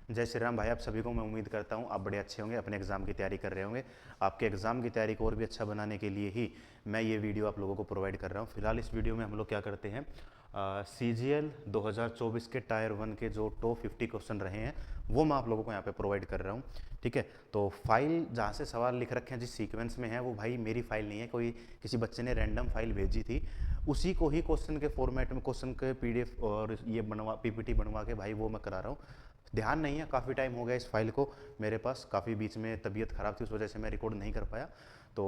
जय श्री राम भाई, आप सभी को मैं उम्मीद करता हूँ आप बड़े अच्छे होंगे, अपने एग्ज़ाम की तैयारी कर रहे होंगे। आपके एग्ज़ाम की तैयारी को और भी अच्छा बनाने के लिए ही मैं ये वीडियो आप लोगों को प्रोवाइड कर रहा हूँ। फिलहाल इस वीडियो में हम लोग क्या करते हैं, CGL 2024 के टायर 1 के जो टॉप 50 क्वेश्चन रहे हैं वो मैं आप लोगों को यहाँ पे प्रोवाइड कर रहा हूँ। ठीक है, तो फाइल जहाँ से सवाल लिख रखे हैं जिस सीक्वेंस में है वो भाई मेरी फाइल नहीं है, कोई किसी बच्चे ने रैंडम फाइल भेजी थी, उसी को ही क्वेश्चन के फॉर्मेट में क्वेश्चन के PDF और ये बनवा PPT बनवा के भाई वो मैं करा रहा हूँ। ध्यान नहीं है, काफ़ी टाइम हो गया इस फाइल को मेरे पास, काफ़ी बीच में तबीयत ख़राब थी उस वजह से मैं रिकॉर्ड नहीं कर पाया। तो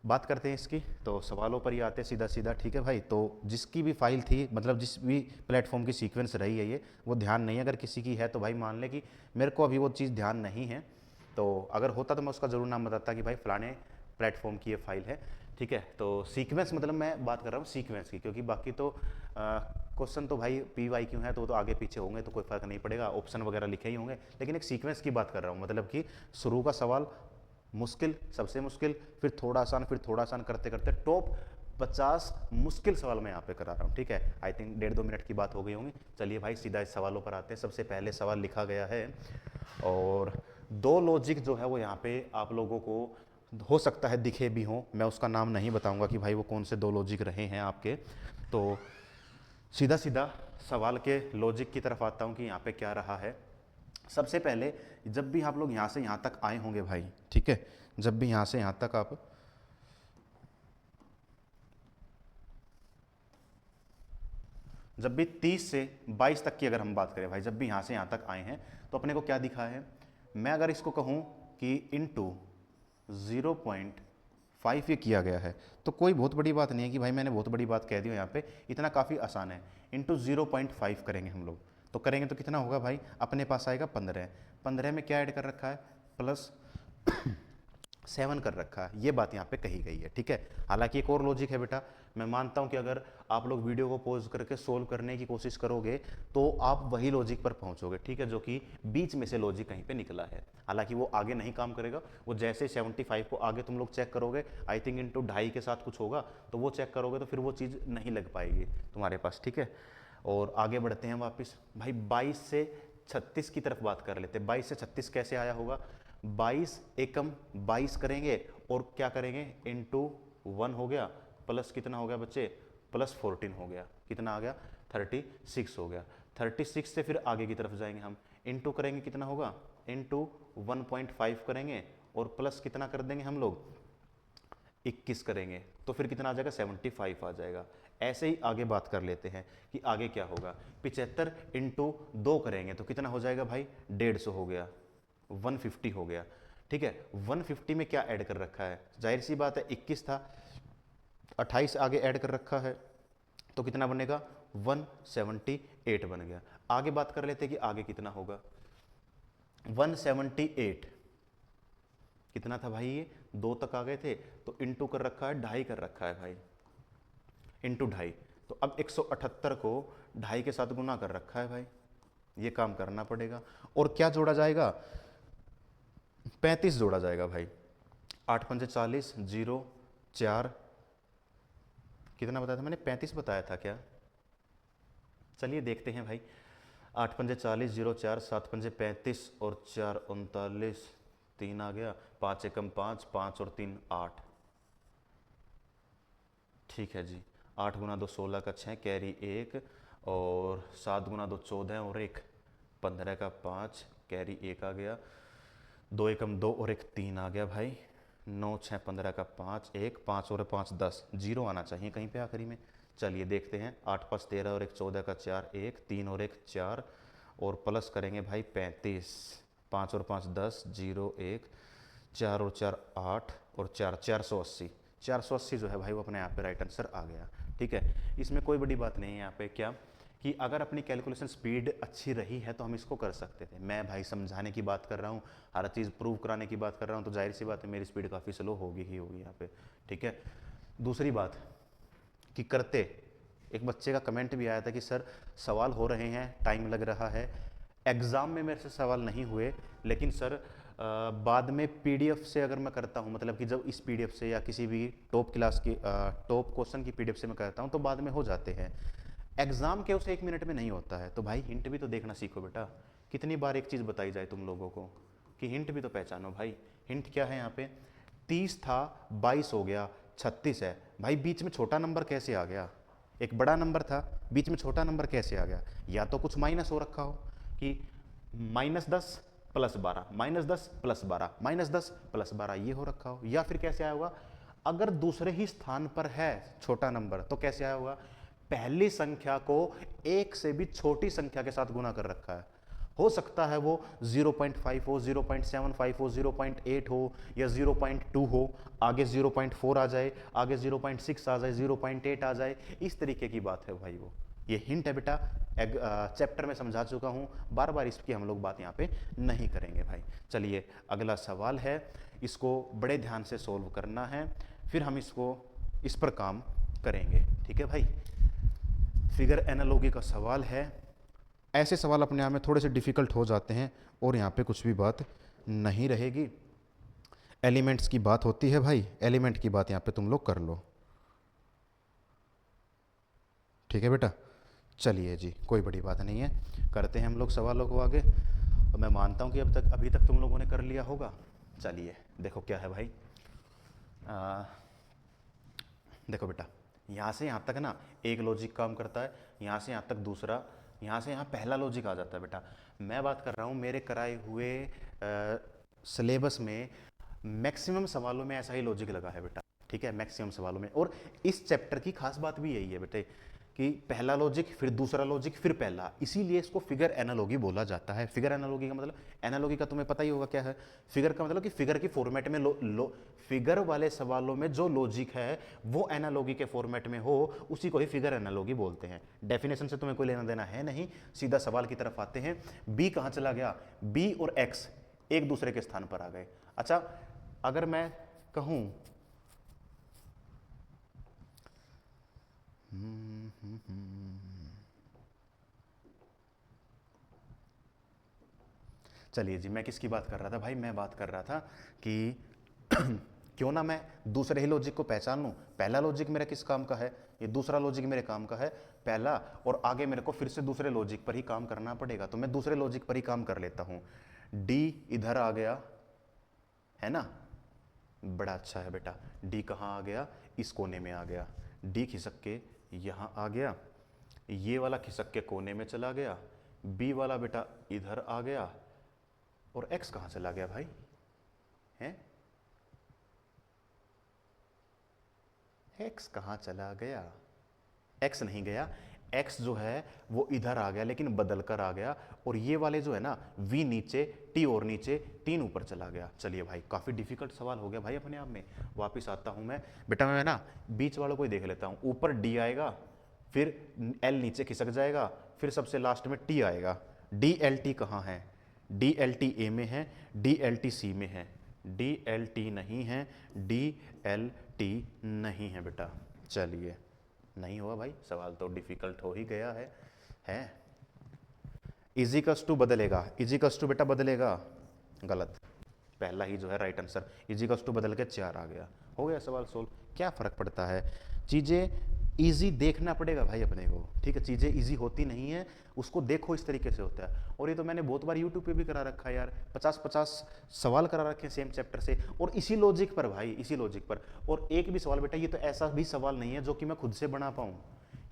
बात करते हैं इसकी, तो सवालों पर ही आते सीधा सीधा। ठीक है भाई, तो जिसकी भी फाइल थी, मतलब जिस भी प्लेटफॉर्म की सीक्वेंस रही है ये, वो ध्यान नहीं है। अगर किसी की है तो भाई मान ले कि मेरे को अभी वो चीज़ ध्यान नहीं है, तो अगर होता तो मैं उसका ज़रूर नाम बताता कि भाई फलाने प्लेटफॉर्म की ये फाइल है। ठीक है, तो सीक्वेंस मतलब मैं बात कर रहा हूँ सीक्वेंस की, क्योंकि बाकी तो क्वेश्चन तो भाई PYQ है तो वो तो आगे पीछे होंगे तो कोई फ़र्क नहीं पड़ेगा, ऑप्शन वगैरह लिखे ही होंगे, लेकिन एक सीक्वेंस की बात कर रहा हूँ। मतलब कि शुरू का सवाल मुश्किल, सबसे मुश्किल, फिर थोड़ा आसान, फिर थोड़ा आसान करते करते टॉप 50 मुश्किल सवाल मैं यहाँ पे करा रहा हूँ। ठीक है, आई थिंक 1.5-2 मिनट की बात हो गई होंगी। चलिए भाई सीधा इस सवालों पर आते हैं। सबसे पहले सवाल लिखा गया है और दो लॉजिक जो है वो यहाँ पे आप लोगों को हो सकता है दिखे भी हों, मैं उसका नाम नहीं बताऊंगा कि भाई वो कौन से दो लॉजिक रहे हैं आपके। तो सीधा सीधा सवाल के लॉजिक की तरफ आता हूँ कि यहाँ पे क्या रहा है। सबसे पहले जब भी आप लोग यहाँ से यहाँ तक आए होंगे भाई, ठीक है, जब भी यहाँ से यहाँ तक आप जब भी 30 से 22 तक की अगर हम बात करें भाई, जब भी यहाँ से यहाँ तक आए हैं तो अपने को क्या दिखा है। मैं अगर इसको कहूँ कि इंटू 0.5 ये किया गया है तो कोई बहुत बड़ी बात नहीं है कि भाई मैंने बहुत बड़ी बात कह दी हो यहाँ पे, इतना काफ़ी आसान है। इंटू 0.5 करेंगे हम लोग, तो करेंगे तो कितना होगा भाई, अपने पास आएगा 15। 15 में क्या ऐड कर रखा है, प्लस 7 कर रखा है, ये बात यहाँ पे कही गई है। ठीक है, हालांकि एक और लॉजिक है बेटा, मैं मानता हूँ कि अगर आप लोग वीडियो को पॉज करके सोल्व करने की कोशिश करोगे तो आप वही लॉजिक पर पहुंचोगे। ठीक है, जो कि बीच में से लॉजिक कहीं पे निकला है, हालांकि वो आगे नहीं काम करेगा। वो जैसे 75 को आगे तुम लोग चेक करोगे, आई थिंक इंटू 2.5 के साथ कुछ होगा, तो वो चेक करोगे तो फिर वो चीज़ नहीं लग पाएगी तुम्हारे पास। ठीक है, और आगे बढ़ते हैं वापस भाई 22 से 36 की तरफ बात कर लेते हैं। 22 से 36 कैसे आया होगा, 22 एकम 22 करेंगे और क्या करेंगे, इंटू 1 हो गया, प्लस कितना हो गया बच्चे, प्लस 14 हो गया, कितना आ गया 36 हो गया। 36 से फिर आगे की तरफ जाएंगे हम, इंटू करेंगे कितना होगा, इंटू 1.5 करेंगे और प्लस कितना कर देंगे हम लोग, 21 करेंगे, तो फिर कितना आ जाएगा, 75 आ जाएगा। ऐसे ही आगे बात कर लेते हैं कि आगे क्या होगा। 75 इंटू 2 करेंगे तो कितना हो जाएगा भाई, 150 हो गया, 150 हो गया। ठीक है, 150 में क्या ऐड कर रखा है, जाहिर सी बात है 21 था, 28 आगे ऐड कर रखा है तो कितना बनेगा, 178 बन गया। आगे बात कर लेते हैं कि आगे कितना होगा, 178 कितना था भाई, ये 2 तक आ गए थे तो इंटू कर रखा है, 2.5 कर रखा है भाई, इंटू 2.5। तो अब 178 को 2.5 के साथ गुना कर रखा है भाई, ये काम करना पड़ेगा। और क्या जोड़ा जाएगा, 35 जोड़ा जाएगा भाई। 8 पंजे 40, 0 4, कितना बताया था मैंने, 35 बताया था क्या, चलिए देखते हैं भाई। 8 पंजे 40, 0 4, 7 पंजे 35 और 4 39, 3 आ गया, 5 एकम 5, 5 और 3 8। ठीक है जी, 8 गुना 2 16 का 6, कैरी 1, और 7 गुना 2 14 और 1 15 का 5, कैरी 1 आ गया, 2 एकम 2 और 1 3 आ गया भाई, 9 6 15 का 5, 1 5 और 5 10, 0 आना चाहिए कहीं पे आखिरी में। चलिए देखते हैं, 8 5 13 और 1 14 का 4, 1 3 और 1 4, और प्लस करेंगे भाई 35, 5 और 5 10, 0 1, 4 और 4 8 और 4 480, 480 जो है भाई वो अपने यहाँ पे राइट आंसर आ गया। ठीक है, इसमें कोई बड़ी बात नहीं है यहाँ पे, क्या कि अगर अपनी कैलकुलेशन स्पीड अच्छी रही है तो हम इसको कर सकते थे। मैं भाई समझाने की बात कर रहा हूँ, हर चीज़ प्रूव कराने की बात कर रहा हूँ, तो जाहिर सी बात है मेरी स्पीड काफ़ी स्लो होगी ही होगी यहाँ पे। ठीक है, दूसरी बात कि करते, एक बच्चे का कमेंट भी आया था कि सर सवाल हो रहे हैं, टाइम लग रहा है, एग्ज़ाम में मेरे से सवाल नहीं हुए, लेकिन सर बाद में PDF से अगर मैं करता हूँ, मतलब कि जब इस PDF से या किसी भी टॉप क्लास की टॉप क्वेश्चन की PDF से मैं करता हूँ तो बाद में हो जाते हैं, एग्ज़ाम के उस 1 मिनट में नहीं होता है। तो भाई हिंट भी तो देखना सीखो बेटा, कितनी बार एक चीज़ बताई जाए तुम लोगों को कि हिंट भी तो पहचानो भाई। हिंट क्या है यहाँ पे? 30 था, 22 हो गया, 36 है। भाई बीच में छोटा नंबर कैसे आ गया? एक बड़ा नंबर था, बीच में छोटा नंबर कैसे आ गया? या तो कुछ माइनस हो रखा हो कि -10 + 12, -10 + 12, -10 + 12 ये हो रखा हो। या फिर कैसे आया होगा? अगर दूसरे ही स्थान पर है छोटा नंबर तो कैसे आया होगा? पहली संख्या को एक से भी छोटी संख्या के साथ गुना कर रखा है। हो सकता है वो 0.5 हो, 0.75 हो, 0.8 हो या 0.2 हो, आगे 0.4 आ जाए, आगे 0.6 आ जाए, 0.8 आ जाए, इस तरीके की बात है भाई वो। ये हिंट है बेटा, चैप्टर में समझा चुका हूँ, बार बार इसकी हम लोग बात यहाँ पे नहीं करेंगे भाई। चलिए अगला सवाल है, इसको बड़े ध्यान से सोल्व करना है, फिर हम इसको इस पर काम करेंगे, ठीक है भाई। फिगर एनालॉजी का सवाल है। ऐसे सवाल अपने आप में थोड़े से डिफ़िकल्ट हो जाते हैं और यहाँ पे कुछ भी बात नहीं रहेगी। एलिमेंट्स की बात होती है भाई, एलिमेंट की बात यहाँ पे तुम लोग कर लो, ठीक है बेटा। चलिए जी, कोई बड़ी बात नहीं है, करते हैं हम लोग सवालों को आगे। और मैं मानता हूँ कि अभी तक तुम लोगों ने कर लिया होगा। चलिए देखो क्या है भाई, देखो बेटा, यहाँ से यहाँ तक ना एक लॉजिक काम करता है, यहाँ से यहाँ तक दूसरा, यहाँ से यहाँ पहला लॉजिक आ जाता है बेटा। मैं बात कर रहा हूँ मेरे कराए हुए सिलेबस में मैक्सिमम सवालों में ऐसा ही लॉजिक लगा है बेटा, ठीक है, मैक्सिमम सवालों में। और इस चैप्टर की खास बात भी यही है बेटे कि पहला लॉजिक, फिर दूसरा लॉजिक, फिर पहला, इसीलिए इसको फिगर एनालॉजी बोला जाता है। फिगर एनालॉजी का मतलब, एनालॉजी का तुम्हें पता ही होगा क्या है। फिगर का मतलब कि फिगर की फॉर्मेट में फिगर वाले सवालों में जो लॉजिक है वो एनालॉजी के फॉर्मेट में हो, उसी को ही फिगर एनालॉजी बोलते हैं। डेफिनेशन से तुम्हें कोई लेना देना है नहीं, सीधा सवाल की तरफ आते हैं। बी कहाँ चला गया? बी और एक्स एक दूसरे के स्थान पर आ गए। अच्छा, अगर मैं कहूँ चलिए जी, मैं किसकी बात कर रहा था भाई? मैं बात कर रहा था कि क्यों ना मैं दूसरे ही लॉजिक को पहचान लूँ। पहला लॉजिक मेरा किस काम का है? ये दूसरा लॉजिक मेरे काम का है पहला, और आगे मेरे को फिर से दूसरे लॉजिक पर ही काम करना पड़ेगा, तो मैं दूसरे लॉजिक पर ही काम कर लेता हूँ। डी इधर आ गया है ना, बड़ा अच्छा है बेटा। डी कहाँ आ गया? इस कोने में आ गया। डी खिसक के यहाँ आ गया, ये वाला खिसक के कोने में चला गया। बी वाला बेटा इधर आ गया, और एक्स कहाँ चला गया भाई? हैं? एक्स कहाँ चला गया? एक्स नहीं गया, एक्स जो है वो इधर आ गया, लेकिन बदल कर आ गया। और ये वाले जो है ना, वी नीचे, टी और नीचे, 3 ऊपर चला गया। चलिए भाई, काफ़ी डिफिकल्ट सवाल हो गया भाई अपने आप में। वापस आता हूँ मैं बेटा, मैं ना बीच वालों को ही देख लेता हूँ। ऊपर डी आएगा, फिर एल नीचे खिसक जाएगा, फिर सबसे लास्ट में टी आएगा। डी एल टी कहाँ है? डी एल टी ए में है, डी एल टी सी में है, डी एल टी नहीं है, डी एल टी नहीं है बेटा। चलिए, नहीं हुआ भाई, सवाल तो डिफिकल्ट हो ही गया है। इजिकल्स टू बदलेगा, इजिकल्स टू बेटा बदलेगा, गलत, पहला ही जो है राइट आंसर। इजिकल्स टू बदल के 4 आ गया, हो गया सवाल सोल्व। क्या फ़र्क पड़ता है, चीज़ें इजी देखना पड़ेगा भाई अपने को, ठीक है। चीज़ें इजी होती नहीं है, उसको देखो इस तरीके से होता है। और ये तो मैंने बहुत बार यूट्यूब पे भी करा रखा है यार, 50-50 सवाल करा रखे हैं सेम चैप्टर से, और इसी लॉजिक पर भाई, इसी लॉजिक पर। और एक भी सवाल बेटा, ये तो ऐसा भी सवाल नहीं है जो कि मैं खुद से बना पाऊँ।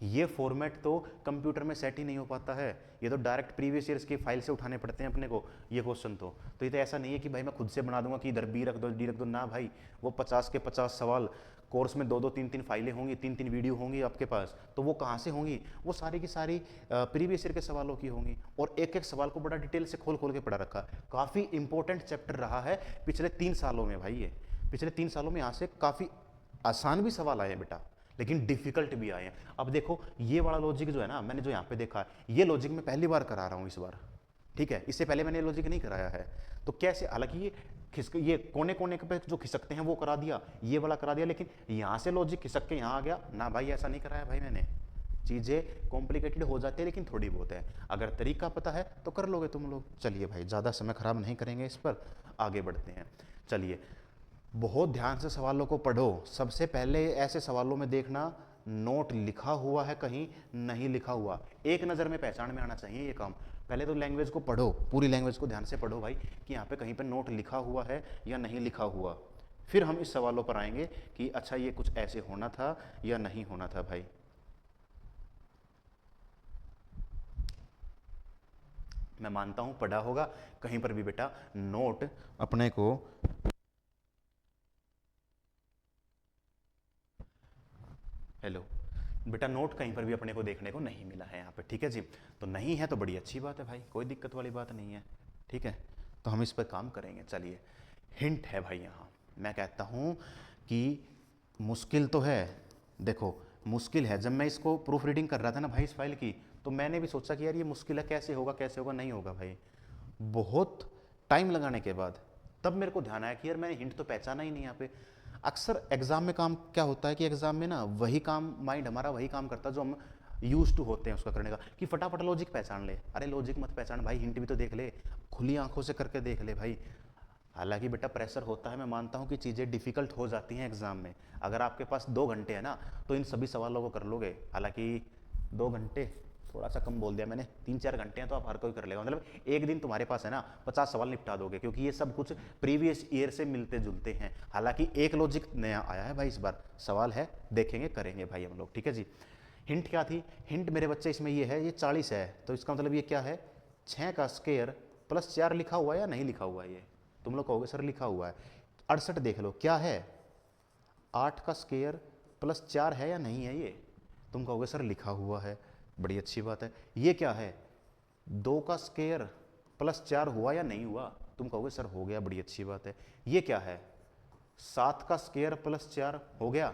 ये फॉर्मेट तो कंप्यूटर में सेट ही नहीं हो पाता है, ये तो डायरेक्ट प्रीवियस ईयर्स की फाइल से उठाने पड़ते हैं अपने को ये क्वेश्चन। तो ये तो ऐसा नहीं है कि भाई मैं खुद से बना दूंगा कि इधर बी रख दो, डी रख दो, ना भाई। वो 50 के 50 सवाल, कोर्स में 2-2 3-3 फाइलें होंगी, 3-3 वीडियो होंगी आपके पास, तो वो कहाँ से होंगी? वो सारी की सारी प्रीवियस ईयर के सवालों की होंगी। और एक एक सवाल को बड़ा डिटेल से खोल खोल के पढ़ा रखा है। काफ़ी इंपॉर्टेंट चैप्टर रहा है पिछले 3 सालों में भाई। ये पिछले 3 सालों में यहाँ से काफ़ी आसान भी सवाल आए हैं बेटा, लेकिन डिफिकल्ट भी आए हैं। अब देखो, ये वाला लॉजिक जो है ना, मैंने जो यहाँ पे देखा है, ये लॉजिक मैं पहली बार करा रहा हूँ इस बार, ठीक है। इससे पहले मैंने लॉजिक नहीं कराया है। तो कैसे, हालांकि ये कोने कोने पे जो खिसकते हैं वो करा दिया, ये वाला करा दिया, लेकिन यहाँ से लॉजिक खिसक के यहाँ आ गया ना भाई, ऐसा नहीं कराया भाई मैंने। चीज़ें कॉम्प्लिकेटेड हो जाती है, लेकिन थोड़ी बहुत है। अगर तरीका पता है तो कर लोगे तुम लोग। चलिए भाई, ज़्यादा समय खराब नहीं करेंगे इस पर, आगे बढ़ते हैं। चलिए, बहुत ध्यान से सवालों को पढ़ो। सबसे पहले ऐसे सवालों में देखना नोट लिखा हुआ है कहीं, नहीं लिखा हुआ, एक नज़र में पहचान में आना चाहिए ये काम। पहले तो लैंग्वेज को पढ़ो, पूरी लैंग्वेज को ध्यान से पढ़ो भाई कि यहाँ पे कहीं पे नोट लिखा हुआ है या नहीं लिखा हुआ। फिर हम इस सवालों पर आएंगे कि अच्छा ये कुछ ऐसे होना था या नहीं होना था भाई। मैं मानता हूं पढ़ा होगा कहीं पर भी बेटा नोट अपने को। हेलो बेटा, नोट कहीं पर भी अपने को देखने को नहीं मिला है यहाँ पे, ठीक है जी। तो नहीं है तो बड़ी अच्छी बात है भाई, कोई दिक्कत वाली बात नहीं है, ठीक है। तो हम इस पर काम करेंगे। चलिए, हिंट है भाई यहाँ। मैं कहता हूँ कि मुश्किल तो है, देखो मुश्किल है। जब मैं इसको प्रूफ रीडिंग कर रहा था ना भाई इस फाइल की, तो मैंने भी सोचा कि यार ये मुश्किल है, कैसे होगा कैसे होगा, नहीं होगा भाई। बहुत टाइम लगाने के बाद तब मेरे को ध्यान आया कि यार मैंने हिंट तो पहचाना ही नहीं यहाँ पे। अक्सर एग्जाम में काम क्या होता है कि एग्जाम में ना वही काम, माइंड हमारा वही काम करता है जो हम यूज टू होते हैं उसका करने का, कि फटाफट लॉजिक पहचान ले। अरे लॉजिक मत पहचान भाई, हिंट भी तो देख ले, खुली आंखों से करके देख ले भाई। हालांकि बेटा प्रेशर होता है, मैं मानता हूँ कि चीज़ें डिफिकल्ट हो जाती हैं एग्जाम में। अगर आपके पास 2 घंटे है ना तो इन सभी सवालों को कर लोगे। हालांकि 2 घंटे थोड़ा सा कम बोल दिया मैंने, 3-4 घंटे हैं तो आप हर कोई कर लेगा। मतलब एक दिन तुम्हारे पास है ना 50 सवाल निपटा दोगे, क्योंकि ये सब कुछ प्रीवियस ईयर से मिलते जुलते हैं। हालांकि एक लॉजिक नया आया है भाई इस बार, सवाल है देखेंगे करेंगे भाई हम लोग, ठीक है जी। हिंट क्या थी? हिंट मेरे बच्चे इसमें ये है, ये 40 है तो इसका मतलब ये क्या है, 6 का स्क्वायर प्लस 4 लिखा हुआ है या नहीं लिखा हुआ है? ये तुम लोग कहोगे सर लिखा हुआ है। 68 देख लो क्या है, 8 का स्क्वायर प्लस 4 है या नहीं है? ये तुम कहोगे सर लिखा हुआ है, बड़ी अच्छी बात है। ये क्या है, 2 का स्क्वायर प्लस 4 हुआ या नहीं हुआ? तुम कहोगे सर हो गया, बड़ी अच्छी बात है। ये क्या है, 7 का स्क्वायर प्लस 4 हो गया,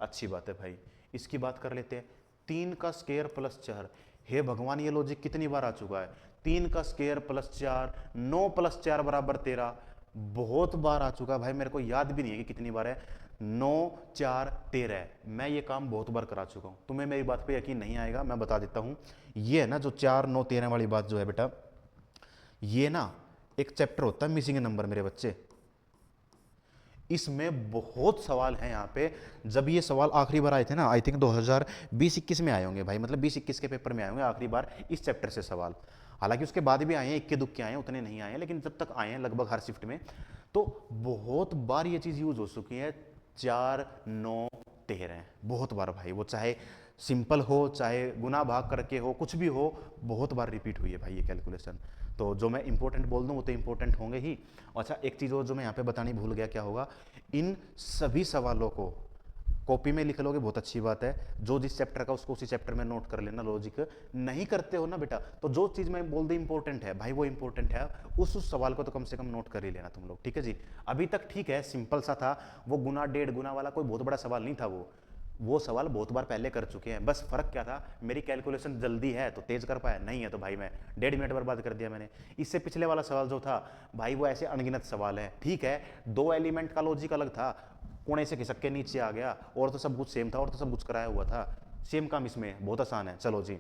अच्छी बात है भाई। इसकी बात कर लेते हैं, 3 का स्क्वायर प्लस 4। हे भगवान, ये लॉजिक कितनी बार आ चुका है, 3 का स्क्वायर प्लस 4, 9 प्लस 4 बराबर 13। बहुत बार आ चुका है भाई, मेरे को याद भी नहीं है कि कितनी बार है। 9 4 13, मैं ये काम बहुत बार करा चुका हूँ। तुम्हें मेरी बात पे यकीन नहीं आएगा, मैं बता देता हूँ। ये है ना जो 4 9 13 वाली बात जो है बेटा, ये ना एक चैप्टर होता है मिसिंग नंबर मेरे बच्चे। इसमें बहुत सवाल हैं यहाँ पे। जब ये सवाल आखिरी बार आए थे ना, आई थिंक 2020-21 में आए होंगे भाई, मतलब 20-21 के पेपर में आए होंगे आखिरी बार इस चैप्टर से सवाल। हालांकि उसके बाद भी आए हैं, इक्के दुक्के आए हैं, उतने नहीं आए हैं, लेकिन जब तक आए हैं लगभग हर शिफ्ट में, तो बहुत बार ये चीज़ यूज हो चुकी है। 4 9 13 बहुत बार भाई, वो चाहे सिंपल हो चाहे गुना भाग करके हो, कुछ भी हो, बहुत बार रिपीट हुई है भाई ये कैलकुलेशन। तो जो मैं इंपॉर्टेंट बोल दूं वो तो इंपॉर्टेंट होंगे ही। अच्छा एक चीज़ और जो मैं यहाँ पे बतानी भूल गया, क्या होगा, इन सभी सवालों को कॉपी में लिख लोगे बहुत अच्छी बात है। जो जिस चैप्टर का उसको उसी चैप्टर में नोट कर लेना। लॉजिक नहीं करते हो ना बेटा, तो जो चीज़ मैं बोल दी इंपॉर्टेंट है भाई वो इंपॉर्टेंट है, उस सवाल को तो कम से कम नोट कर ही लेना तुम लोग, ठीक है जी। अभी तक ठीक है, सिंपल सा था, वो गुना डेढ़ गुना वाला कोई बहुत बड़ा सवाल नहीं था। वो सवाल बहुत बार पहले कर चुके हैं। बस फर्क क्या था, मेरी कैलकुलेशन जल्दी है तो तेज कर पाया, नहीं है तो भाई मैं 1.5 मिनट बर्बाद कर दिया मैंने। इससे पिछले वाला सवाल जो था भाई वो ऐसे अनगिनत सवाल है, ठीक है, 2 एलिमेंट का लॉजिक अलग था, कोने से खिसक के नीचे आ गया, और तो सब कुछ सेम था, और तो सब कुछ कराया हुआ था, सेम काम इसमें बहुत आसान है। चलो जी,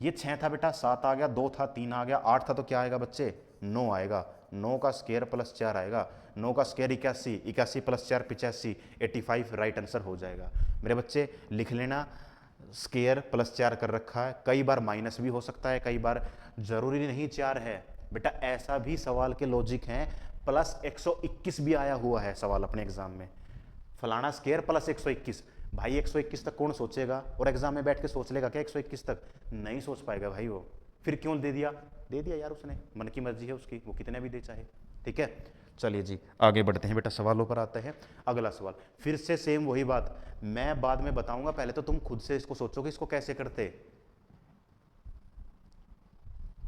ये 6 था बेटा, 7 आ गया, 2 था 3 आ गया, 8 था तो क्या आएगा बच्चे, 9 आएगा। 9 का स्क्वायर प्लस 4 आएगा, 9 का स्क्वायर 81, 81 प्लस 4 85, 85 राइट आंसर हो जाएगा। मेरे बच्चे लिख लेना, स्क्वायर प्लस 4 कर रखा है, कई बार माइनस भी हो सकता है, कई बार जरूरी नहीं 4 है बेटा। ऐसा भी सवाल के लॉजिक हैं, प्लस 121 भी आया हुआ है सवाल अपने एग्जाम में, फलाना स्क्वायर प्लस 121। भाई 121 तक कौन सोचेगा, और एग्जाम में बैठ के सोच लेगा क्या 121 तक? नहीं सोच पाएगा भाई वो। फिर क्यों दे दिया? दे दिया यार उसने, मन की मर्जी है उसकी, वो कितने भी दे चाहे, ठीक है। चलिए जी आगे बढ़ते हैं बेटा, सवालों पर आते हैं। अगला सवाल फिर से सेम वही बात, मैं बाद में बताऊंगा, पहले तो तुम खुद से इसको सोचो कि इसको कैसे करते।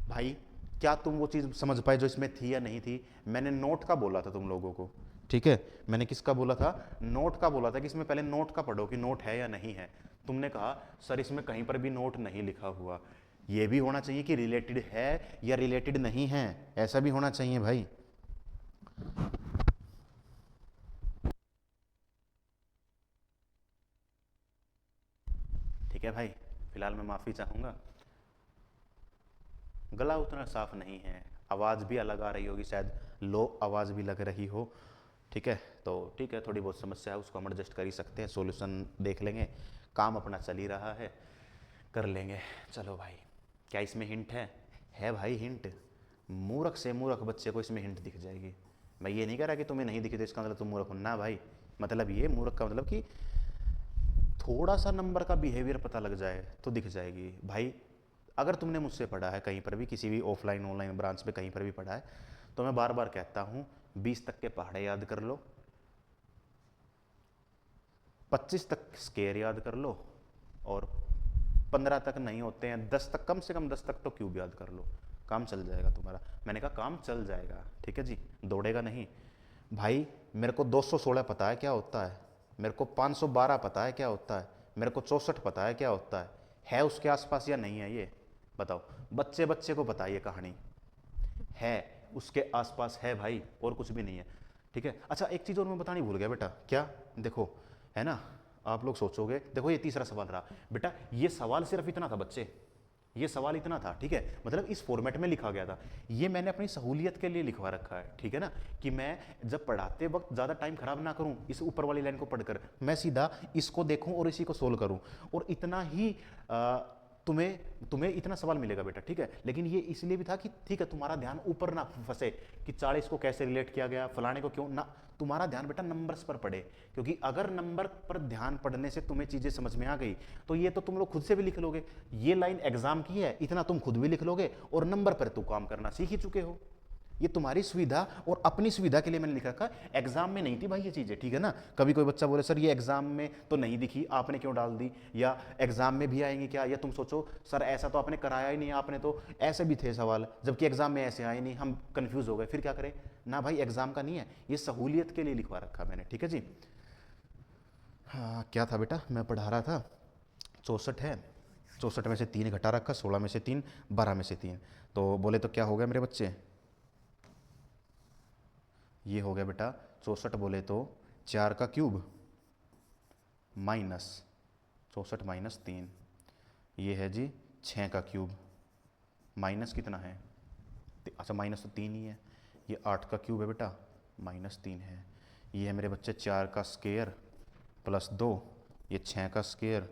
भाई क्या तुम वो चीज़ समझ पाए जो इसमें थी या नहीं थी? मैंने नोट का बोला था तुम लोगों को, ठीक है, मैंने किसका बोला था? नोट का बोला था कि इसमें पहले नोट का पढ़ो कि नोट है या नहीं है। तुमने कहा सर इसमें कहीं पर भी नोट नहीं लिखा हुआ। ये भी होना चाहिए कि रिलेटेड है या रिलेटेड नहीं है, ऐसा भी होना चाहिए भाई। ठीक है भाई, फिलहाल मैं माफ़ी चाहूँगा, गला उतना साफ नहीं है, आवाज़ भी अलग आ रही होगी, शायद लो आवाज़ भी लग रही हो, ठीक है। तो ठीक है, थोड़ी बहुत समस्या है उसको हम एडजस्ट कर ही सकते हैं, सॉल्यूशन देख लेंगे, काम अपना चल ही रहा है, कर लेंगे। चलो भाई, क्या इसमें हिंट है? है भाई हिंट। मूर्ख से मूर्ख बच्चे को इसमें हिंट दिख जाएगी। मैं ये नहीं कह रहा कि तुम्हें नहीं दिखी तो इसका मतलब तुम मूर्ख हो ना भाई। मतलब ये मूर्ख का मतलब कि थोड़ा सा नंबर का बिहेवियर पता लग जाए तो दिख जाएगी भाई। अगर तुमने मुझसे पढ़ा है कहीं पर भी, किसी भी ऑफलाइन ऑनलाइन ब्रांच पे कहीं पर भी पढ़ा है, तो मैं बार बार कहता हूँ 20 तक के पहाड़े याद कर लो, 25 तक स्केयर याद कर लो, और 15 तक नहीं होते हैं 10 तक, कम से कम 10 तक तो क्यूब याद कर लो, काम चल जाएगा तुम्हारा। मैंने कहा काम चल जाएगा, ठीक है जी, दौड़ेगा नहीं। भाई मेरे को 216 पता है क्या होता है, मेरे को 512 पता है क्या होता है, मेरे को 64 पता है क्या होता है उसके आसपास या नहीं है ये बताओ। बच्चे बच्चे को पता है ये कहानी, है उसके आसपास है भाई, और कुछ भी नहीं है, ठीक है। अच्छा एक चीज़ और मैं बतानी भूल गया बेटा, क्या देखो, है ना, आप लोग सोचोगे, देखो ये तीसरा सवाल रहा बेटा, ये सवाल सिर्फ इतना था बच्चे, ये सवाल इतना था, ठीक है, मतलब इस फॉर्मेट में लिखा गया था। ये मैंने अपनी सहूलियत के लिए लिखवा रखा है, ठीक है ना, कि मैं जब पढ़ाते वक्त ज़्यादा टाइम खराब ना करूं इस ऊपर वाली लाइन को पढ़कर, मैं सीधा इसको देखूं और इसी को सोल्व करूं, और इतना ही तुम्हें तुम्हें इतना सवाल मिलेगा बेटा, ठीक है। लेकिन ये इसलिए भी था कि ठीक है तुम्हारा ध्यान ऊपर ना फंसे कि 40 को कैसे रिलेट किया गया, फलाने को क्यों ना, तुम्हारा ध्यान बेटा नंबर्स पर पड़े, क्योंकि अगर नंबर पर ध्यान पड़ने से तुम्हें चीज़ें समझ में आ गई तो ये तो तुम लोग खुद से भी लिख लोगे। ये लाइन एग्जाम की है, इतना तुम खुद भी लिख लोगे और नंबर पर तुम काम करना सीख ही चुके हो। ये तुम्हारी सुविधा और अपनी सुविधा के लिए मैंने लिख रखा, एग्जाम में नहीं थी भाई ये चीज़ें, ठीक है ना। कभी कोई बच्चा बोले सर ये एग्जाम में तो नहीं दिखी, आपने क्यों डाल दी, या एग्जाम में भी आएंगे क्या, या तुम सोचो सर ऐसा तो आपने कराया ही नहीं, आपने तो ऐसे भी थे सवाल जबकि एग्जाम में ऐसे आए नहीं, हम कंफ्यूज हो गए, फिर क्या करें ना भाई, एग्जाम का नहीं है, ये सहूलियत के लिए लिखवा रखा मैंने, ठीक है जी। हाँ क्या था बेटा मैं पढ़ा रहा था, 64 है, 64 में से 3 घटा रखा, 16 में से 3, 12 में से 3, तो बोले तो क्या हो गया मेरे बच्चे, ये हो गया बेटा 64 बोले तो 4 का क्यूब माइनस 64 माइनस 3, ये है जी 6 का क्यूब माइनस कितना है, अच्छा माइनस तो 3 ही है, ये 8 का क्यूब है बेटा माइनस 3 है, ये है मेरे बच्चे 4 का स्केयर प्लस 2, ये 6 का स्केयर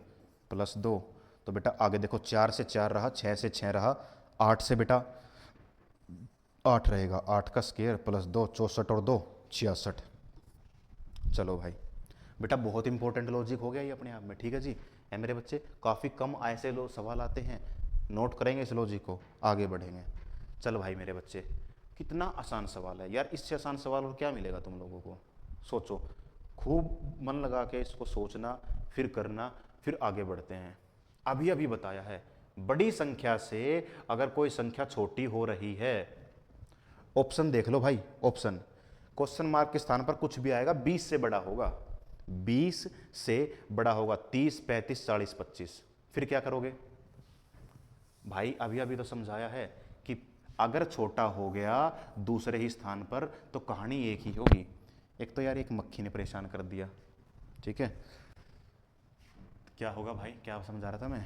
प्लस 2, तो बेटा आगे देखो 4 से 4 रहा, 6 से 6 रहा, 8 से बेटा 8 रहेगा, 8 का स्केयर प्लस 2, 64 और 2 66। चलो भाई बेटा बहुत इंपॉर्टेंट लॉजिक हो गया ये अपने आप में, ठीक है जी। है मेरे बच्चे, काफ़ी कम ऐसे सवाल आते हैं, नोट करेंगे इस लॉजिक को, आगे बढ़ेंगे। चलो भाई मेरे बच्चे, कितना आसान सवाल है यार, इससे आसान सवाल और क्या मिलेगा तुम लोगों को, सोचो, खूब मन लगा के इसको सोचना, फिर करना, फिर आगे बढ़ते हैं। अभी अभी बताया है, बड़ी संख्या से अगर कोई संख्या छोटी हो रही है, ऑप्शन देख लो भाई, ऑप्शन क्वेश्चन मार्क के स्थान पर कुछ भी आएगा, 20 से बड़ा होगा, 20 से बड़ा होगा, 30, 35, 40, 25, फिर क्या करोगे भाई, अभी अभी तो समझाया है कि अगर छोटा हो गया दूसरे ही स्थान पर तो कहानी एक ही होगी। एक तो यार एक मक्खी ने परेशान कर दिया, ठीक है, क्या होगा भाई, क्या समझा रहा था मैं,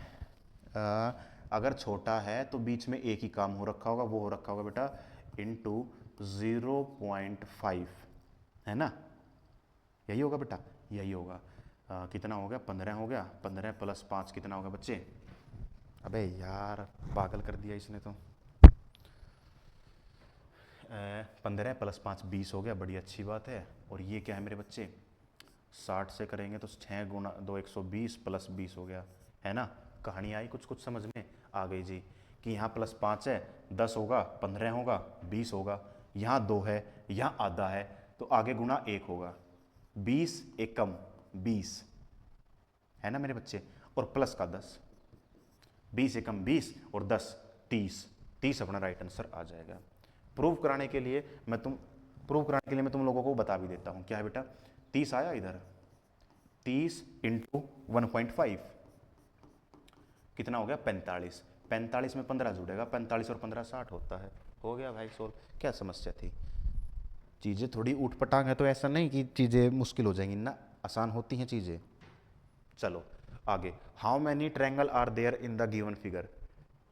अगर छोटा है तो बीच में एक ही काम हो रखा होगा, वो हो रखा होगा बेटा इंटू 0.5, है ना, यही होगा बेटा, यही होगा। कितना हो गया, 15 हो गया, 15 प्लस 5 कितना होगा बच्चे, अबे यार पागल कर दिया इसने तो, 15 प्लस 5 20 हो गया, बड़ी अच्छी बात है। और ये क्या है मेरे बच्चे, 60 से करेंगे तो 6 गुना 2 120 प्लस 20 हो गया, है ना। कहानी आई कुछ कुछ समझ में आ गई जी, कि यहाँ प्लस 5 है, 10 होगा, 15 होगा, 20 होगा, यहाँ 2 है, यहाँ आधा है, तो आगे गुना 1 होगा, 20 एक कम 20, है ना मेरे बच्चे, और प्लस का 10, 20 एकम 20 और 10 30, 30 अपना राइट आंसर आ जाएगा। प्रूव कराने के लिए मैं तुम लोगों को बता भी देता हूँ, क्या है बेटा, 30 आया इधर, 30 इंटू 1.5 कितना हो गया 45, 45 में 15 जुड़ेगा, 45 और 15 60 होता है, हो गया भाई सोल्व। क्या समस्या थी, चीज़ें थोड़ी ऊट पटांग है तो ऐसा नहीं कि चीज़ें मुश्किल हो जाएंगी ना, आसान होती हैं चीज़ें। चलो आगे, how many triangle are there in the given figure,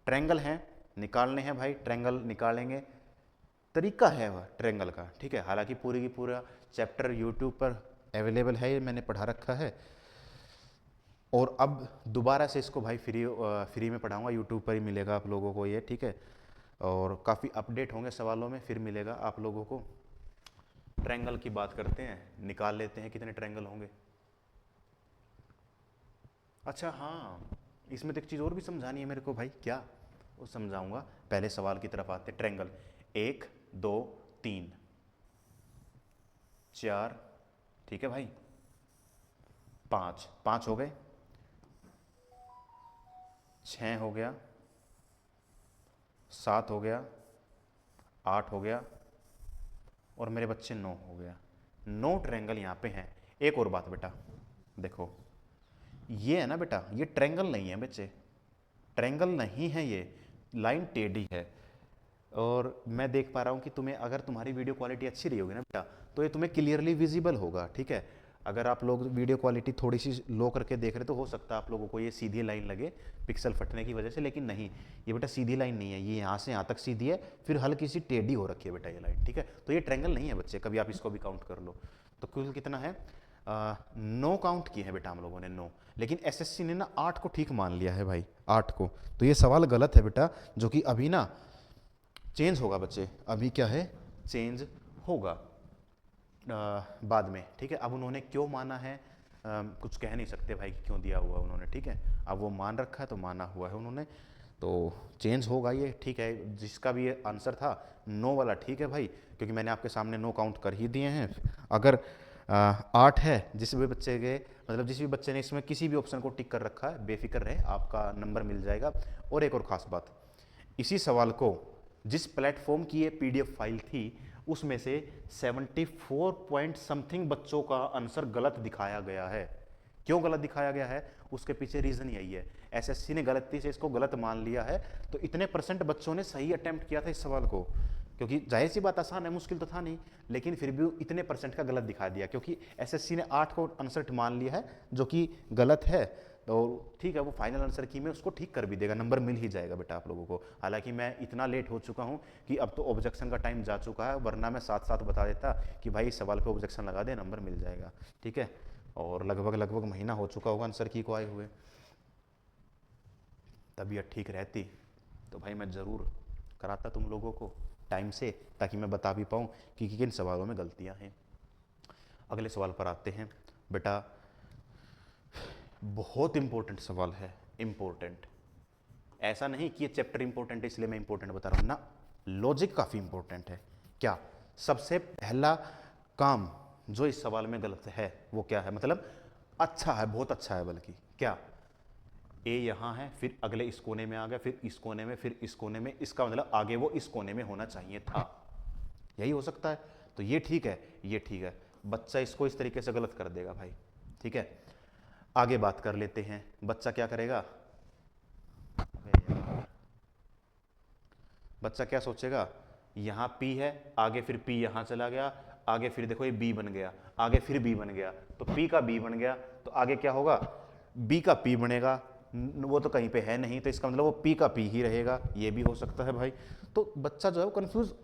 triangle हैं निकालने हैं भाई, ट्रैंगल निकालेंगे, तरीका है वह ट्रैंगल का, ठीक है, हालांकि पूरी की पूरा चैप्टर यूट्यूब पर अवेलेबल है, ये मैंने पढ़ा रखा है, और अब दोबारा से इसको भाई फ्री में पढ़ाऊंगा, यूट्यूब पर ही मिलेगा आप लोगों को ये, ठीक है। और काफ़ी अपडेट होंगे सवालों में, फिर मिलेगा आप लोगों को। ट्रायंगल की बात करते हैं, निकाल लेते हैं कितने ट्रायंगल होंगे। अच्छा हाँ, इसमें तो एक चीज़ और भी समझानी है मेरे को भाई। क्या? वो समझाऊंगा, पहले सवाल की तरफ आते हैं। ट्रायंगल 1 2 3 4, ठीक है भाई, 5, 5 हो गए, 6 हो गया, 7 हो गया, 8 हो गया, और मेरे बच्चे 9 हो गया। 9 ट्रायंगल यहाँ पे हैं। एक और बात बेटा, देखो ये है ना बेटा, ये ट्रायंगल नहीं है बच्चे, ट्रायंगल नहीं है, ये लाइन टेढ़ी है। और मैं देख पा रहा हूँ कि तुम्हें, अगर तुम्हारी वीडियो क्वालिटी अच्छी रही होगी ना बेटा, तो ये तुम्हें क्लियरली विजिबल होगा, ठीक है। अगर आप लोग वीडियो क्वालिटी थोड़ी सी लो करके देख रहे तो हो सकता है आप लोगों को ये सीधी लाइन लगे पिक्सल फटने की वजह से, लेकिन नहीं, ये बेटा सीधी लाइन नहीं है, ये यहाँ से यहाँ तक सीधी है, फिर हल्की सी टेढ़ी हो रखी है बेटा ये लाइन, ठीक है। तो ये ट्रायंगल नहीं है बच्चे, कभी आप इसको भी काउंट कर लो। तो कुल कितना है? 9 काउंट किए हैं बेटा हम लोगों ने, 9। लेकिन एसएससी ने ना 8 को ठीक मान लिया है भाई, 8 को। तो ये सवाल गलत है बेटा, जो कि अभी ना चेंज होगा बच्चे, अभी क्या है, चेंज होगा बाद में, ठीक है। अब उन्होंने क्यों माना है, कुछ कह नहीं सकते भाई कि क्यों दिया हुआ उन्होंने, ठीक है। अब वो मान रखा है तो माना हुआ है उन्होंने, तो चेंज होगा ये, ठीक है। जिसका भी ये आंसर था 9 वाला, ठीक है भाई, क्योंकि मैंने आपके सामने 9 काउंट कर ही दिए हैं। अगर 8 है, जिस भी बच्चे के, मतलब जिस भी बच्चे ने इसमें किसी भी ऑप्शन को टिक कर रखा है, बेफिक्र रहे, आपका नंबर मिल जाएगा। और एक और ख़ास बात, इसी सवाल को जिस प्लेटफॉर्म की ये पीडीएफ फाइल थी, उसमें से 74 पॉइंट समथिंग बच्चों का आंसर गलत दिखाया गया है। क्यों गलत दिखाया गया है, उसके पीछे रीजन यही है, एसएससी ने गलती से इसको गलत मान लिया है। तो इतने परसेंट बच्चों ने सही अटेम्प्ट किया था इस सवाल को, क्योंकि जाहिर सी बात, आसान है, मुश्किल तो था नहीं, लेकिन फिर भी इतने परसेंट का गलत दिखा दिया, क्योंकि एसएससी ने 8 को आंसर मान लिया है, जो कि गलत है। तो ठीक है, वो फाइनल आंसर की में उसको ठीक कर भी देगा, नंबर मिल ही जाएगा बेटा आप लोगों को। हालांकि मैं इतना लेट हो चुका हूँ कि अब तो ऑब्जेक्शन का टाइम जा चुका है, वरना मैं साथ साथ बता देता कि भाई इस सवाल पे ऑब्जेक्शन लगा दे, नंबर मिल जाएगा, ठीक है। और लगभग महीना हो चुका होगा आंसर की को आए हुए। तबीयत ठीक रहती तो भाई मैं ज़रूर कराता तुम लोगों को टाइम से, ताकि मैं बता भी पाऊँ कि किन सवालों में गलतियाँ हैं। अगले सवाल पर आते हैं बेटा, बहुत इंपॉर्टेंट सवाल है, इंपॉर्टेंट। ऐसा नहीं कि ये चैप्टर इंपॉर्टेंट है इसलिए मैं इंपॉर्टेंट बता रहा हूँ ना, लॉजिक काफ़ी इंपॉर्टेंट है। क्या? सबसे पहला काम जो इस सवाल में गलत है वो क्या है, मतलब अच्छा है, बहुत अच्छा है बल्कि, क्या? ए यहाँ है, फिर अगले इस कोने में आ गया, फिर इस कोने में, फिर इस कोने में, इसका मतलब आगे वो इस कोने में होना चाहिए था, यही हो सकता है। तो ये ठीक है, ये ठीक है, बच्चा इसको इस तरीके से गलत कर देगा भाई, ठीक है। आगे बात कर लेते हैं, बच्चा क्या करेगा, बच्चा क्या सोचेगा, यहाँ P है, आगे फिर P यहाँ चला गया, आगे फिर देखो ये B बन गया, आगे फिर B बन गया, तो P का B बन गया, तो आगे क्या होगा, B का P बनेगा, वो तो कहीं पे है नहीं, तो इसका मतलब वो P का P ही रहेगा, ये भी हो सकता है भाई। तो बच्चा जो है वो कंफ्यूज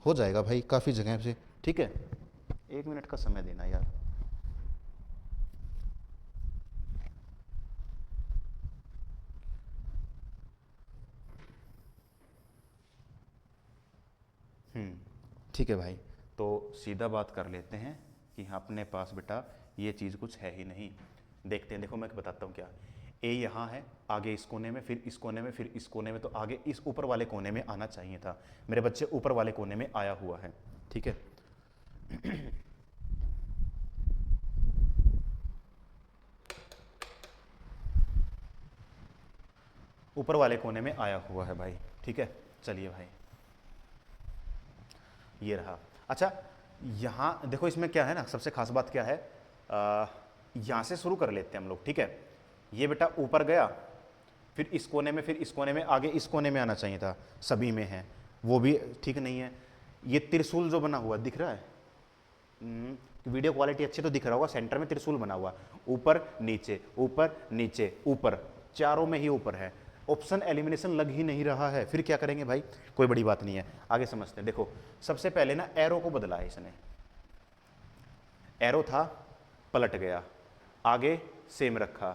हो जाएगा भाई काफ़ी जगह से, ठीक है। 1 मिनट का समय देना यार। ठीक है भाई, तो सीधा बात कर लेते हैं कि अपने पास बेटा ये चीज़ कुछ है ही नहीं। देखते हैं, देखो मैं बताता हूँ क्या। ए यहाँ है, आगे इस कोने में, फिर इस कोने में, फिर इस कोने में, तो आगे इस ऊपर वाले कोने में आना चाहिए था। मेरे बच्चे ऊपर वाले कोने में आया हुआ है, ठीक है। ऊपर वाले कोने में आया हुआ है भाई, ठीक है। चलिए भाई, ये रहा। अच्छा, यहाँ देखो, इसमें क्या है ना, सबसे खास बात क्या है, यहाँ से शुरू कर लेते हैं हम लोग, ठीक है। ये बेटा ऊपर गया, फिर इस कोने में, फिर इस कोने में, आगे इस कोने में आना चाहिए था, सभी में है, वो भी ठीक नहीं है। ये त्रिशूल जो बना हुआ दिख रहा है, वीडियो क्वालिटी अच्छी तो दिख रहा होगा, सेंटर में त्रिशूल बना हुआ, ऊपर नीचे, ऊपर नीचे, ऊपर, चारों में ही ऊपर है। ऑप्शन एलिमिनेशन लग ही नहीं रहा है, फिर क्या करेंगे भाई, कोई बड़ी बात नहीं है, आगे समझते हैं। देखो सबसे पहले ना एरो को बदला है इसने, एरो था पलट गया, आगे सेम रखा,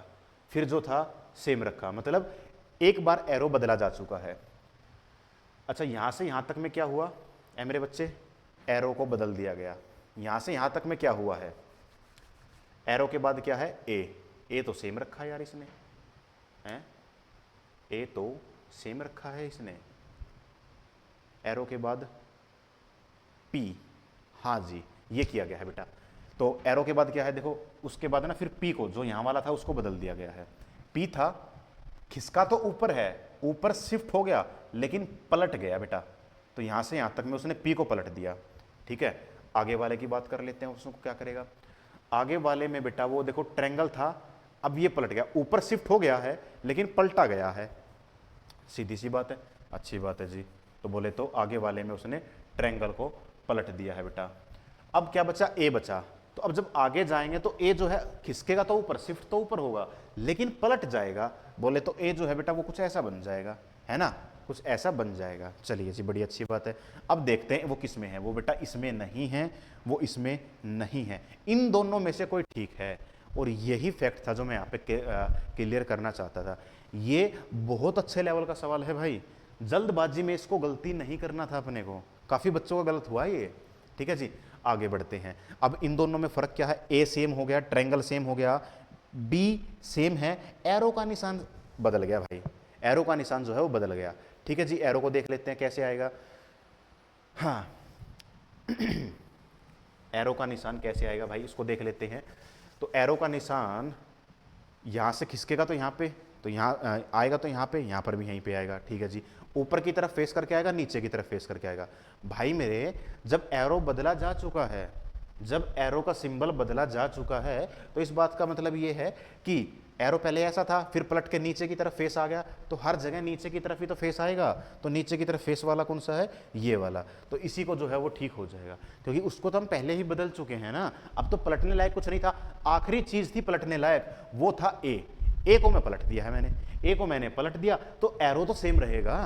फिर जो था सेम रखा, मतलब एक बार एरो बदला जा चुका है। अच्छा यहाँ से यहाँ तक में क्या हुआ ए मेरे बच्चे, एरो को बदल दिया गया। यहाँ से यहाँ तक में क्या हुआ है, एरो के बाद क्या है ए तो सेम रखा है यार इसने, हैं ए तो सेम रखा है इसने, एरो के बाद पी, हाँ जी ये किया गया है बेटा। तो एरो के बाद क्या है देखो, उसके बाद ना फिर पी को, जो यहाँ वाला था उसको बदल दिया गया है। पी था, खिसका तो ऊपर है, ऊपर शिफ्ट हो गया लेकिन पलट गया बेटा, तो यहाँ से यहाँ तक में उसने पी को पलट दिया। ठीक है, आगे वाले की बात कर लेते हैं, उसको क्या करेगा। आगे वाले में बेटा वो देखो ट्रायंगल था, अब ये पलट गया, ऊपर शिफ्ट हो गया है लेकिन पलटा गया है, सीधी सी बात है, अच्छी बात है जी। तो बोले तो आगे वाले में उसने ट्रायंगल को पलट दिया है बेटा। अब क्या बचा, ए बचा। तो अब जब आगे जाएंगे तो ए जो है खिसकेगा तो ऊपर, शिफ्ट तो ऊपर होगा लेकिन पलट जाएगा, बोले तो ए जो है बेटा वो कुछ ऐसा बन जाएगा, है ना, कुछ ऐसा बन जाएगा। चलिए जी बड़ी अच्छी बात है। अब देखते हैं वो किस में है, वो बेटा इसमें नहीं है, वो इसमें नहीं है, इन दोनों में से कोई ठीक है। और यही फैक्ट था जो मैं यहाँ पे क्लियर करना चाहता था। ये बहुत अच्छे लेवल का सवाल है भाई, जल्दबाजी में इसको गलती नहीं करना था अपने को, काफ़ी बच्चों का गलत हुआ ये। ठीक है जी, आगे बढ़ते हैं। अब इन दोनों में फ़र्क क्या है, ए सेम हो गया, ट्रायंगल सेम हो गया, बी सेम है, एरो का निशान बदल गया भाई, एरो का निशान जो है वो बदल गया। ठीक है जी, एरो को देख लेते हैं कैसे आएगा। हाँ एरो का निशान कैसे आएगा भाई, इसको देख लेते हैं। तो एरो का निशान यहाँ से खिसकेगा तो यहाँ पे, तो यहाँ आएगा तो यहाँ पर भी यहीं पे आएगा। ठीक है जी, ऊपर की तरफ फेस करके आएगा, नीचे की तरफ फेस करके आएगा। भाई मेरे जब एरो बदला जा चुका है, जब एरो का सिंबल बदला जा चुका है, तो इस बात का मतलब ये है कि एरो पहले ऐसा था, फिर पलट के नीचे की तरफ फेस आ गया, तो हर जगह नीचे की तरफ ही तो फेस आएगा। तो नीचे की तरफ फेस वाला कौन सा है, ये वाला। तो इसी को जो है वो ठीक हो जाएगा, क्योंकि उसको तो हम पहले ही बदल चुके हैं ना, अब तो पलटने लायक कुछ नहीं था। आखिरी चीज थी पलटने लायक, वो था ए को मैं पलट दिया है, मैंने ए को मैंने पलट दिया, तो एरो तो सेम रहेगा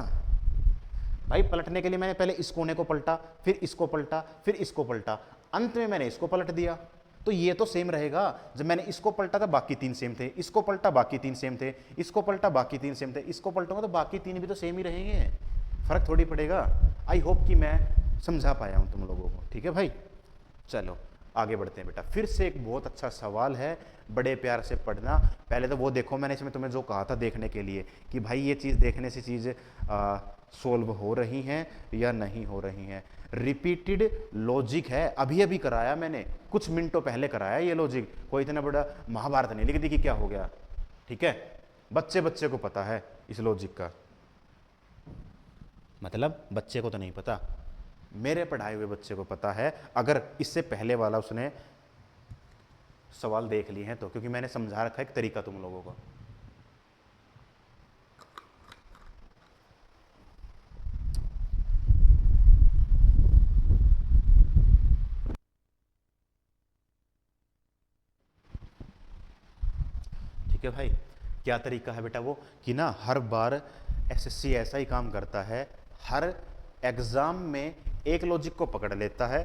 भाई। पलटने के लिए मैंने पहले इस कोने को पलटा, फिर इसको पलटा, फिर इसको पलटा, अंत में मैंने इसको पलट दिया, तो ये तो सेम रहेगा। जब मैंने इसको पलटा था बाकी तीन सेम थे, इसको पलटा बाकी तीन सेम थे, इसको पलटा बाकी तीन सेम थे, इसको पलटूंगा तो बाकी तीन भी तो सेम ही रहेंगे, फर्क थोड़ी पड़ेगा। आई होप कि मैं समझा पाया हूं तुम लोगों को। ठीक है भाई, चलो आगे बढ़ते हैं बेटा। फिर से एक बहुत अच्छा सवाल है, बड़े प्यार से पढ़ना। पहले तो वो देखो मैंने इसमें तुम्हें जो कहा था देखने के लिए कि भाई ये चीज़ देखने से चीज़ सोल्व हो रही हैं या नहीं हो रही हैं। रिपीटेड लॉजिक है, अभी अभी कराया मैंने, कुछ मिनटों पहले कराया ये लॉजिक, कोई इतना बड़ा महाभारत नहीं लिख दी कि क्या हो गया। ठीक है, बच्चे बच्चे को पता है इस लॉजिक का, मतलब बच्चे को तो नहीं पता, मेरे पढ़ाए हुए बच्चे को पता है, अगर इससे पहले वाला उसने सवाल देख लिए हैं तो, क्योंकि मैंने समझा रखा है एक तरीका तुम लोगों को। ठीक है भाई, क्या तरीका है बेटा वो, कि ना हर बार एसएससी ऐसा ही काम करता है, हर एग्जाम में एक लॉजिक को पकड़ लेता है,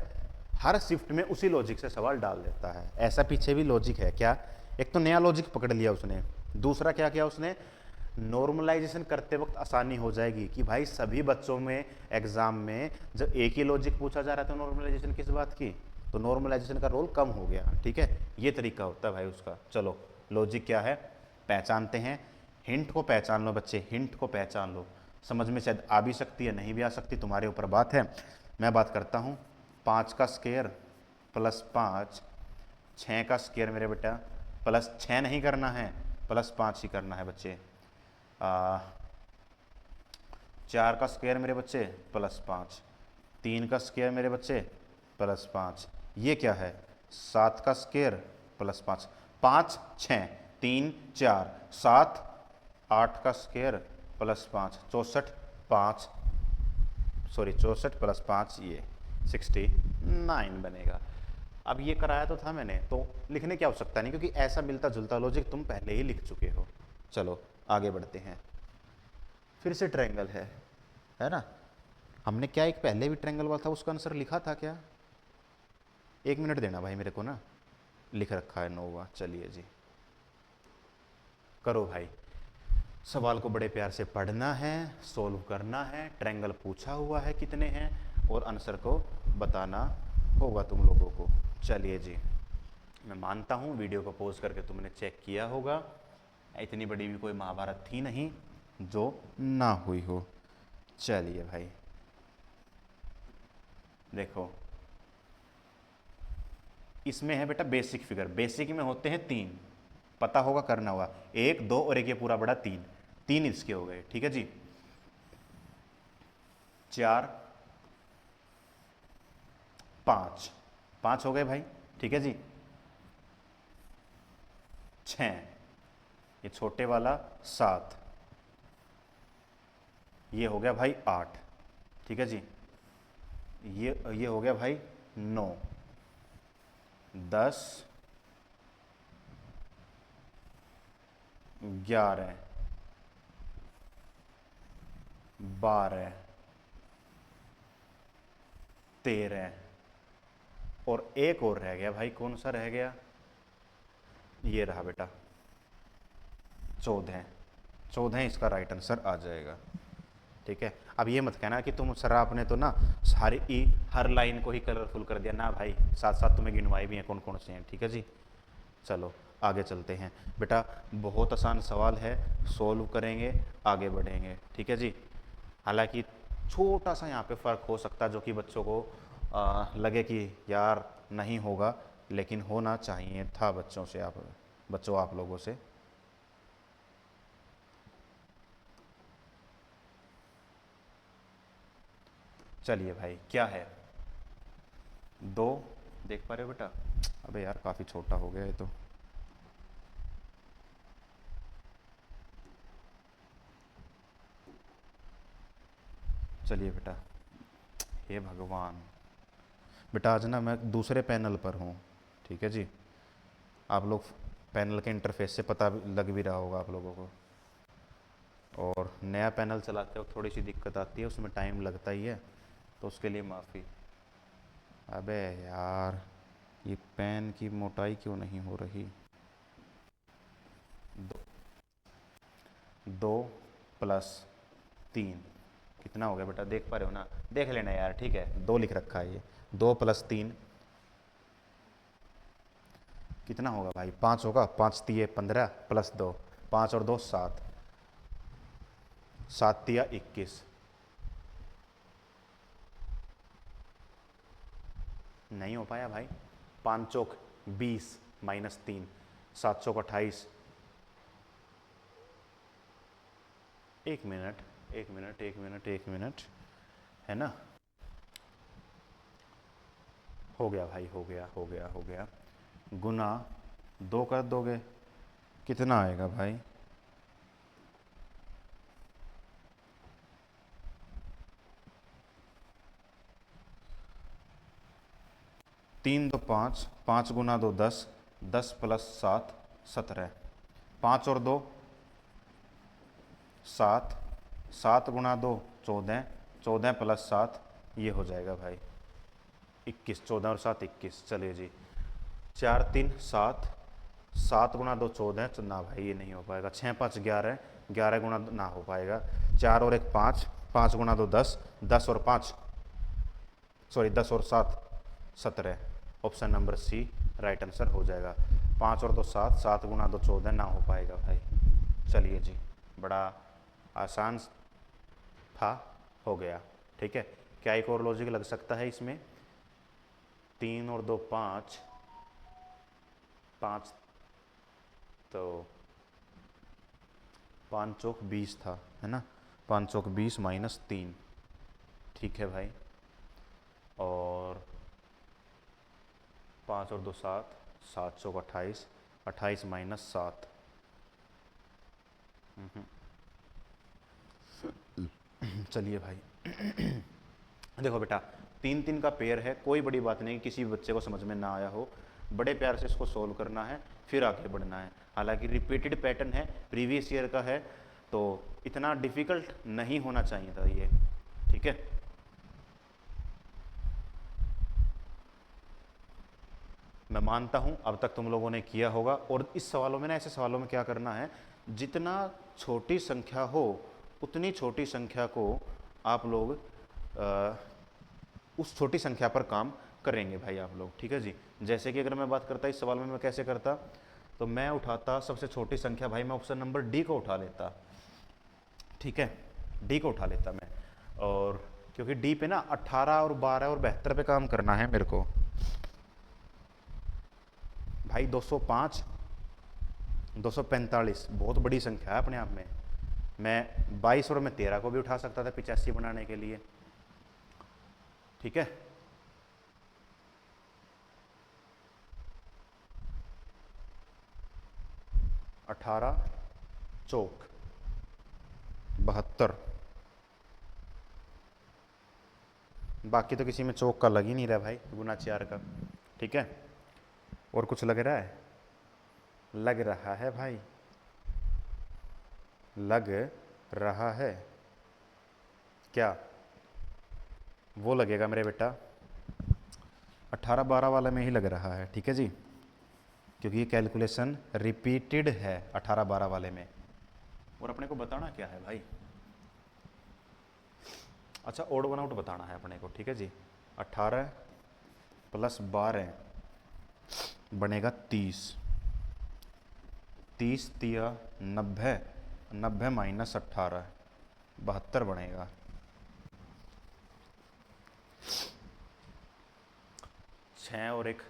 हर शिफ्ट में उसी लॉजिक से सवाल डाल देता है। ऐसा पीछे भी लॉजिक है क्या, एक तो नया लॉजिक पकड़ लिया उसने, दूसरा क्या किया उसने, नॉर्मलाइजेशन करते वक्त आसानी हो जाएगी कि भाई सभी बच्चों में एग्जाम में जब एक ही लॉजिक पूछा जा रहा था नॉर्मलाइजेशन किस बात की, तो नॉर्मलाइजेशन का रोल कम हो गया। ठीक है, ये तरीका होता है भाई उसका। चलो लॉजिक क्या है पहचानते हैं, हिंट को पहचान लो बच्चे, हिंट को पहचान लो, समझ में शायद आ भी सकती है नहीं भी आ सकती, तुम्हारे ऊपर बात है। मैं बात करता हूँ 5 का स्क्वायर प्लस 5, 6 का स्क्वायर मेरे बेटा प्लस 6 नहीं करना है, प्लस 5 ही करना है बच्चे। 4 का स्क्वायर मेरे बच्चे प्लस 5, 3 का स्क्वायर मेरे बच्चे प्लस 5, ये क्या है 7 का स्क्वायर प्लस 5, 5 6 3 4 7, 8 का स्क्वायर प्लस 5 64, 5 सॉरी 64 प्लस 5 ये 69 बनेगा। अब ये कराया तो था मैंने, तो लिखने की आवश्यकता नहीं, क्योंकि ऐसा मिलता जुलता लॉजिक तुम पहले ही लिख चुके हो। चलो आगे बढ़ते हैं। फिर से ट्रायंगल है ना, हमने क्या एक पहले भी ट्रायंगल वाला था उसका आंसर लिखा था क्या, 1 मिनट देना भाई मेरे को ना, लिख रखा है नोवा। चलिए जी करो भाई। सवाल को बड़े प्यार से पढ़ना है, सोल्व करना है, ट्रायंगल पूछा हुआ है कितने हैं और आंसर को बताना होगा तुम लोगों को। चलिए जी, मैं मानता हूँ वीडियो को पॉज करके तुमने चेक किया होगा। इतनी बड़ी भी कोई महाभारत थी नहीं जो ना हुई हो। चलिए भाई देखो, इसमें है बेटा बेसिक फिगर। बेसिक में होते हैं 3, पता होगा करना होगा, 1 2 और एक ये पूरा बड़ा 3, 3 इसके हो गए। ठीक है जी, 4 5, 5 हो गए भाई। ठीक है जी, 6, ये छोटे वाला 7, ये हो गया भाई 8। ठीक है जी, ये हो गया भाई 9, 10, 11, 12, 13 और एक और रह गया भाई। कौन सा रह गया? ये रहा बेटा 14। 14 इसका राइट आंसर आ जाएगा। ठीक है, अब ये मत कहना कि तुम सर आपने तो ना सारी हर लाइन को ही कलरफुल कर दिया ना भाई, साथ साथ तुम्हें गिनवाए भी हैं कौन कौन से हैं। ठीक है जी, चलो आगे चलते हैं बेटा। बहुत आसान सवाल है, सोल्व करेंगे, आगे बढ़ेंगे। ठीक है जी, हालांकि छोटा सा यहाँ पे फ़र्क हो सकता है जो कि बच्चों को लगे कि यार नहीं होगा, लेकिन होना चाहिए था बच्चों आप लोगों से। चलिए भाई, क्या है 2, देख पा रहे हो बेटा? अबे यार काफ़ी छोटा हो गया है तो। चलिए बेटा, हे भगवान बेटा, आज ना मैं दूसरे पैनल पर हूँ। ठीक है जी, आप लोग पैनल के इंटरफेस से पता लग भी रहा होगा आप लोगों को। और नया पैनल चलाते वक्त थोड़ी सी दिक्कत आती है, उसमें टाइम लगता ही है, तो उसके लिए माफ़ी। अबे यार, ये पेन की मोटाई क्यों नहीं हो रही? 2 + 3 कितना हो गया बेटा? देख पा रहे हो ना? देख लेना यार। ठीक है, 2 लिख रखा है ये। 2 + 3 कितना होगा भाई? 5 होगा। 5 × 3 = 15 + 2, 5 और 2 7, 7 × 3 = 21। नहीं हो पाया भाई। 5 चौक 20 -3, 7 चौक 28। एक मिनट, एक मिनट, एक मिनट, एक मिनट, है ना? हो गया भाई, हो गया, हो गया, हो गया। गुना 2 कर दोगे कितना आएगा भाई? 3 2 5, 5 × 2 10, 10 + 7 17, 5 और 2 7, 7 × 2 14, 14 + 7 ये हो जाएगा भाई 21। 14 और 7 21। चलिए जी, 4 3 7, 7 × 2 14, तो ना भाई ये नहीं हो पाएगा। 6 5 11, 11 × ना हो पाएगा। 4 और 1 5, 5 × 2 10, 10 और 5 सॉरी 10 और 7 17। Option number C right answer हो जाएगा। 5 और 2 7, 7 × 2 14 ना हो पाएगा भाई। चलिए जी, बड़ा आसान था, हो गया। ठीक है, क्या एक और लॉजिक लग सकता है इसमें? 3 और 2 5, 5 तो 5 चौक 20 था, है ना? 5 चौक 20 -3। ठीक है भाई, और 5 और 2 7, 7 चौक 28, 28 -7। चलिए भाई देखो बेटा, 3 3 का पेयर है, कोई बड़ी बात नहीं। किसी भी बच्चे को समझ में ना आया हो, बड़े प्यार से इसको सोल्व करना है, फिर आगे बढ़ना है। हालांकि रिपीटेड पैटर्न है, प्रीवियस ईयर का है, तो इतना डिफिकल्ट नहीं होना चाहिए था ये। ठीक है, मैं मानता हूं अब तक तुम लोगों ने किया होगा। और इस सवालों में ना, ऐसे सवालों में क्या करना है, जितना छोटी संख्या हो उतनी छोटी संख्या को आप लोग उस छोटी संख्या पर काम करेंगे भाई आप लोग, ठीक है जी। जैसे कि अगर मैं बात करता इस सवाल में मैं कैसे करता, तो मैं उठाता सबसे छोटी संख्या भाई, मैं ऑप्शन नंबर डी को उठा लेता, ठीक है, डी को उठा लेता मैं। और क्योंकि डी पे ना 18 और 12 और 72 पे काम करना है मेरे को भाई। 205 245 बहुत बड़ी संख्या है अपने आप में। मैं 22 और मैं 13 को भी उठा सकता था 85 बनाने के लिए, ठीक है। अठारह चौक 72, बाकी तो किसी में चौक का लग ही नहीं रहा भाई, गुना 4 का, ठीक है। और कुछ लग रहा है? लग रहा है भाई, लग रहा है क्या? वो लगेगा मेरे बेटा 18-12 वाला में ही लग रहा है, ठीक है जी, क्योंकि ये कैलकुलेशन रिपीटेड है 18-12 वाले में। और अपने को बताना क्या है भाई? अच्छा, ओड वन आउट बताना है अपने को, ठीक है जी। 18 + 12 बनेगा 30, 30 तिया 90, 90 - 18 72 बनेगा। 6 और 1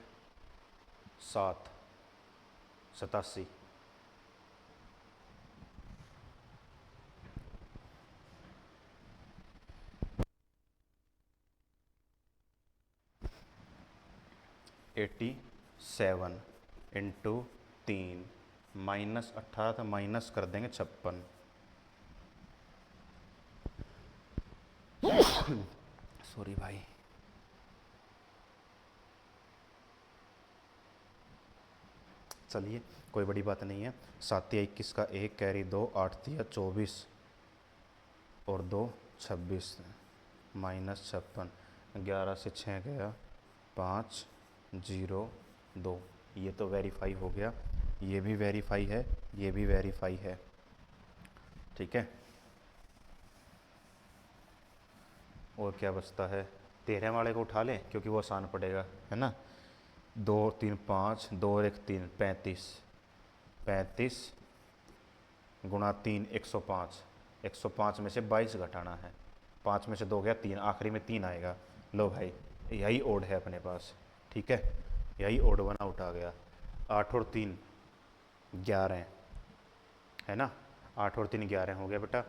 7 87, -87 इंटू 3 -18 तो माइनस कर देंगे 56, सॉरी भाई। चलिए कोई बड़ी बात नहीं है। 7 या 21 का 1 कैरी 2, 8 तिया 24 और 2 26 -56, 11 से 6 गया 5 0 2, ये तो वेरीफाई हो गया, ये भी वेरीफाई है, ये भी वेरीफाई है, ठीक है। और क्या बचता है? 13 वाले को उठा लें क्योंकि वो आसान पड़ेगा, है ना। 2 3 5 2 1 3 35, 35 गुणा 3 105, 105 में से 22 घटाना है, 5 में से 2 गया 3, आखिरी में 3 आएगा। लो भाई यही ओड है अपने पास, ठीक है, यही ओड वन आउट आ गया। 8 और 3 11 है ना, 8 और 3 11 हो गया बेटा।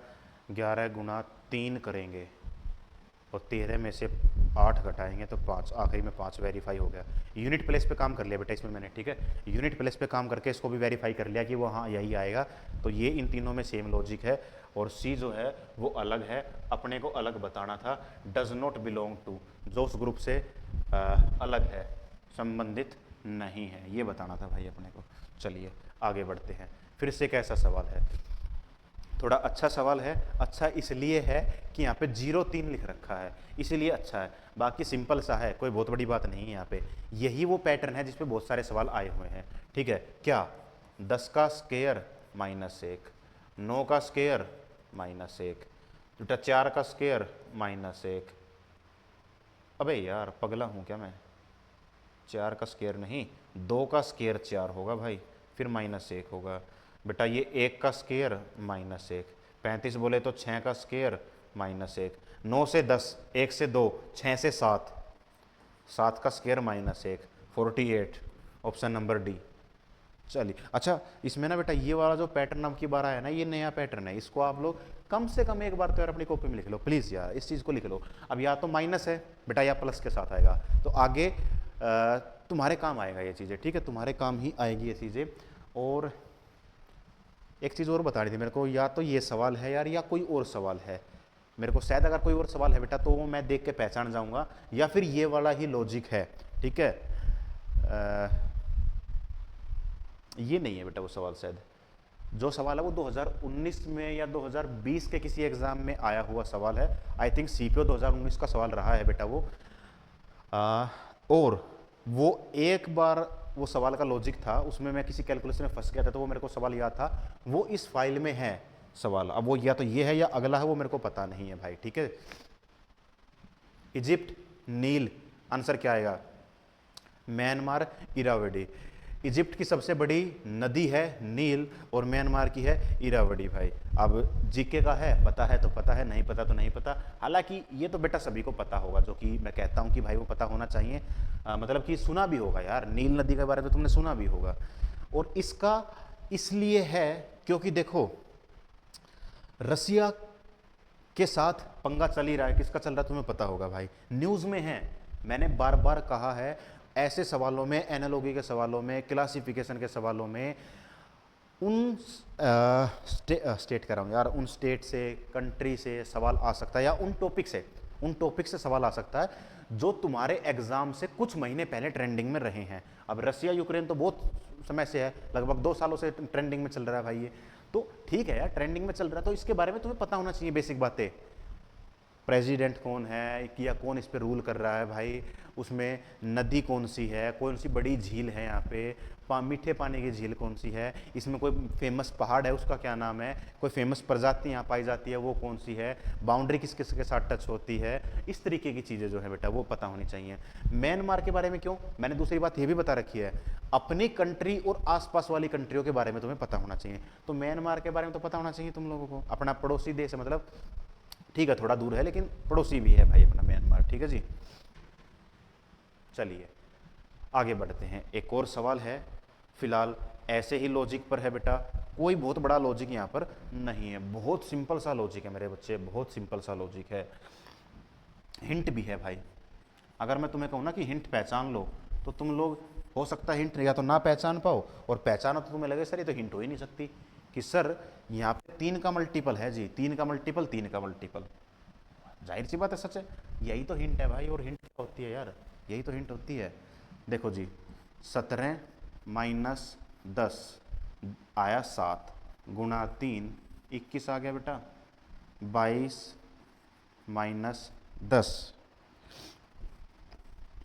11 गुणा 3 करेंगे और 13 में से 8 घटाएंगे तो 5, आखिरी में 5 वेरीफाई हो गया। यूनिट प्लेस पे काम कर लिया बेटा इसमें मैंने, ठीक है। यूनिट प्लेस पे काम करके इसको भी वेरीफाई कर लिया कि वो हाँ यही आएगा। तो ये इन तीनों में सेम लॉजिक है, और सी जो है वो अलग है, अपने को अलग बताना था। डज नॉट बिलोंग टू, जो उस ग्रुप से अलग है, संबंधित नहीं है, ये बताना था भाई अपने को। चलिए आगे बढ़ते हैं। फिर से कैसा सवाल है? थोड़ा अच्छा सवाल है। अच्छा इसलिए है कि यहाँ पे 0 3 लिख रखा है, इसलिए अच्छा है। बाकी सिंपल सा है, कोई बहुत बड़ी बात नहीं है यहाँ पे। यही वो पैटर्न है जिसपे बहुत सारे सवाल आए हुए हैं, ठीक है। क्या? 10 का स्क्वायर -1, 9 का स्क्वायर -1, बेटा 4 का स्क्वायर -1। अबे यार पगला हूँ क्या मैं? 4 का स्क्वायर नहीं, 2 का स्क्वायर 4 होगा भाई, फिर -1 होगा। बेटा ये 1 का स्क्वायर -1, 35 बोले तो 6 का स्क्वायर -1, 9 से 10, 1 से 2, 6 से 7, 7 का स्क्वायर -1, 48, ऑप्शन नंबर डी। चलिए अच्छा, इसमें ना बेटा ये वाला जो पैटर्न अब की बार आया ना, ये नया पैटर्न है, इसको आप लोग कम से कम एक बार तो यार अपनी कॉपी में लिख लो प्लीज़ यार, इस चीज़ को लिख लो। अब या तो माइनस है बेटा या प्लस के साथ आएगा, तो आगे तुम्हारे काम आएगा ये चीज़ें, ठीक है, तुम्हारे काम ही आएगी ये चीज़ें। और एक चीज़ और बता रही थी मेरे को, या तो ये सवाल है यार या कोई और सवाल है मेरे को, शायद अगर कोई और सवाल है बेटा तो वो मैं देख के पहचान जाऊंगा, या फिर ये वाला ही लॉजिक है, ठीक है। ये नहीं है बेटा वो सवाल, शायद जो सवाल है वो 2019 में या 2020 के किसी एग्जाम में आया हुआ सवाल है। आई थिंक सीपीओ 2019 का सवाल रहा है बेटा वो। और वो एक बार वो सवाल का लॉजिक था, उसमें मैं किसी कैलकुलेशन में फंस गया था, तो वो मेरे को सवाल याद था, वो इस फाइल में है सवाल। अब वो या तो ये है या अगला है, वो मेरे को पता नहीं है भाई, ठीक है। इजिप्ट, नील, आंसर क्या आएगा? म्यांमार, इरावदी। इजिप्ट की सबसे बड़ी नदी है नील, और म्यांमार की है इरावदी भाई। अब जीके का है, पता है तो पता है, नहीं पता तो नहीं पता। हालांकि ये तो बेटा सभी को पता होगा, जो कि मैं कहता हूँ कि भाई वो पता होना चाहिए, मतलब कि सुना भी होगा यार, नील नदी के बारे में तुमने सुना भी होगा। और इसका इसलिए है क्योंकि देखो, रसिया के साथ पंगा चल ही रहा है। किसका चल रहा है तुम्हें पता होगा भाई, न्यूज़ में है। मैंने बार बार कहा है, ऐसे सवालों में, एनालॉजी के सवालों में, क्लासिफिकेशन के सवालों में, उन स्टेट कह रहा हूँ यार, उन स्टेट से, कंट्री से सवाल आ सकता है, या उन टॉपिक से सवाल आ सकता है जो तुम्हारे एग्जाम से कुछ महीने पहले ट्रेंडिंग में रहे हैं। अब रसिया यूक्रेन तो बहुत समय से है, लगभग 2 सालों से ट्रेंडिंग में चल रहा है भाई ये। तो ठीक है यार, ट्रेंडिंग में चल रहा है तो इसके बारे में तुम्हें पता होना चाहिए बेसिक बातें। प्रेसिडेंट कौन है, या कौन इस पे रूल कर रहा है भाई, उसमें नदी कौन सी है, कौन सी बड़ी झील है यहाँ पे, मीठे पानी की झील कौन सी है, इसमें कोई फेमस पहाड़ है उसका क्या नाम है, कोई फेमस प्रजाति यहाँ पाई जाती है वो कौन सी है, बाउंड्री किस किस के साथ टच होती है, इस तरीके की चीज़ें जो है बेटा वो पता होनी चाहिए। म्यांमार के बारे में क्यों, मैंने दूसरी बात ये भी बता रखी है, अपनी कंट्री और आसपास वाली कंट्रियों के बारे में तुम्हें पता होना चाहिए। तो म्यांमार के बारे में तो पता होना चाहिए तुम लोगों को, अपना पड़ोसी देश है, मतलब ठीक है थोड़ा दूर है लेकिन पड़ोसी भी है भाई अपना म्यांमार, ठीक है जी। चलिए आगे बढ़ते हैं, एक और सवाल है, फिलहाल ऐसे ही लॉजिक पर है बेटा, कोई बहुत बड़ा लॉजिक यहाँ पर नहीं है, बहुत सिंपल सा लॉजिक है मेरे बच्चे, बहुत सिंपल सा लॉजिक है। हिंट भी है भाई, अगर मैं तुम्हें कहूँ ना कि हिंट पहचान लो, तो तुम लोग हो सकता है हिंट या तो ना पहचान पाओ, और पहचानो तो तुम्हें लगे सर ये तो हिंट हो ही नहीं सकती, कि सर यहाँ पे 3 का मल्टीपल है जी, 3 का मल्टीपल, 3 का मल्टीपल, जाहिर सी बात है सच है, यही तो हिंट है भाई। और हिंट क्या होती है यार, यही तो हिंट होती है। देखो जी, 17 माइनस 10 आया 7, गुणा 3 21 आ गया बेटा, 22 माइनस 10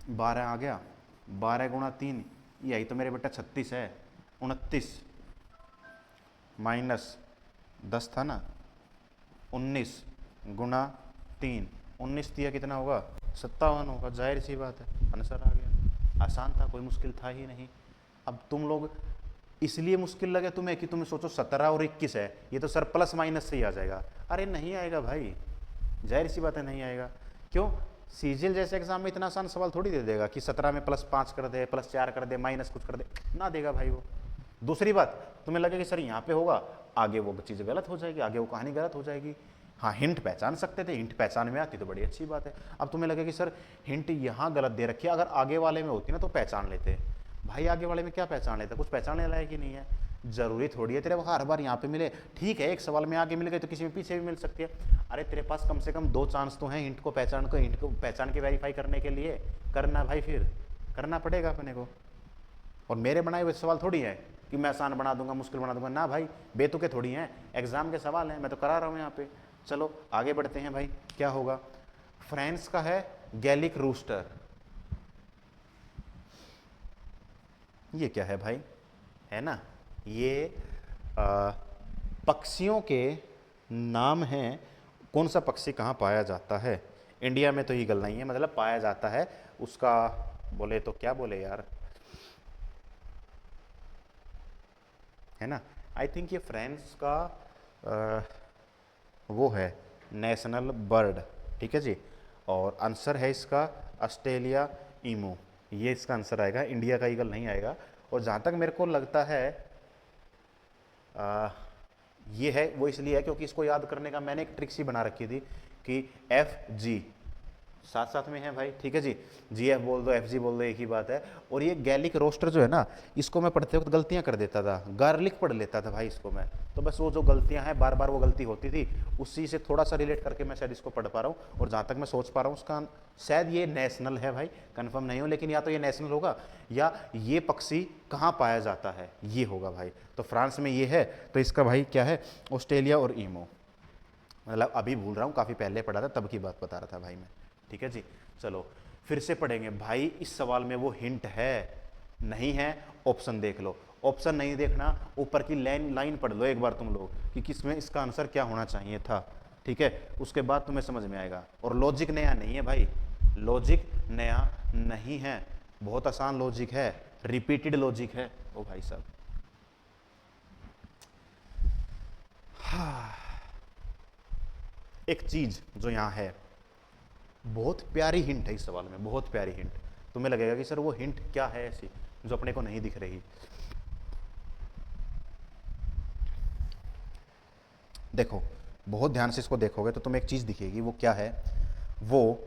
12 आ गया, 12 गुणा 3 यही तो मेरे बेटा 36 है, 29 माइनस 10 था ना, 19 गुणा 3, 19 दिया कितना होगा, 57 होगा, जाहिर सी बात है आंसर आ गया, आसान था, कोई मुश्किल था ही नहीं। अब तुम लोग इसलिए मुश्किल लगे तुम्हें कि तुम्हें सोचो 17 और 21 है, ये तो सर प्लस माइनस से ही आ जाएगा, अरे नहीं आएगा भाई, जाहिर सी बात है नहीं आएगा। क्यों, सीजीएल जैसे एग्जाम में इतना आसान सवाल थोड़ी दे देगा कि 17 में +5 कर दे, +4 कर दे, माइनस कुछ कर दे, ना देगा भाई वो। दूसरी बात, तुम्हें लगे कि सर यहाँ पे होगा, आगे वो चीज़ गलत हो जाएगी, आगे वो कहानी गलत हो जाएगी। हाँ हिंट पहचान सकते थे, हिंट पहचान में आती तो बड़ी अच्छी बात है। अब तुम्हें लगे कि सर हिंट यहाँ गलत दे रखी है, अगर आगे वाले में होती ना तो पहचान लेते। भाई आगे वाले में क्या पहचान लेते, कुछ पहचानने लायक ही नहीं है, जरूरी थोड़ी है तेरे हर बार यहाँ पे मिले। ठीक है एक सवाल में आगे मिल गई तो किसी में पीछे भी मिल सकती है, अरे तेरे पास कम से कम 2 चांस तो हैं हिंट को पहचान के वेरीफाई करने के लिए, करना भाई, फिर करना पड़ेगा अपने को। और मेरे बनाए हुए सवाल थोड़ी है कि मैं आसान बना दूंगा, मुश्किल बना दूंगा, ना भाई, बेतुके थोड़ी हैं, एग्जाम के सवाल हैं, मैं तो करा रहा हूँ यहाँ पे। चलो आगे बढ़ते हैं भाई, क्या होगा, फ्रांस का है गैलिक रूस्टर, ये क्या है भाई, है ना, ये पक्षियों के नाम हैं, कौन सा पक्षी कहाँ पाया जाता है, इंडिया में तो ईगल नहीं है, मतलब पाया जाता है, उसका बोले तो क्या बोले यार, है ना, आई थिंक ये फ्रांस का वो है नेशनल बर्ड, ठीक है जी। और आंसर है इसका ऑस्ट्रेलिया ईमू, ये इसका आंसर आएगा, इंडिया का ईगल नहीं आएगा। और जहाँ तक मेरे को लगता है ये है वो इसलिए है क्योंकि इसको याद करने का मैंने एक ट्रिक सी बना रखी थी कि FG साथ साथ में है भाई, ठीक है जी, GF बोल दो FG बोल दो एक ही बात है। और ये गैलिक रोस्टर जो है ना, इसको मैं पढ़ते वक्त गलतियां कर देता था, गार्लिक पढ़ लेता था भाई इसको मैं, तो बस वो जो गलतियां हैं बार बार वो गलती होती थी, उसी से थोड़ा सा रिलेट करके मैं शायद इसको पढ़ पा रहा हूँ। और जहाँ तक मैं सोच पा रहा हूँ उसका शायद ये नेशनल है भाई, कन्फर्म नहीं हो, लेकिन या तो ये नेशनल होगा या ये पक्षी कहाँ पाया जाता है ये होगा भाई। तो फ्रांस में ये है, तो इसका भाई क्या है, ऑस्ट्रेलिया और ईमो, मतलब अभी भूल रहा हूँ, काफ़ी पहले पढ़ा था तब की बात बता रहा था भाई मैं, ठीक है जी। चलो फिर से पढ़ेंगे भाई, इस सवाल में वो हिंट है, नहीं है ऑप्शन देख लो, ऑप्शन नहीं देखना ऊपर की लाइन लाइन पढ़ लो एक बार तुम लोग कि किसमें इसका आंसर क्या होना चाहिए था, ठीक है, उसके बाद तुम्हें समझ में आएगा। और लॉजिक नया नहीं है भाई, लॉजिक नया नहीं है, बहुत आसान लॉजिक है, रिपीटेड लॉजिक है ओ भाई साहब। हाँ। एक चीज जो यहाँ है, बहुत प्यारी हिंट है इस सवाल में, बहुत प्यारी हिंट, तुम्हें लगेगा कि सर वो हिंट क्या है ऐसी जो अपने को नहीं दिख रही। देखो बहुत ध्यान से इसको देखोगे तो तुम्हें एक चीज दिखेगी, वो क्या है वो,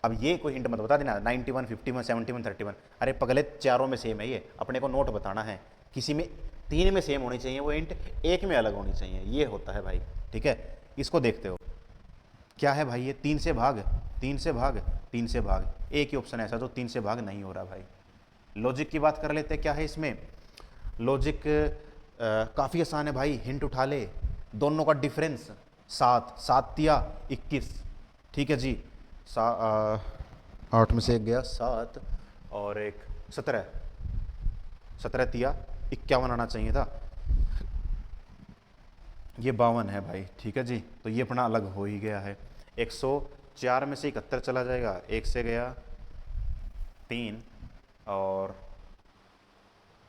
अब ये कोई हिंट मत बता देना 91, 51, 71, 31, अरे पगले चारों में सेम है, ये अपने को नोट बताना है, किसी में तीन में सेम होनी चाहिए वो हिंट, एक में अलग होनी चाहिए, ये होता है भाई, ठीक है। इसको देखते हो क्या है भाई, ये तीन से भाग, तीन से भाग, तीन से भाग, एक ही ऑप्शन ऐसा जो तीन से भाग नहीं हो रहा भाई। लॉजिक की बात कर लेते हैं, क्या है इसमें लॉजिक, काफ़ी आसान है भाई, हिंट उठा ले, दोनों का डिफरेंस 7, 7 तिया 21, ठीक है जी, 8 में से एक गया 7 और एक 17, 17 तिया 51 आना चाहिए था, ये 52 है भाई, ठीक है जी, तो ये अपना अलग हो ही गया है। 104 में से 71 चला जाएगा, एक से गया 3 और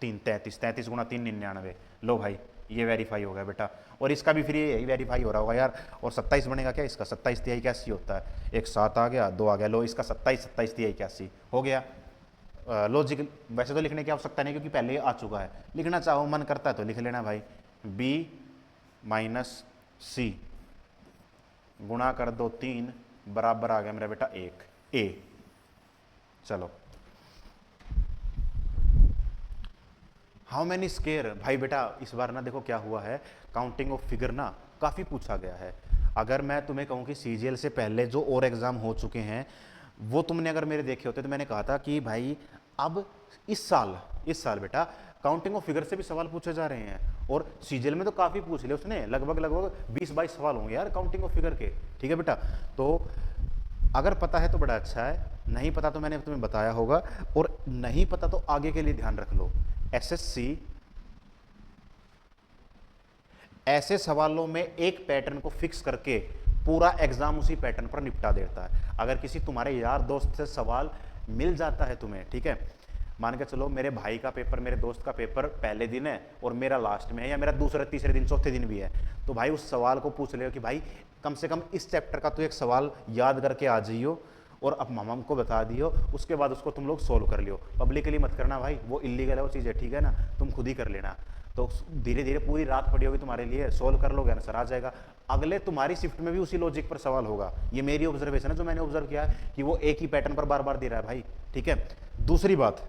3 33, 33 गुणा 3 99, लो भाई ये वेरीफाई हो गया बेटा, और इसका भी फिर यही वेरीफाई हो रहा होगा यार, और 27 बनेगा क्या इसका, 27 तिहाई 81 होता है, एक 7 आ गया 2 आ गया, लो इसका 27, 27 तिहाई 81 हो गया। लॉजिक वैसे तो लिखने की आवश्यकता नहीं क्योंकि पहले ही आ चुका है, लिखना चाहो मन करता है तो लिख लेना भाई, बी माइनस सी गुणा कर दो 3 बराबर आ गया मेरा बेटा 1 ए। चलो हाउ मैनी स्केयर, भाई बेटा इस बार ना देखो क्या हुआ है, काउंटिंग ऑफ फिगर ना काफ़ी पूछा गया है। अगर मैं तुम्हें कहूँ कि सीजीएल से पहले जो और एग्ज़ाम हो चुके हैं वो तुमने अगर मेरे देखे होते तो मैंने कहा था कि भाई अब इस साल बेटा काउंटिंग ऑफ फिगर से भी सवाल पूछे जा रहे हैं, और सीजीएल में तो काफ़ी पूछ लिया उसने, लगभग 20-22 सवाल होंगे यार काउंटिंग ऑफ फिगर के, ठीक है बेटा। तो अगर पता है तो बड़ा अच्छा है, नहीं पता तो मैंने तुम्हें बताया होगा, और नहीं पता तो आगे के लिए ध्यान रख लो, एसएससी ऐसे सवालों में एक पैटर्न को फिक्स करके पूरा एग्जाम उसी पैटर्न पर निपटा देता है। अगर किसी तुम्हारे यार दोस्त से सवाल मिल जाता है तुम्हें, ठीक है, मान के चलो मेरे भाई का पेपर, मेरे दोस्त का पेपर पहले दिन है और मेरा लास्ट में है, या मेरा दूसरे तीसरे दिन चौथे दिन भी है, तो भाई उस सवाल को पूछ ले कि भाई कम से कम इस चैप्टर का तो एक सवाल याद करके आ जाइयो और अब मामा को बता दियो, उसके बाद उसको तुम लोग सोल्व कर लियो, पब्लिकली मत करना भाई, वो इलीगल है वो चीज़ है, ठीक है ना, तुम खुद ही कर लेना। तो धीरे धीरे पूरी रात पड़ी होगी तुम्हारे लिए, सोल्व कर लोगे आंसर आ जाएगा, अगले तुम्हारी शिफ्ट में भी उसी लॉजिक पर सवाल होगा, ये मेरी ऑब्जर्वेशन है जो मैंने ऑब्जर्व किया है कि वो एक ही पैटर्न पर बार बार दे रहा है भाई, ठीक है। दूसरी बात,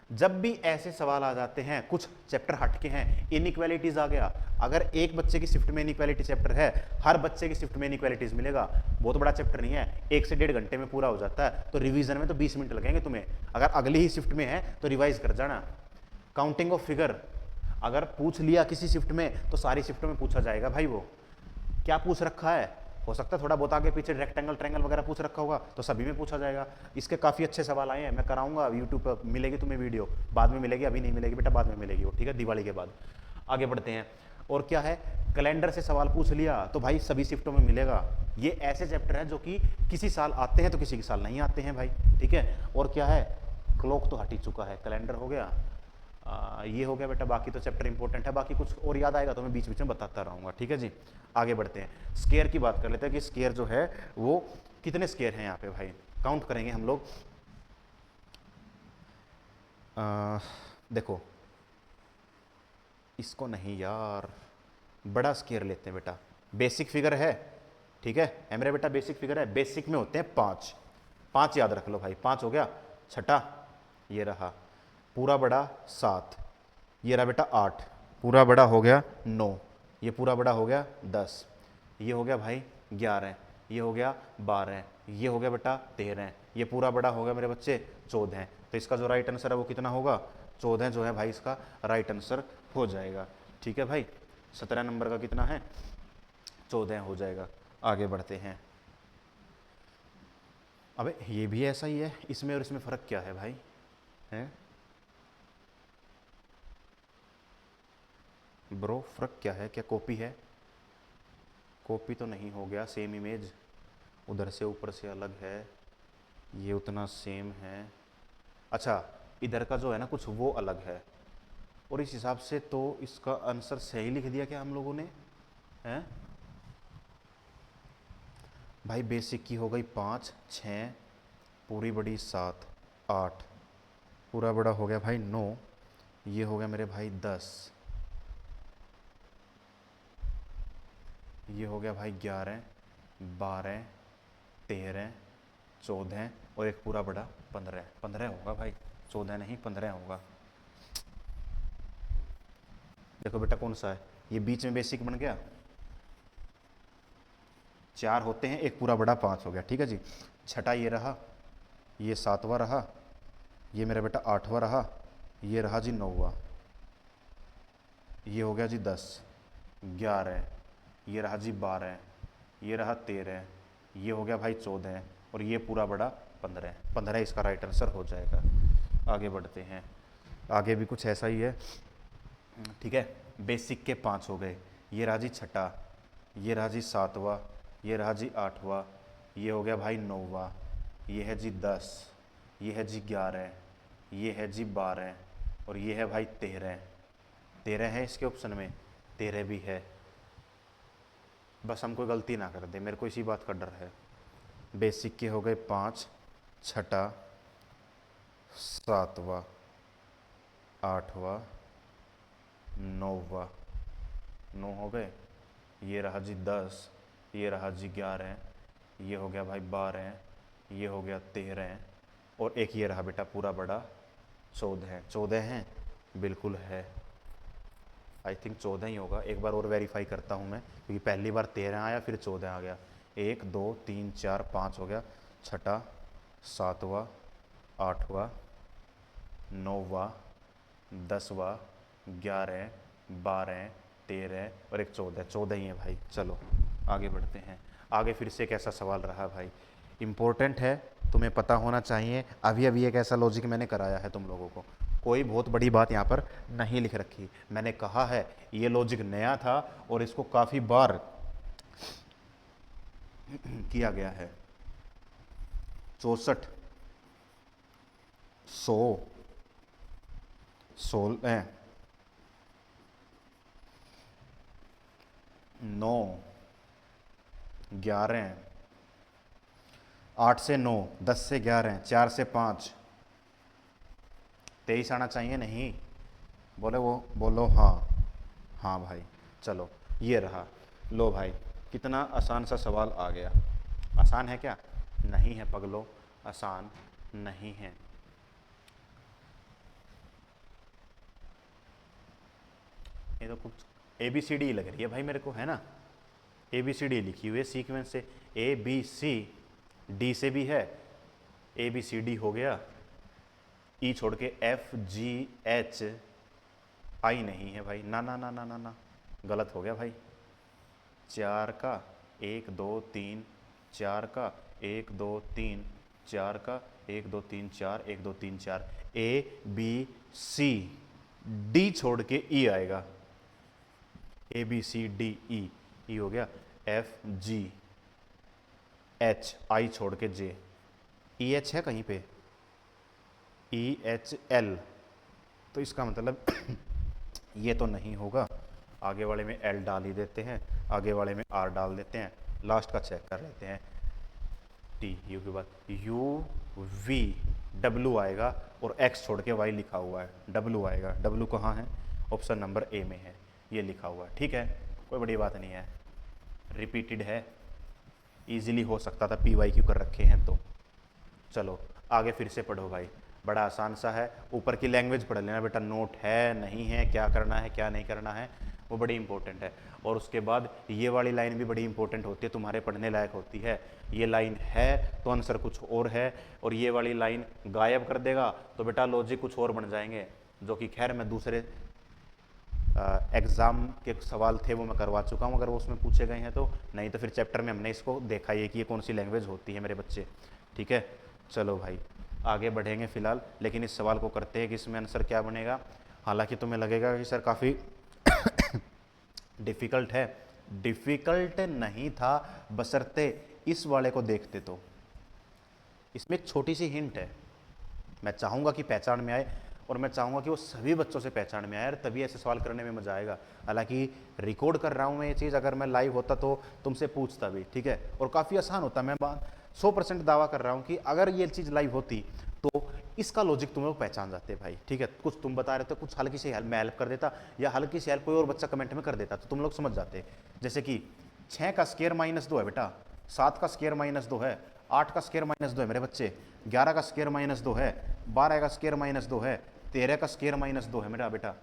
जब भी ऐसे सवाल आ जाते हैं कुछ चैप्टर हट के हैं, इनइक्वालिटीज आ गया, अगर एक बच्चे की शिफ्ट में इनइक्वालिटी चैप्टर है, हर बच्चे की शिफ्ट में इनइक्वालिटीज मिलेगा, बहुत बड़ा चैप्टर नहीं है, 1 से 1.5 घंटे में पूरा हो जाता है, तो रिवीजन में तो 20 मिनट लगेंगे तुम्हें, अगर अगली ही शिफ्ट में है तो रिवाइज कर जाना। काउंटिंग ऑफ फिगर अगर पूछ लिया किसी शिफ्ट में तो सारी शिफ्टों में पूछा जाएगा भाई, वो क्या पूछ रखा है, हो सकता है थोड़ा बहुत आगे पीछे रेक्टेंगल ट्रायंगल वगैरह पूछ रखा होगा तो सभी में पूछा जाएगा। इसके काफ़ी अच्छे सवाल आए हैं, मैं कराऊंगा, यूट्यूब पर मिलेगी तुम्हें वीडियो, बाद में मिलेगी, अभी नहीं मिलेगी बेटा, बाद में मिलेगी वो, ठीक है, दिवाली के बाद। आगे बढ़ते हैं, और क्या है, कैलेंडर से सवाल पूछ लिया तो भाई सभी शिफ्टों में मिलेगा, ये ऐसे चैप्टर हैं जो कि किसी साल आते हैं तो किसी साल नहीं आते हैं भाई, ठीक है। और क्या है, क्लॉक तो हट ही चुका है, कैलेंडर हो गया, ये हो गया बेटा, बाकी तो चैप्टर इंपॉर्टेंट है, बाकी कुछ और याद आएगा तो मैं बीच बीच में बताता रहूँगा, ठीक है जी। आगे बढ़ते हैं, स्केयर की बात कर लेते हैं कि स्केयर जो है वो कितने स्केयर हैं यहाँ पे भाई, काउंट करेंगे हम लोग। देखो इसको नहीं यार, बड़ा स्केयर लेते हैं बेटा, बेसिक फिगर है, ठीक है मेरा बेटा, बेसिक फिगर है, बेसिक में होते हैं 5, 5 याद रख लो भाई, 5 हो गया, छठा ये रहा, पूरा बड़ा 7, ये रहा बेटा 8, पूरा बड़ा हो गया 9, ये पूरा बड़ा हो गया 10, ये हो गया भाई 11, ये हो गया 12, ये हो गया बेटा 13, ये पूरा बड़ा हो गया मेरे बच्चे 14, तो इसका जो राइट आंसर है वो कितना होगा, 14 जो है भाई इसका राइट आंसर हो जाएगा, ठीक है भाई। 17 नंबर का कितना है, 14 हो जाएगा। आगे बढ़ते हैं, अबे ये भी ऐसा ही है, इसमें और इसमें फ़र्क क्या है भाई, है ब्रो फ़र्क क्या है? क्या कॉपी है? कॉपी तो नहीं हो गया, सेम इमेज उधर से ऊपर से अलग है, ये उतना सेम है। अच्छा, इधर का जो है ना कुछ वो अलग है, और इस हिसाब से तो इसका आंसर सही लिख दिया क्या हम लोगों ने? हैं भाई? बेसिक की हो गई 5, 6, पूरी बड़ी 7, 8, पूरा बड़ा हो गया भाई 9, ये हो गया मेरे भाई 10, ये हो गया भाई 11, 12, 13, 14, और एक पूरा बड़ा 15। 15 होगा भाई, 14 नहीं 15 होगा। देखो बेटा कौन सा है, ये बीच में बेसिक बन गया, 4 होते हैं, एक पूरा बड़ा 5 हो गया, ठीक है जी। छठा ये रहा, ये 7वां रहा, ये मेरा बेटा 8वां रहा, ये रहा जी 9वां, ये हो गया जी 10, 11, ये रहा जी 12, ये रहा 13, ये हो गया भाई 14, और ये पूरा बड़ा 15। 15 इसका राइट आंसर हो जाएगा। आगे बढ़ते हैं, आगे भी कुछ ऐसा ही है, ठीक है। बेसिक के 5 हो गए, ये रहा जी छठा, ये रहा जी 7वां, ये रहा जी 8वां, ये हो गया भाई 9वां, ये है जी 10, ये है जी 11, ये है जी 12, और ये है भाई 13। 13 है इसके ऑप्शन में, 13 भी है। बस हम कोई गलती ना कर दे, मेरे को इसी बात का डर है। बेसिक के हो गए 5, छठा, 7वां, 8वां, 9वां, 9 हो गए, ये रहा जी 10, ये रहा जी 11, ये हो गया भाई 12, ये हो गया 13, और एक ये रहा बेटा पूरा बड़ा 14। 14 हैं, बिल्कुल है, आई थिंक 14 ही होगा। एक बार और वेरीफाई करता हूँ मैं, क्योंकि पहली बार 13 आया फिर 14 आ गया। 1 2 3 4 5 हो गया, छठा, 7वां, 8वां, 9वां, 10वां, 11, 12, 13, और एक 14। 14 ही है भाई। चलो आगे बढ़ते हैं। आगे फिर से एक ऐसा सवाल रहा भाई, इम्पोर्टेंट है, तुम्हें पता होना चाहिए। अभी अभी एक ऐसा लॉजिक मैंने कराया है तुम लोगों को, कोई बहुत बड़ी बात यहाँ पर नहीं लिख रखी। मैंने कहा है ये लॉजिक नया था और इसको काफ़ी बार किया गया है। 64, 100, 16, 9, 11, 8 से 9, 10 से 11, 4 से 5, 23 आना चाहिए। नहीं बोले वो, बोलो हाँ। हाँ भाई चलो ये रहा। लो भाई कितना आसान सा सवाल आ गया। आसान है क्या? नहीं है पगलो, आसान नहीं है। ये तो कुछ ABCD लग रही है भाई मेरे को, है ना? ABCD लिखी हुई है सीक्वेंस से, ABC, D से भी है, ABCD हो गया, E छोड़ के FGHI नहीं है भाई, ना ना ना ना ना ना, गलत हो गया भाई। 4 का 1 2 3, 4 का 1 2 3, 4 का 1 2 3 4, 1 2 3 4, ABCD छोड़ के E आएगा, ABCDE, E हो गया, FGHI छोड़ के J, EH है कहीं पे, EHL, तो इसका मतलब ये तो नहीं होगा। आगे वाले में L डाल ही देते हैं, आगे वाले में R डाल देते हैं, लास्ट का चेक कर लेते हैं। T U के बाद UV, W आएगा, और X छोड़ के Y लिखा हुआ है, W आएगा। W कहाँ है? ऑप्शन नंबर A में है, ये लिखा हुआ है। ठीक है, कोई बड़ी बात नहीं है, रिपीटेड है, इजीली हो सकता था, PYQ कर रखे हैं तो। चलो आगे फिर से पढ़ो भाई, बड़ा आसान सा है। ऊपर की लैंग्वेज पढ़ लेना बेटा, नोट है नहीं है, क्या करना है क्या नहीं करना है, वो बड़ी इंपॉर्टेंट है। और उसके बाद ये वाली लाइन भी बड़ी इंपॉर्टेंट होती है, तुम्हारे पढ़ने लायक होती है। ये लाइन है तो आंसर कुछ और है, और ये वाली लाइन गायब कर देगा तो बेटा लॉजिक कुछ और बन जाएंगे, जो कि खैर मैं दूसरे एग्ज़ाम के सवाल थे वो मैं करवा चुका हूँ, अगर वो उसमें पूछे गए हैं तो। नहीं तो फिर चैप्टर में हमने इसको देखा ही है कि ये कौन सी लैंग्वेज होती है मेरे बच्चे। ठीक है, चलो भाई आगे बढ़ेंगे फ़िलहाल, लेकिन इस सवाल को करते हैं कि इसमें आंसर क्या बनेगा। हालांकि तुम्हें लगेगा कि सर काफ़ी डिफ़िकल्ट है? डिफ़िकल्ट नहीं था, बशर्ते इस वाले को देखते तो। इसमें एक छोटी सी हिंट है, मैं चाहूँगा कि पहचान में आए, और मैं चाहूँगा कि वो सभी बच्चों से पहचान में आए, और तभी ऐसे सवाल करने में मज़ा आएगा। हालांकि रिकॉर्ड कर रहा हूँ मैं ये चीज़, अगर मैं लाइव होता तो तुमसे पूछता भी, ठीक है, और काफ़ी आसान होता। मैं 100% दावा कर रहा हूँ कि अगर ये चीज़ लाइव होती तो इसका लॉजिक तुम लोग पहचान जाते भाई, ठीक है। कुछ तुम बता रहे थे, कुछ हल्की सी हेल्प मैं हेल्प कर देता, या हल्की सी हेल्प कोई और बच्चा कमेंट में कर देता, तो तुम लोग समझ जाते। जैसे कि 6 का स्क्वायर -2 है बेटा, 7 का स्क्वायर -2 है, 8 का स्क्वायर -2 है मेरे बच्चे, 11 का स्क्वायर -2 है, 12 का स्क्वायर -2 है, 13 का स्क्वायर -2 है मेरा बेटा,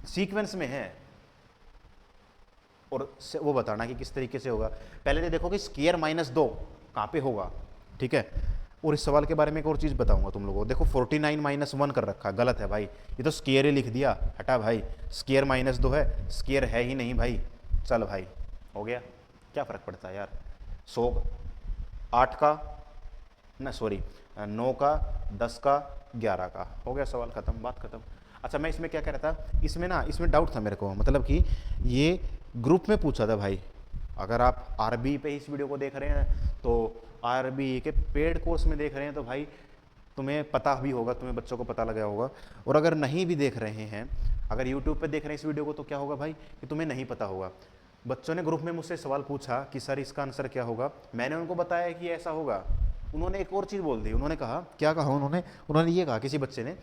सीक्वेंस में है। और वो बताना कि किस तरीके से होगा। पहले तो देखो कि स्क्वायर -2 कहाँ पे होगा, ठीक है। और इस सवाल के बारे में एक और चीज़ बताऊंगा तुम लोगों को। देखो 49 -1 कर रखा, गलत है भाई, ये तो स्क्वायर ही लिख दिया, हटा भाई, स्क्वायर -2 है, स्क्वायर है ही नहीं भाई। चल भाई, हो गया, क्या फ़र्क पड़ता है यार। 100 8 का ना, सॉरी 9 का, 10 का, 11 का, हो गया सवाल ख़त्म, बात ख़त्म। अच्छा, मैं इसमें क्या कह रहा था, इसमें ना, इसमें डाउट था मेरे को, मतलब कि ये ग्रुप में पूछा था भाई। अगर आप आरबी पे इस वीडियो को देख रहे हैं तो आरबी के पेड कोर्स में देख रहे हैं तो भाई तुम्हें पता भी होगा, तुम्हें बच्चों को पता लगा होगा। और अगर नहीं भी देख रहे हैं, अगर यूट्यूब पे देख रहे हैं इस वीडियो को, तो क्या होगा भाई कि तुम्हें नहीं पता होगा। बच्चों ने ग्रुप में मुझसे सवाल पूछा कि सर इसका आंसर क्या होगा, मैंने उनको बताया कि ऐसा होगा। उन्होंने एक और चीज़ बोल दी, उन्होंने कहा, क्या कहा उन्होंने ये कहा, किसी बच्चे ने,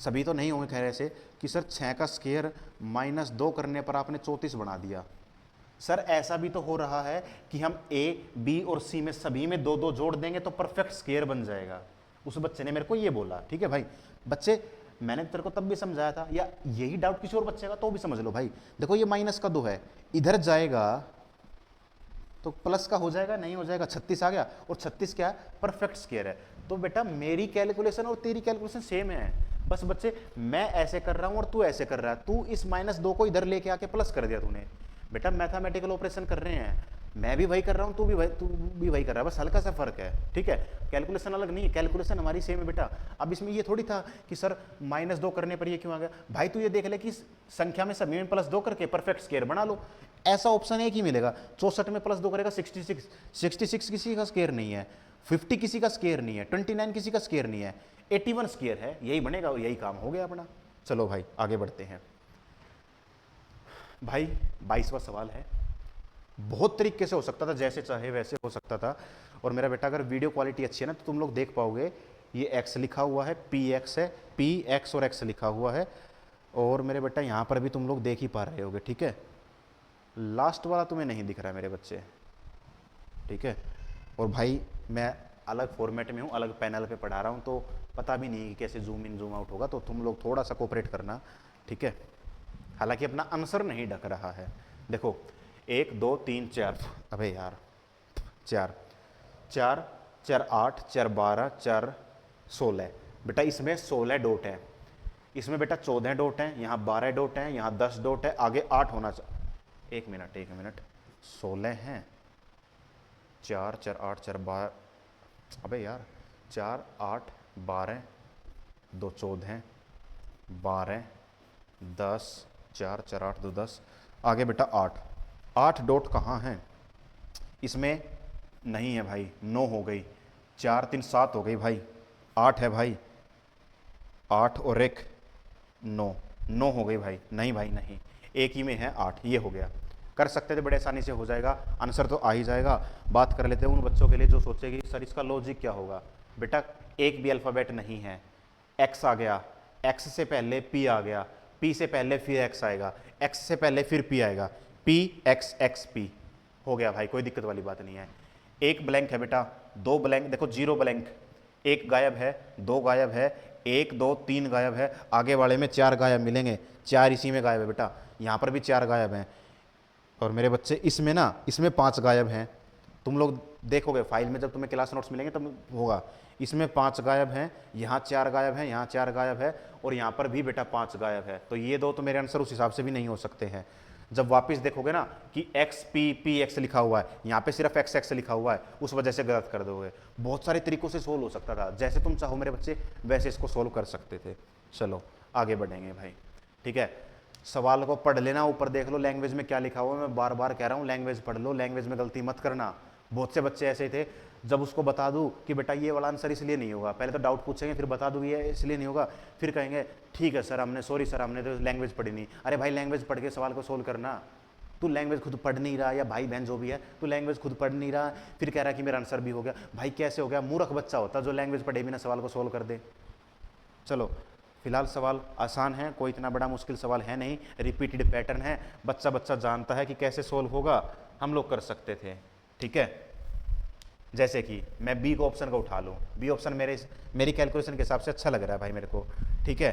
सभी तो नहीं होंगे खैर ऐसे, कि सर 6 का स्क्वायर -2 करने पर आपने 34 बना दिया। सर ऐसा भी तो हो रहा है कि हम ए, बी और सी में सभी में 2 2 जोड़ देंगे तो परफेक्ट स्क्वायर बन जाएगा। उस बच्चे ने मेरे को ये बोला, ठीक है भाई। बच्चे, मैंने तेरे को तब भी समझाया था, या यही डाउट किसी और बच्चे का तो भी समझ लो भाई। देखो ये -2 है, इधर जाएगा तो प्लस का हो जाएगा, नहीं हो जाएगा, 36 आ गया, और 36 क्या है, परफेक्ट स्क्वायर है। तो बेटा मेरी कैलकुलेशन और तेरी कैलकुलेशन सेम है, बस बच्चे मैं ऐसे कर रहा हूं और तू ऐसे कर रहा है। तू इस -2 को इधर लेके आके प्लस कर दिया तूने। बेटा मैथमेटिकल ऑपरेशन कर रहे हैं, मैं भी वही कर रहा हूँ, तू भी वही कर रहा है, बस हल्का सा फर्क है, ठीक है। कैलकुलेशन अलग नहीं है, कैलकुलेशन हमारी सेम है बेटा। अब इसमें ये थोड़ी था कि सर -2 करने पर ये क्यों आ गया भाई। तू ये देख ले कि संख्या में सभी में +2 करके परफेक्ट स्क्वायर बना लो, ऐसा ऑप्शन एक ही मिलेगा। 64 में +2 करेगा 66, 66 किसी का स्क्वायर नहीं है, 50 किसी का स्क्वायर नहीं है, 29 किसी का स्क्वायर नहीं है, 81 स्क्वायर है, यही बनेगा, यही काम हो गया अपना। चलो भाई आगे बढ़ते हैं भाई। 22वां सवाल है, बहुत तरीके से हो सकता था, जैसे चाहे वैसे हो सकता था। और मेरा बेटा अगर वीडियो क्वालिटी अच्छी है ना तो तुम लोग देख पाओगे, ये x लिखा हुआ है, px है, px और x लिखा हुआ है, और मेरे बेटा यहाँ पर भी तुम लोग देख ही पा रहे होगे, ठीक है। लास्ट वाला तुम्हें नहीं दिख रहा है मेरे बच्चे, ठीक है। और भाई मैं अलग फॉर्मेट में हूँ, अलग पैनल पे पढ़ा रहा हूँ, तो पता भी नहीं कि कैसे जूम इन जूम आउट होगा, तो तुम लोग थोड़ा सा कोऑपरेट करना, ठीक है। हालांकि अपना आंसर नहीं ढक रहा है। देखो 1 2 3 4, अबे यार 4 4 4 8 4 12 4 16, बेटा इसमें 16 डॉट है, इसमें बेटा 14 डॉट हैं, यहाँ 12 डॉट हैं, यहाँ 10 डॉट है, आगे 8 होना चाहिए। एक मिनट 16 हैं, 4 4 8 4 12, अबे यार 4 8 12 2 14 हैं, 12 10 4 4 8 2 10, आगे बेटा 8 डॉट कहाँ हैं, इसमें नहीं है भाई, 9 हो गई, 4 3 7 हो गई भाई, 8 है भाई, 8 और 1 9 हो गई भाई, नहीं भाई नहीं, एक ही में है 8, ये हो गया। कर सकते थे, बड़े आसानी से हो जाएगा, आंसर तो आ ही जाएगा। बात कर लेते हैं उन बच्चों के लिए जो सोचेगी सर इसका लॉजिक क्या होगा। बेटा एक भी अल्फ़ाबेट नहीं है, एक्स आ गया, एक्स से पहले पी आ गया, पी से पहले फिर एक्स आएगा, एक्स से पहले फिर पी आएगा, पी एक्स एक्स पी, हो गया भाई, कोई दिक्कत वाली बात नहीं है। एक ब्लैंक है बेटा, 2 ब्लैंक, देखो 0 ब्लैंक, 1 गायब है, 2 गायब है, 1 2 3 गायब है, आगे वाले में 4 गायब मिलेंगे, 4 इसी में गायब है बेटा, यहाँ पर भी 4 गायब हैं। और मेरे बच्चे इसमें ना, इसमें 5 गायब हैं, तुम लोग देखोगे फाइल में जब तुम्हें क्लास नोट्स मिलेंगे तब होगा। इसमें 5 गायब हैं, यहाँ 4 गायब हैं, यहाँ 4 गायब है, और यहाँ पर भी बेटा 5 गायब है। तो ये दो तो मेरे आंसर उस हिसाब से भी नहीं हो सकते हैं। जब वापस देखोगे ना कि एक्स पी पी एक्स लिखा हुआ है, यहाँ पे सिर्फ एक्स एक्स लिखा हुआ है, उस वजह से गलत कर दोगे। बहुत सारे तरीकों से सोल्व हो सकता था, जैसे तुम चाहो मेरे बच्चे वैसे इसको सोल्व कर सकते थे। चलो आगे बढ़ेंगे भाई, ठीक है। सवाल को पढ़ लेना, ऊपर देख लो लैंग्वेज में क्या लिखा हुआ है। मैं बार बार कह रहा हूँ लैंग्वेज पढ़ लो, लैंग्वेज में गलती मत करना। बहुत से बच्चे ऐसे थे, जब उसको बता दूं कि बेटा ये वाला आंसर इसलिए नहीं होगा, पहले तो डाउट पूछेंगे, फिर बता दूं ये इसलिए नहीं होगा, फिर कहेंगे ठीक है सर हमने, सॉरी सर हमने तो लैंग्वेज पढ़ी नहीं। अरे भाई लैंग्वेज पढ़ के सवाल को सोल्व करना। तू लैंग्वेज खुद पढ़ नहीं रहा, या भाई बहन जो भी है, तू लैंग्वेज खुद पढ़ नहीं रहा, फिर कह रहा कि मेरा आंसर भी हो गया। भाई कैसे हो गया? मूर्ख बच्चा होता जो लैंग्वेज पढ़े बिना सवाल को सोल्व कर दे। चलो फिलहाल सवाल आसान है, कोई इतना बड़ा मुश्किल सवाल है नहीं, रिपीटेड पैटर्न है, बच्चा बच्चा जानता है कि कैसे सोल्व होगा, हम लोग कर सकते थे। ठीक है, जैसे कि मैं बी को ऑप्शन को उठा लूँ, बी ऑप्शन मेरी कैलकुलेशन के हिसाब से अच्छा लग रहा है भाई मेरे को। ठीक है,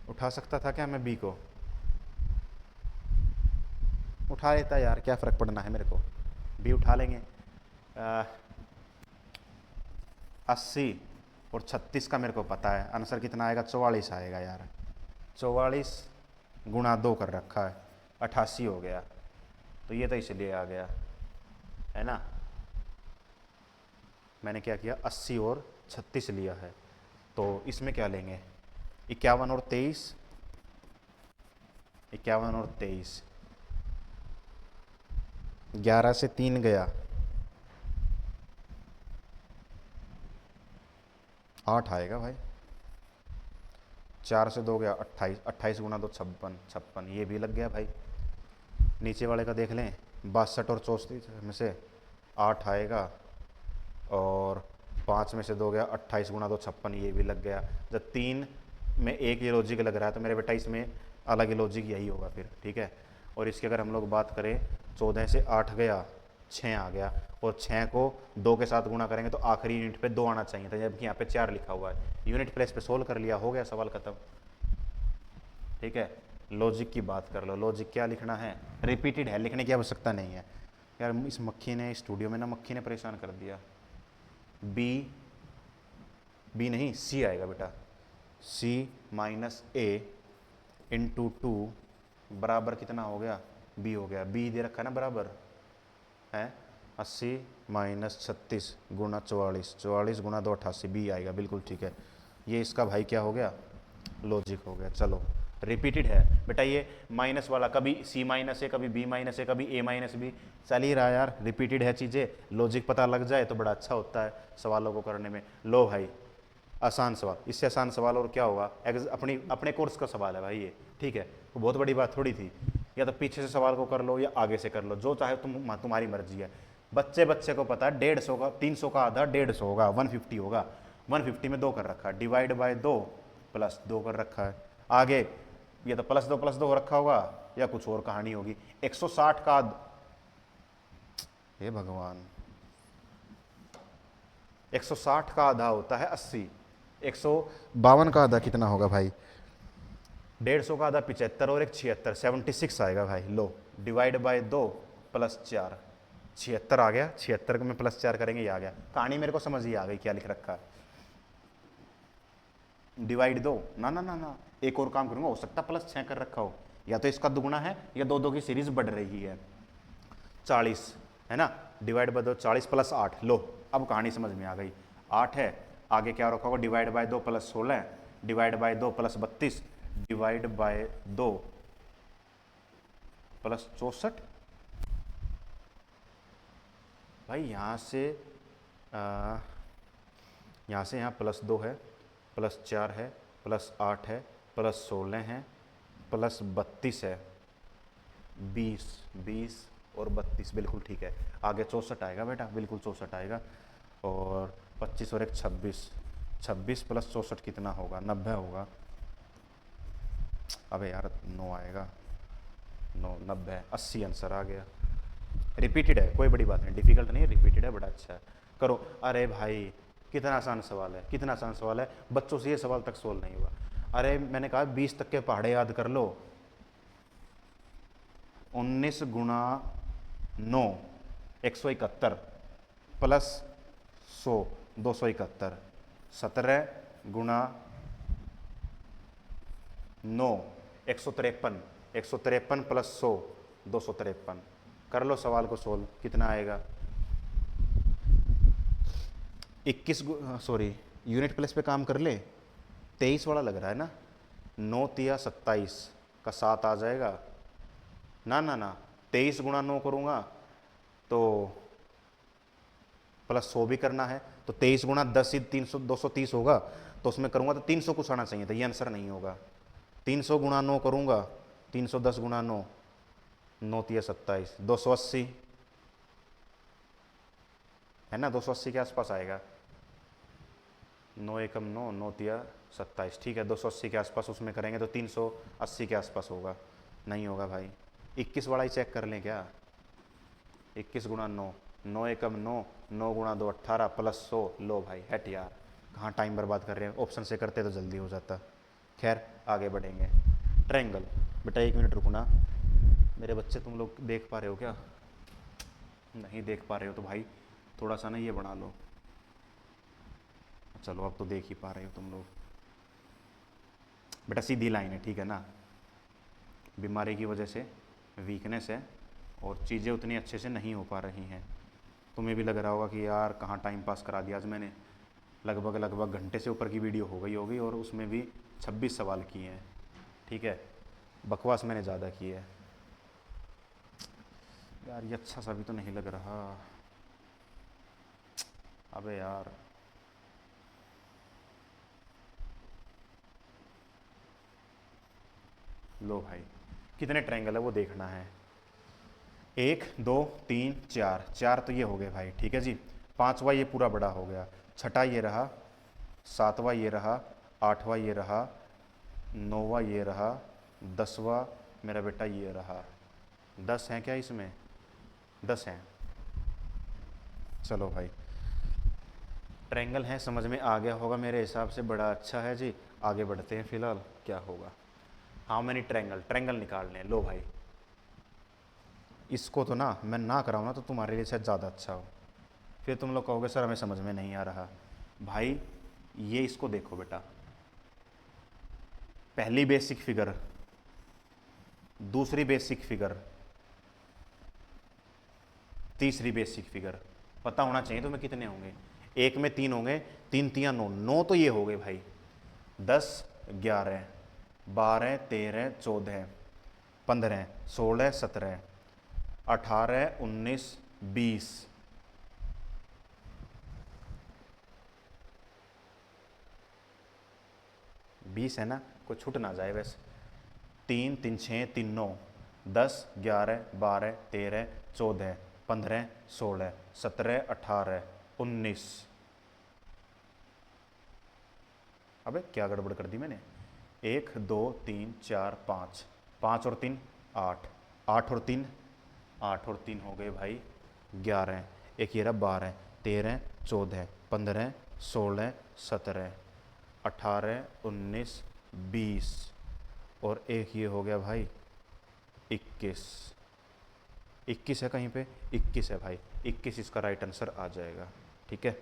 उठा सकता था क्या मैं बी को? उठा लेता यार, क्या फ़र्क पड़ना है मेरे को, बी उठा लेंगे। 80 और 36 का मेरे को पता है आंसर कितना आएगा, 44 आएगा यार। 44 गुणा 2 कर रखा है, 88 हो गया। तो ये तो इसलिए आ गया है ना, मैंने क्या किया 80 और 36 लिया है। तो इसमें क्या लेंगे 51 और 23, 51 और 23, 11 से 3 गया 8 आएगा भाई, 4 से 2 गया 28, 28 गुणा 2 56, 56 ये भी लग गया भाई। नीचे वाले का देख लें, 62 और 34 में से 8 आएगा, और 5 में से 2 गया 28 गुणा 2 56, ये भी लग गया। जब 3 में एक ये लॉजिक लग रहा है तो मेरे बेटा इसमें अलग ही लॉजिक यही होगा फिर। ठीक है, और इसकी अगर हम लोग बात करें 14 से 8 गया 6 आ गया, और 6 को 2 के साथ गुणा करेंगे तो आखिरी यूनिट पे 2 आना चाहिए था, जबकि यहाँ पे 4 लिखा हुआ है। यूनिट प्लेस पे सोल्व कर लिया, हो गया सवाल खत्म। ठीक है, लॉजिक की बात कर लो, लॉजिक क्या लिखना है, रिपीटेड है, लिखने की आवश्यकता नहीं है। यार इस मक्खी ने, स्टूडियो में ना मक्खी ने परेशान कर दिया। बी नहीं सी आएगा बेटा, सी माइनस ए इंटू 2 बराबर कितना हो गया, बी हो गया। बी दे रखा है ना बराबर है 80 माइनस 36 गुणा 44, 44 गुणा 2 88, बी आएगा, बिल्कुल ठीक है। ये इसका भाई क्या हो गया, लॉजिक हो गया। चलो रिपीटेड है बेटा, ये माइनस वाला कभी सी माइनस है, कभी बी माइनस है, कभी ए माइनस बी, चल ही रहा यार, रिपीटेड है चीज़ें, लॉजिक पता लग जाए तो बड़ा अच्छा होता है सवालों को करने में। लो भाई आसान सवाल, इससे आसान सवाल और क्या होगा, अपने कोर्स का सवाल है भाई ये। ठीक है, वो बहुत बड़ी बात थोड़ी थी, या तो पीछे से सवाल को कर लो या आगे से कर लो, जो चाहे तुम्हारी मर्जी है। बच्चे को पता है 150 का, 300 का आधा 150 होगा, 150 होगा, 150 में 2 कर रखा है, डिवाइड बाय 2 प्लस 2 कर रखा है। आगे ये तो प्लस 2 रखा होगा, या कुछ और कहानी होगी। 160 का हे भगवान, 160 का आधा होता है 80, 152 का आधा कितना होगा भाई, 150 का आधा 75 और एक 76, 76 आएगा भाई। लो डिवाइड बाय 2 प्लस 4, 76 आ गया, 76 को में प्लस 4 करेंगे, ये आ गया। कहानी मेरे को समझ ही आ गई क्या लिख रखा है। डिवाइड 2 ना ना ना ना, एक और काम करूंगा, हो सकता प्लस 6 कर रखा हो, या तो इसका दुगुना है या 2 2 की सीरीज बढ़ रही है। 40 है ना, डिवाइड बाय 2 40 प्लस 8, लो अब कहानी समझ में आ गई। 8 है, आगे क्या रखा होगा, divide by 2 plus 16, divide by 2 plus 32, divide by 2 plus 64। भाई यहाँ से यहाँ प्लस 2 है, प्लस 4 है, प्लस 8 है, प्लस 16 है, प्लस 32 है, 20 और 32, बिल्कुल ठीक है। आगे 64 आएगा बेटा, बिल्कुल 64 आएगा, और 25 और एक 26, 26 प्लस 64 कितना होगा, 90 होगा। अबे यार 9 आएगा, 9 90, 80 आंसर आ गया। रिपीटेड है, कोई बड़ी बात नहीं, डिफिकल्ट नहीं है, रिपीटेड है, बड़ा अच्छा है, करो। अरे भाई कितना आसान सवाल है, कितना आसान सवाल है, बच्चों से ये सवाल तक सोल्व नहीं हुआ। अरे मैंने कहा 20 तक के पहाड़े याद कर लो, 19 गुणा 9 171 प्लस 100 271, 17 गुणा 9 153, 153 प्लस 100 253, कर लो सवाल को सोल्व, कितना आएगा। 21 सॉरी यूनिट प्लेस पे काम कर ले, 23 वाला लग रहा है ना, 9 तिया 27 का 7 आ जाएगा ना ना ना, 23 गुणा 9 करूँगा तो प्लस 100 भी करना है, तो 23 गुणा 10 ही 300 230 होगा, तो उसमें करूँगा तो 300 कुछ आना चाहिए था, ये आंसर नहीं होगा। 300 गुणा 9 करूँगा, 310 गुणा 9, 9 तिया 27, 280 है ना, 280 के आसपास आएगा। 9 एकम 9, 9 तिया 27, ठीक है, 280 के आसपास उसमें करेंगे तो 380 के आसपास होगा। नहीं होगा भाई, 21 वाला ही चेक कर लें क्या। 21 गुणा 9, 9 एकम 9, 9 गुणा 2 18 प्लस 100, लो भाई हट यार, कहाँ टाइम बर्बाद कर रहे हैं, ऑप्शन से करते तो जल्दी हो जाता। खैर आगे बढ़ेंगे। ट्रायंगल, बेटा 1 मिनट रुकना, मेरे बच्चे तुम लोग देख पा रहे हो क्या, नहीं देख पा रहे हो तो भाई थोड़ा सा ना ये बना लो, चलो अब तो देख ही पा रहे हो तुम लोग। बेटा सीधी लाइन है, ठीक है ना, बीमारी की वजह से वीकनेस है और चीज़ें उतनी अच्छे से नहीं हो पा रही हैं। तुम्हें भी लग रहा होगा कि यार कहाँ टाइम पास करा दिया आज मैंने, लगभग घंटे से ऊपर की वीडियो हो गई होगी और उसमें भी 26 सवाल किए हैं, ठीक है, बकवास मैंने ज़्यादा की है यार, ये अच्छा सा भी तो नहीं लग रहा, अबे यार। लो भाई, कितने ट्रायंगल है वो देखना है, 1 2 3 4, 4 तो ये हो गए भाई, ठीक है जी। 5वां ये पूरा बड़ा हो गया, 6ठा ये रहा, 7वां ये रहा, 8वां ये रहा, 9वां ये रहा, 10वां मेरा बेटा ये रहा। 10 हैं क्या इसमें, 10 हैं। चलो भाई, ट्रायंगल है, समझ में आ गया होगा मेरे हिसाब से, बड़ा अच्छा है जी। आगे बढ़ते हैं, फिलहाल क्या होगा, हाउ मैनी ट्रायंगल, ट्रायंगल निकालने हैं। लो भाई, इसको तो ना मैं ना कराऊँ ना तो तुम्हारे लिए शायद ज़्यादा अच्छा हो, फिर तुम लोग कहोगे सर हमें समझ में नहीं आ रहा। भाई ये इसको देखो बेटा, पहली बेसिक फिगर, दूसरी बेसिक फिगर, तीसरी बेसिक फिगर, पता होना चाहिए तुम्हें कितने होंगे। एक में 3 होंगे, 3 तिया 9, 9 तो ये हो गए भाई, 10 11 12 13 14 15 16 17 18 19 20, 20 है ना, कोई छूट ना जाए वैसे। 3 3 6 3 9, 10 11 12 13 14 15 16 17 18 19, अबे क्या गड़बड़ कर दी मैंने, 1 2 3 4 5, 5 और 3 8, 8 और 3 8 और 3 हो गए भाई 11, एक ये रहा 12 13 14 15 16 17 18 19 20 और एक ये हो गया भाई 21, 21 है कहीं पे, 21 है भाई, 21 इसका राइट आंसर आ जाएगा, ठीक है,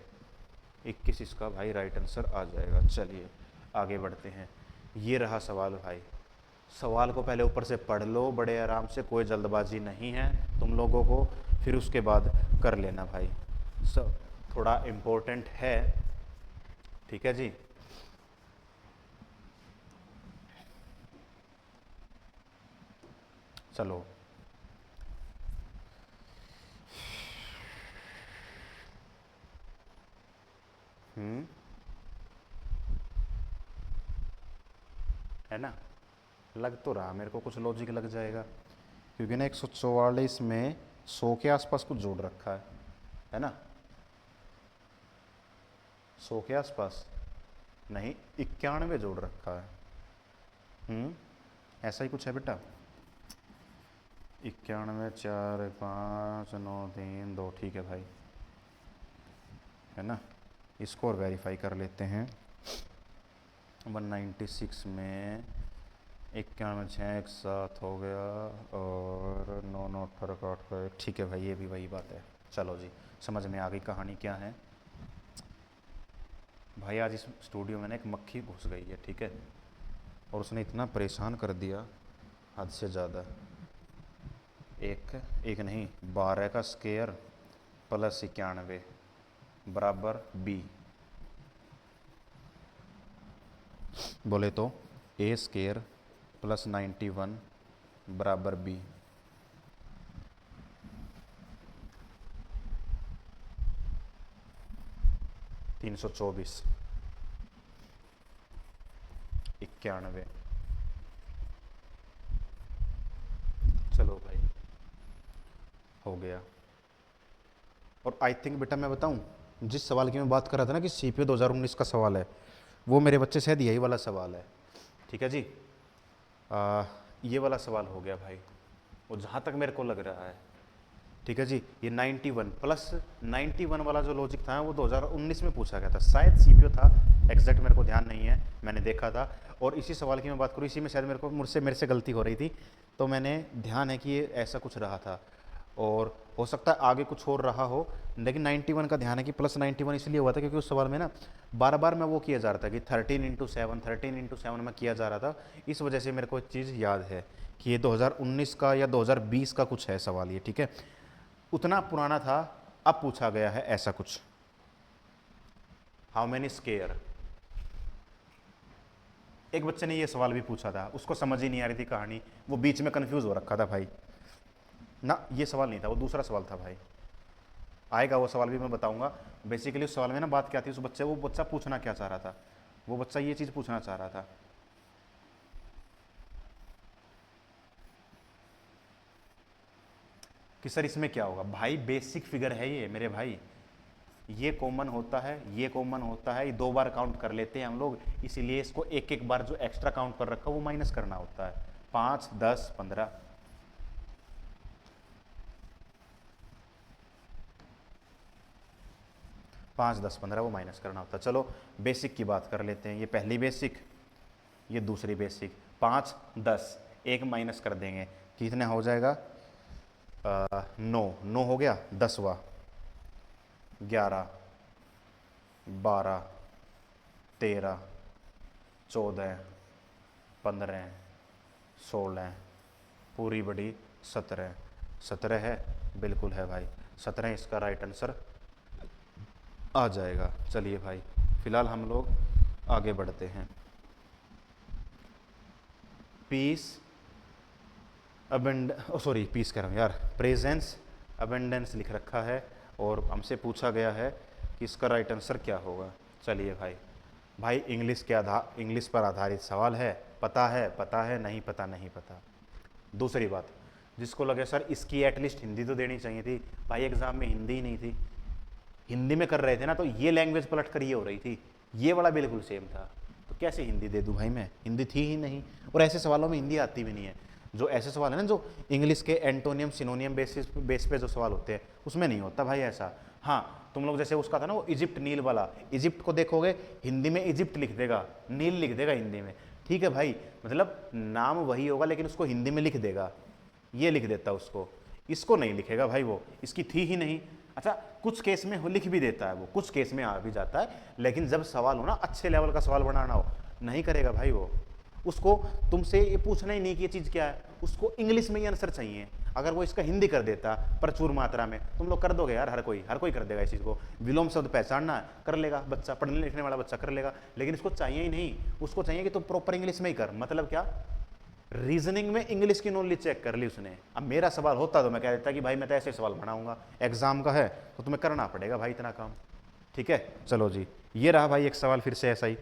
21 इसका भाई राइट आंसर आ जाएगा। चलिए आगे बढ़ते हैं, ये रहा सवाल भाई, सवाल को पहले ऊपर से पढ़ लो बड़े आराम से, कोई जल्दबाजी नहीं है तुम लोगों को, फिर उसके बाद कर लेना भाई, सब थोड़ा इम्पोर्टेंट है, ठीक है जी। चलो है ना, लग तो रहा मेरे को कुछ लॉजिक लग जाएगा, क्योंकि ना 144 में 100 के आसपास कुछ जोड़ रखा है ना, 100 के आसपास नहीं, 91 जोड़ रखा है, ऐसा ही कुछ है बेटा, 91 4 5 9 3 2, ठीक है भाई, है ना, इसको और वेरीफाई कर लेते हैं। 196 में 91 6 एक साथ हो गया और 9 9 18 का 8 का 1, ठीक है भाई, ये भी वही बात है। चलो जी, समझ में आ गई कहानी क्या है भाई। आज इस स्टूडियो में ना एक मक्खी घुस गई है, ठीक है, और उसने इतना परेशान कर दिया हद से ज़्यादा, एक नहीं 12 का स्क्वायर प्लस 91 बराबर b, बोले तो ए स्केयर प्लस 91 बराबर बी। तीन सौ चौबीस, 91। चलो भाई हो गया। और आई थिंक बेटा मैं बताऊं, जिस सवाल की मैं बात कर रहा था ना कि सीपीओ 2019 का सवाल है, वो मेरे बच्चे शायद यही वाला सवाल है। ठीक है जी, ये वाला सवाल हो गया भाई, वो जहाँ तक मेरे को लग रहा है। ठीक है जी, ये 91 प्लस 91 वाला जो लॉजिक था वो 2019 में पूछा गया था, शायद सीपीओ था, एग्जैक्ट मेरे को ध्यान नहीं है, मैंने देखा था। और इसी सवाल की मैं बात करूँ, इसी में शायद मेरे से गलती हो रही थी, तो मैंने ध्यान है कि ये ऐसा कुछ रहा था, और हो सकता है आगे कुछ और रहा हो, लेकिन 91 का ध्यान है कि प्लस 91 इसलिए हुआ था क्योंकि उस सवाल में ना बार बार मैं वो किया जा रहा था कि 13 में किया जा रहा था, इस वजह से मेरे को एक चीज़ याद है कि ये 2019 का या 2020 का कुछ है सवाल ये। ठीक है, उतना पुराना था, अब पूछा गया है ऐसा कुछ। हाउ मैनी स्केयर, एक बच्चे ने ये सवाल भी पूछा था, उसको समझ ही नहीं आ रही थी कहानी, वो बीच में कंफ्यूज हो रखा था भाई ना, ये सवाल नहीं था, वो दूसरा सवाल था भाई, आएगा वो सवाल भी मैं बताऊंगा। बेसिकली उस सवाल में ना बात क्या थी, उस बच्चे वो बच्चा पूछना क्या चाह रहा था, वो बच्चा ये चीज़ पूछना चाह रहा था कि सर इसमें क्या होगा। भाई बेसिक फिगर है ये मेरे भाई, ये कॉमन होता है, ये कॉमन होता है, ये दो बार काउंट कर लेते हैं हम लोग, इसीलिए इसको एक एक बार जो एक्स्ट्रा काउंट कर रखा है वो माइनस करना होता है। 5, 10, 15, 5, 10, 15 वो माइनस करना होता है। चलो बेसिक की बात कर लेते हैं, ये पहली बेसिक, ये दूसरी बेसिक। 5, 10, एक माइनस कर देंगे, कितने हो जाएगा, 9, 9 हो गया, 10वां, 11, 12, 13, 14, 15, 16, पूरी बड़ी 17, 17 है, बिल्कुल है भाई, 17 इसका राइट आंसर आ जाएगा। चलिए भाई फिलहाल हम लोग आगे बढ़ते हैं। पीस अबेंड सॉरी पीस कह रहा हूँ यार, प्रेजेंस अबेंडेंस लिख रखा है, और हमसे पूछा गया है कि इसका राइट आंसर क्या होगा। चलिए भाई, भाई इंग्लिश पर आधारित सवाल है, पता है, पता है, नहीं पता, नहीं पता। दूसरी बात, जिसको लगे सर इसकी एटलीस्ट हिंदी तो देनी चाहिए थी, भाई एग्जाम में हिंदी ही नहीं थी, हिंदी में कर रहे थे ना, तो ये लैंग्वेज पलट कर ये हो रही थी, ये वाला बिल्कुल सेम था, तो कैसे हिंदी दे दूं भाई मैं, हिंदी थी ही नहीं, और ऐसे सवालों में हिंदी आती भी नहीं है। जो ऐसे सवाल है ना जो इंग्लिश के एंटोनियम सिनोनियम बेस पे जो सवाल होते हैं उसमें नहीं होता भाई ऐसा। हाँ तुम लोग जैसे उसका था ना वो इजिप्ट नील वाला, इजिप्ट को देखोगे हिंदी में इजिप्ट लिख देगा, नील लिख देगा हिंदी में, ठीक है भाई, मतलब नाम वही होगा लेकिन उसको हिंदी में लिख देगा, ये लिख देता उसको, इसको नहीं लिखेगा भाई, वो इसकी थी ही नहीं। अच्छा कुछ केस में लिख भी देता है वो, कुछ केस में आ भी जाता है, लेकिन जब सवाल हो ना अच्छे लेवल का सवाल बनाना हो, नहीं करेगा भाई वो, उसको तुमसे ये पूछना ही नहीं कि ये चीज़ क्या है, उसको इंग्लिश में ही आंसर चाहिए। अगर वो इसका हिंदी कर देता प्रचुर मात्रा में, तुम लोग कर दोगे यार, हर कोई कर देगा इस चीज़ को, विलोम शब्द पहचानना है कर लेगा बच्चा, पढ़ने लिखने वाला बच्चा कर लेगा, लेकिन इसको चाहिए ही नहीं, उसको चाहिए कि तुम प्रॉपर इंग्लिश में ही कर, मतलब क्या, रीजनिंग में इंग्लिश की नॉलेज चेक कर ली उसने। अब मेरा सवाल होता तो मैं कह देता कि भाई मैं तो ऐसे सवाल बनाऊंगा, एग्जाम का है तो तुम्हें करना पड़ेगा भाई इतना काम। ठीक है, चलो जी, ये रहा भाई एक सवाल फिर से ऐसा ही।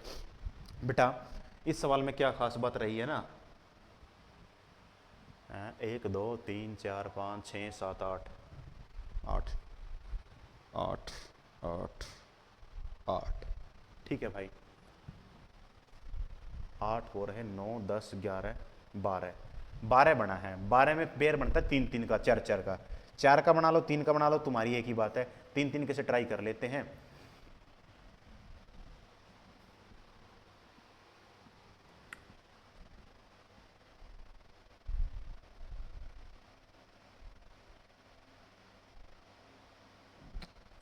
बेटा इस सवाल में क्या खास बात रही है ना, 1, 2, 3, 4, 5, 6, 7, 8, 8, 8, 8, 8, ठीक है भाई, 8 हो रहे, 9, 10, 11, 12, 12 बना है, 12 में पेयर बनता है 3 3 का, 4 4 का, 4 का बना लो, 3 का बना लो, तुम्हारी एक ही बात है, 3 3 कैसे ट्राई कर लेते हैं।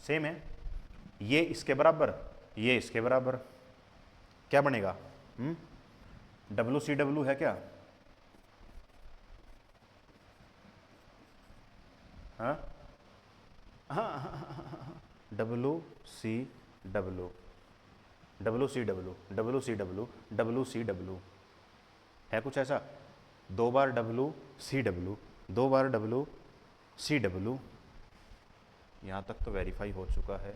सेम है, ये इसके बराबर, ये इसके बराबर, क्या बनेगा, WCW है क्या, हाँ WCW, WCW WCW WCW, है कुछ ऐसा? 2 बार WCW, 2 बार WCW, यहाँ तक तो वेरीफाई हो चुका है।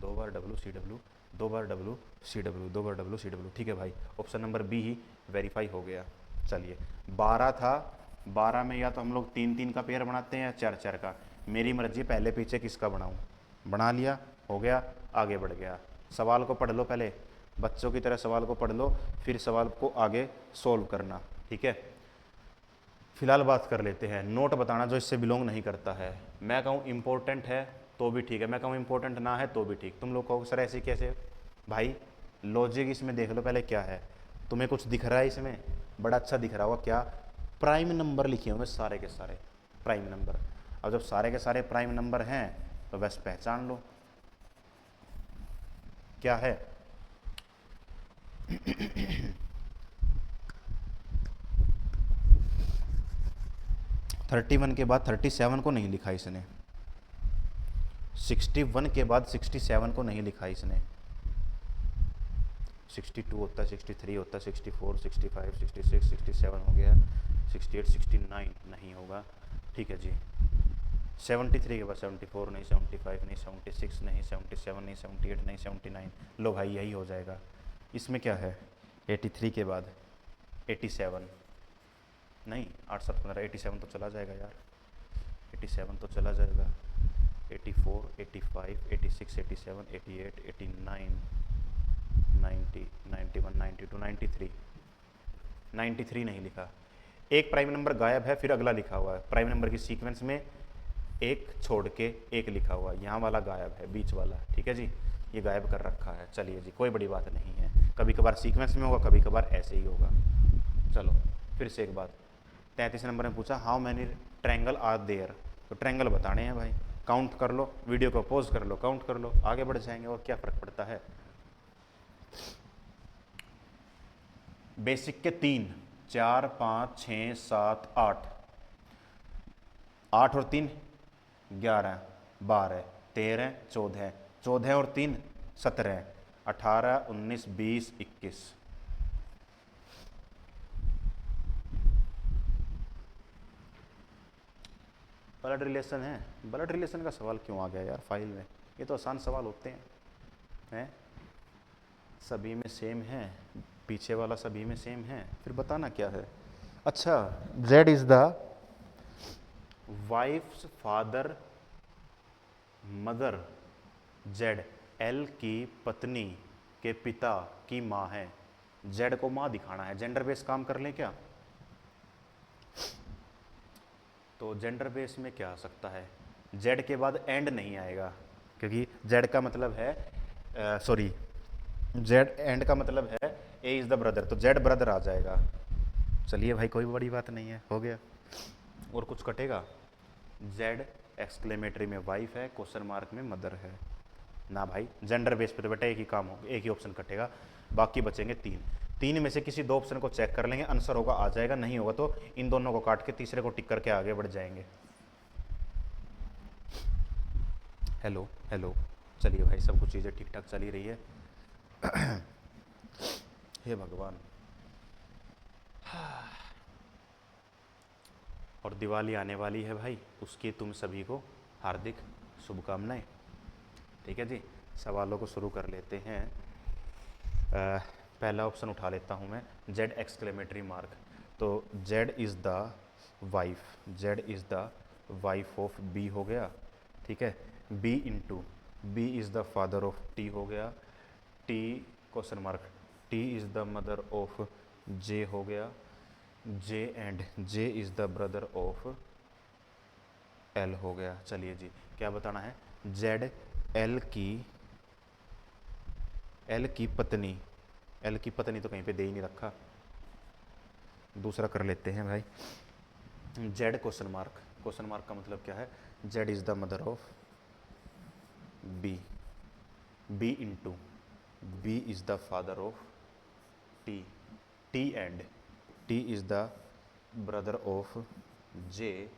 2 बार WCW, 2 बार WCW, 2 बार WCW, ठीक है भाई, ऑप्शन नंबर बी ही वेरीफाई हो गया। चलिए 12 था, 12 में या तो हम लोग 3-3 का पेयर बनाते हैं या 4-4 का, मेरी मर्जी पहले पीछे किसका बनाऊं। बना लिया, हो गया, आगे बढ़ गया। सवाल को पढ़ लो पहले, बच्चों की तरह सवाल को पढ़ लो, फिर सवाल को आगे सोल्व करना, ठीक है। फिलहाल बात कर लेते हैं, नोट बताना जो इससे बिलोंग नहीं करता है। मैं कहूँ इम्पोर्टेंट है तो भी ठीक है, मैं कहूँ इम्पोर्टेंट ना है तो भी ठीक। तुम लोग कहो सर ऐसे कैसे? भाई लॉजिक इसमें देख लो पहले क्या है। तुम्हें कुछ दिख रहा है इसमें? बड़ा अच्छा दिख रहा होगा, क्या? प्राइम नंबर लिखे होंगे सारे के सारे, प्राइम नंबर। अब जब सारे के सारे प्राइम नंबर हैं तो बस पहचान लो क्या है। 31 के बाद 37 को नहीं लिखा इसने, 61 के बाद 67 को नहीं लिखा इसने, 62 होता है, 63 होता है, 64, 65, 66, 67 हो गया, 68, 69 नहीं होगा, ठीक है जी। 73 के बाद 74 नहीं, 75 नहीं, 76 नहीं, 77 नहीं, 78 नहीं, 79, लो भाई यही हो जाएगा। इसमें क्या है? 83 के बाद 87 नहीं, 8 7 15, 87 तो चला जाएगा यार, 87 तो चला जाएगा, 84, 85, 86, 87, 88, 89, 90, 91, 92, 93, 93 नहीं लिखा। एक प्राइम नंबर गायब है, फिर अगला लिखा हुआ है। प्राइम नंबर की सीक्वेंस में एक छोड़ के एक लिखा हुआ है, यहाँ वाला गायब है, बीच वाला, ठीक है जी, ये गायब कर रखा है। चलिए जी, कोई बड़ी बात नहीं है, कभी कभार सीक्वेंस में होगा, कभी कभार ऐसे ही होगा। चलो फिर से एक बात, 33 नंबर में पूछा how many triangle are there, तो ट्रायंगल बताने हैं भाई, काउंट कर लो, वीडियो को पॉज कर लो, काउंट कर लो, आगे बढ़ जाएंगे, और क्या फ़र्क पड़ता है। बेसिक के 3, 4, 5, 6, 7, 8, 8 और 3 11, 12, 13, 14, 14 और 3 17, 18, 19, 20, 21। ब्लड रिलेशन है, ब्लड रिलेशन का सवाल क्यों आ गया यार फाइल में? ये तो आसान सवाल होते हैं, सभी में सेम है, पीछे वाला सभी में सेम है, फिर बताना क्या है। अच्छा, Z is the wife's father mother, Z L की पत्नी के पिता की माँ है। जेड को माँ दिखाना है, जेंडर बेस काम कर लें क्या? तो जेंडर बेस में क्या आ सकता है? जेड के बाद एंड नहीं आएगा, क्योंकि जेड का मतलब है सॉरी, जेड एंड का मतलब है ए इज़ द ब्रदर, तो जेड ब्रदर आ जाएगा। चलिए भाई कोई बड़ी बात नहीं है, हो गया। और कुछ कटेगा? जेड एक्सक्लेमेटरी में वाइफ है, क्वेश्चन मार्क में मदर है ना भाई। जेंडर बेस पे तो बेटा एक ही काम होगा, एक ही ऑप्शन कटेगा, बाकी बचेंगे 3। 3 में से किसी 2 ऑप्शन को चेक कर लेंगे, आंसर होगा आ जाएगा, नहीं होगा तो इन दोनों को काट के तीसरे को टिक करके आगे बढ़ जाएंगे। हेलो हेलो, चलिए भाई सब कुछ चीज़ें ठीक ठाक चल ही रही है। हे भगवान। और दिवाली आने वाली है भाई, उसकी तुम सभी को हार्दिक शुभकामनाएं। ठीक है जी, सवालों को शुरू कर लेते हैं। पहला ऑप्शन उठा लेता हूँ मैं, जेड एक्सक्लेमेटरी मार्क। तो Z is the wife, Z is the wife of B हो गया, ठीक है। B into B is the father of T हो गया, T question mark, T is the mother of J हो गया, J and J is the brother of L हो गया। चलिए जी, क्या बताना है? जेड एल की पत्नी, एल की पत्नी तो कहीं पे दे ही नहीं रखा, दूसरा कर लेते हैं भाई। Z question mark, question mark का मतलब क्या है? Z is the mother of B, B into B is the father of T, T and T is the brother of J,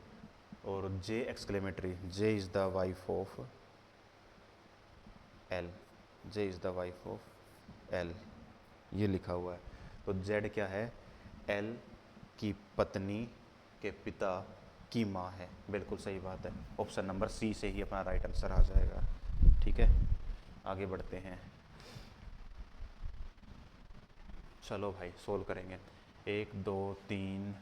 और J exclamatory, J is the wife of L, J is the wife of L, ये लिखा हुआ है। तो Z क्या है, L की पत्नी के पिता की माँ है। बिल्कुल सही बात है, ऑप्शन नंबर सी से ही अपना राइट आंसर आ जाएगा। ठीक है, आगे बढ़ते हैं। चलो भाई सोल्व करेंगे। 1 2 3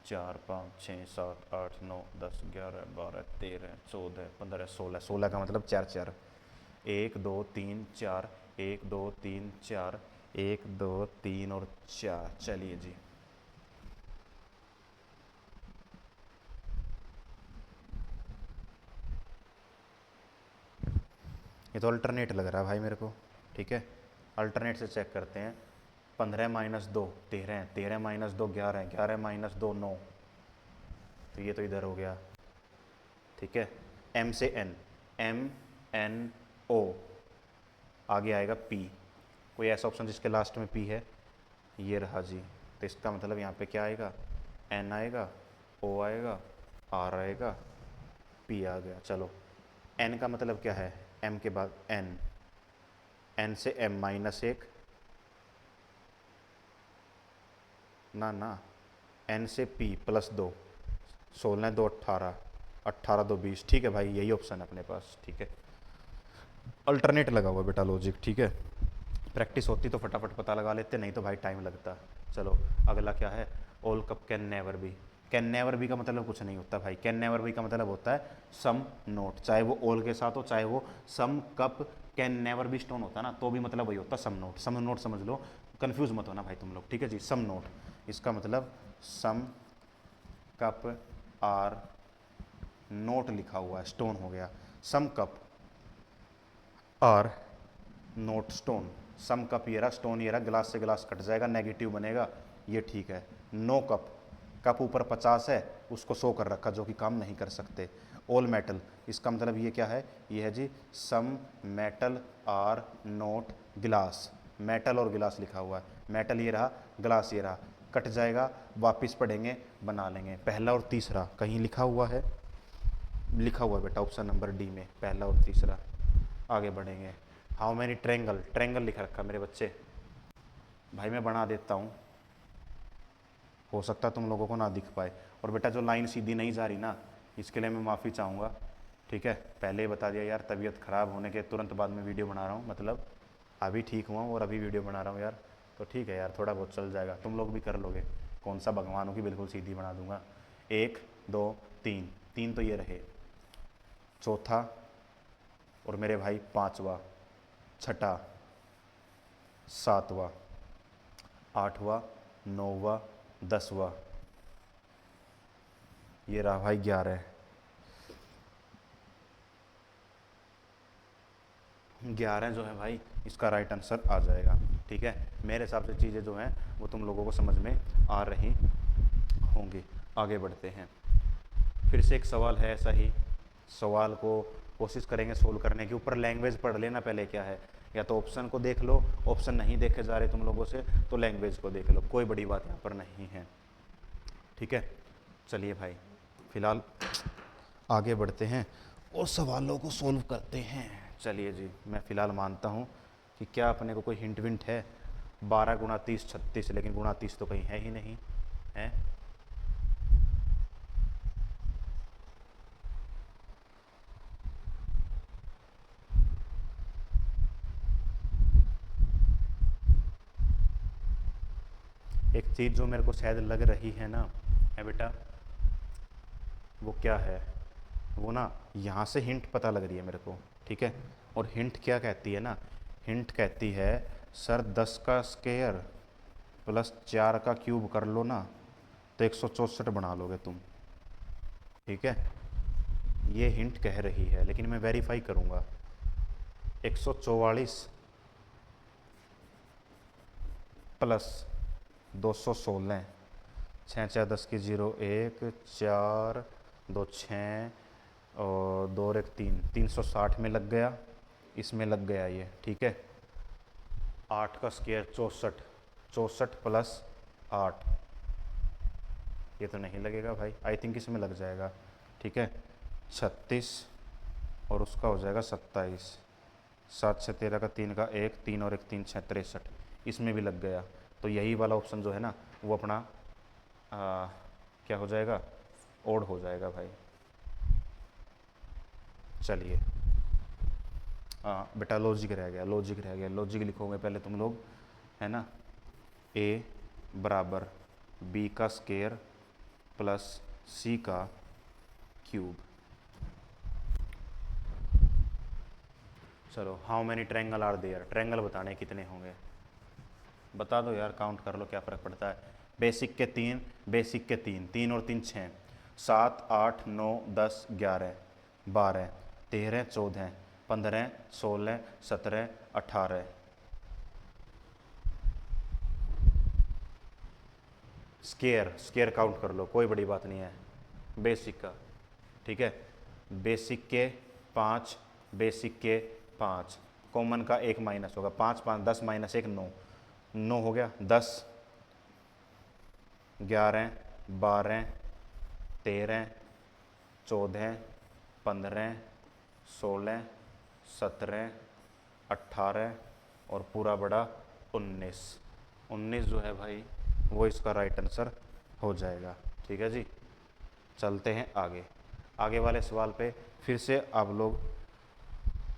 4 5 6 7 8 9 10 11 12 13 14 15 16, 16 का मतलब 4 4, 1 2 3 4, 1 2 3 4, 1 2 3 और 4। चलिए जी, ये तो अल्टरनेट लग रहा है भाई मेरे को। ठीक है, अल्टरनेट से चेक करते हैं। 15 माइनस 2 13, 13 माइनस 2 11, 11 माइनस 2 9, तो ये तो इधर हो गया। ठीक है, एम से एन, एम एन ओ, आगे आएगा पी। कोई ऐसा ऑप्शन जिसके लास्ट में पी है, ये रहा जी। तो इसका मतलब यहाँ पे क्या आएगा, एन आएगा, ओ आएगा, आर आएगा, पी आ गया। चलो, एन का मतलब क्या है, एम के बाद एन, एन से एम -1, ना, एन से पी +2, 16 2 18, 18 2 20। ठीक है भाई, यही ऑप्शन है अपने पास। ठीक है, अल्टरनेट लगा हुआ बेटा लॉजिक। ठीक है, प्रैक्टिस होती तो फटाफट पता लगा लेते, नहीं तो भाई टाइम लगता। चलो, अगला क्या है, all cup can never B. Can never B का मतलब कुछ नहीं होता भाई, कैन नेवर बी का मतलब होता है सम नोट, चाहे वो ऑल के साथ हो, चाहे वो some cup can never be stone होता ना, तो भी मतलब वही होता सम नोट। सम नोट समझ लो, कंफ्यूज मत होना भाई तुम लोग। ठीक है जी, सम नोट, इसका मतलब सम कप आर नोट लिखा हुआ है, स्टोन हो गया। Some cup are not stone, some cup ये रहा, स्टोन ये रहा, गिलास से गिलास कट जाएगा, नेगेटिव बनेगा, ये ठीक है। नो कप, कप ऊपर 50 है, उसको 100 कर रखा, जो कि काम नहीं कर सकते। ऑल मेटल, इसका मतलब ये क्या है, ये है जी सम मेटल आर नोट गिलास, मेटल और गिलास लिखा हुआ है, मेटल ये रहा, गिलास ये रहा, कट जाएगा, वापस पढ़ेंगे, बना लेंगे। पहला और तीसरा कहीं लिखा हुआ है, लिखा हुआ है बेटा ऑप्शन नंबर डी में, पहला और तीसरा। आगे बढ़ेंगे। हाउ मैनी ट्रेंगल, ट्रेंगल लिखा रखा मेरे बच्चे, भाई मैं बना देता हूँ, हो सकता है तुम लोगों को ना दिख पाए। और बेटा जो लाइन सीधी नहीं जा रही ना, इसके लिए मैं माफ़ी चाहूँगा। ठीक है, पहले ही बता दिया यार, तबीयत ख़राब होने के तुरंत बाद में वीडियो बना रहा हूँ, मतलब अभी ठीक हुआ हूँ और अभी वीडियो बना रहा हूँ यार। तो ठीक है यार, थोड़ा बहुत चल जाएगा, तुम लोग भी कर लोगे। कौन सा भगवान हो कि बिल्कुल सीधी बना दूंगा। 1 2 3, 3 तो ये रहे, चौथा और मेरे भाई 5वां, छठा, 7वां, 8वां, 9वां, 10वां, ये रहा भाई 11। 11 जो है भाई, इसका राइट आंसर आ जाएगा। ठीक है, मेरे हिसाब से चीज़ें जो हैं वो तुम लोगों को समझ में आ रही होंगी। आगे बढ़ते हैं, फिर से एक सवाल है ऐसा ही, सवाल को कोशिश करेंगे सोल्व करने के। ऊपर लैंग्वेज पढ़ लेना पहले क्या है, या तो ऑप्शन को देख लो, ऑप्शन नहीं देखे जा रहे तुम लोगों से तो लैंग्वेज को देख लो, कोई बड़ी बात यहाँ पर नहीं है। ठीक है, चलिए भाई फिलहाल आगे बढ़ते हैं और सवालों को सोल्व करते हैं। चलिए जी, मैं फ़िलहाल मानता हूँ कि क्या अपने को कोई हिंट विंट है। 12 गुणा 30 36, लेकिन गुणा 30 तो कहीं है ही नहीं है। एक चीज़ जो मेरे को शायद लग रही है ना, है बेटा, वो क्या है, वो ना यहाँ से हिंट पता लग रही है मेरे को। ठीक है, और हिंट क्या कहती है ना, हिंट कहती है सर 10 का स्क्वायर प्लस 4 का क्यूब कर लो ना, तो 164 बना लोगे तुम। ठीक है, ये हिंट कह रही है, लेकिन मैं वेरीफाई करूँगा। 144 प्लस 216, 6 4 10 की 0 1 4 2 6 और 2 और 1 3, 360 में लग गया, इसमें लग गया ये। ठीक है, 8 का स्क्वायर 64, 64 प्लस 8, ये तो नहीं लगेगा भाई, आई थिंक इसमें लग जाएगा। ठीक है, 36 और उसका हो जाएगा 27, 7 6 13 का 3 का 1, 3 और 1 3 6 63, इसमें भी लग गया। तो यही वाला ऑप्शन जो है ना वो अपना क्या हो जाएगा, ओड हो जाएगा भाई। चलिए बेटा लॉजिक रह गया, लॉजिक रह गया। लॉजिक लिखोगे पहले तुम लोग, है ना, ए बराबर बी का स्क्वायर प्लस सी का क्यूब। चलो how many triangle are there, triangle बताने कितने होंगे बता दो यार, काउंट कर लो क्या फ़र्क पड़ता है। बेसिक के 3, बेसिक के 3, 3 और 3 6, 7 8 9 10 11 12 13 14 15 16 17 18। स्केयर, स्केयर काउंट कर लो, कोई बड़ी बात नहीं है बेसिक का, ठीक है। बेसिक के 5, बेसिक के 5, कॉमन का 1 माइनस होगा, 5 5 10 माइनस 1 9, 9 हो गया। 10 11 12 13 14 15 16 17 18 और पूरा बड़ा 19। 19 जो है भाई वो इसका राइट आंसर हो जाएगा, ठीक है जी। चलते हैं आगे, आगे वाले सवाल पे फिर से आप लोग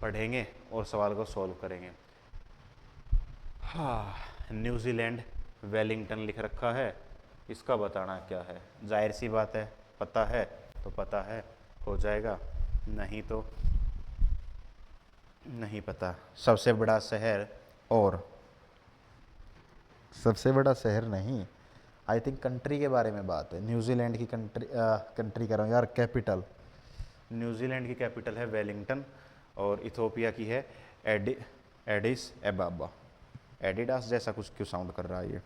पढ़ेंगे और सवाल को सॉल्व करेंगे। हाँ, न्यूजीलैंड वेलिंगटन लिख रखा है, इसका बताना क्या है। जाहिर सी बात है, पता है तो पता है, हो जाएगा, नहीं तो नहीं पता। सबसे बड़ा शहर, और सबसे बड़ा शहर नहीं, आई थिंक कंट्री के बारे में बात है। न्यूजीलैंड की कंट्री कर रहा हूँ यार, कैपिटल। न्यूजीलैंड की कैपिटल है वेलिंगटन और इथोपिया की है एडिस एबाबा। एडिडास जैसा कुछ क्यों साउंड कर रहा है ये।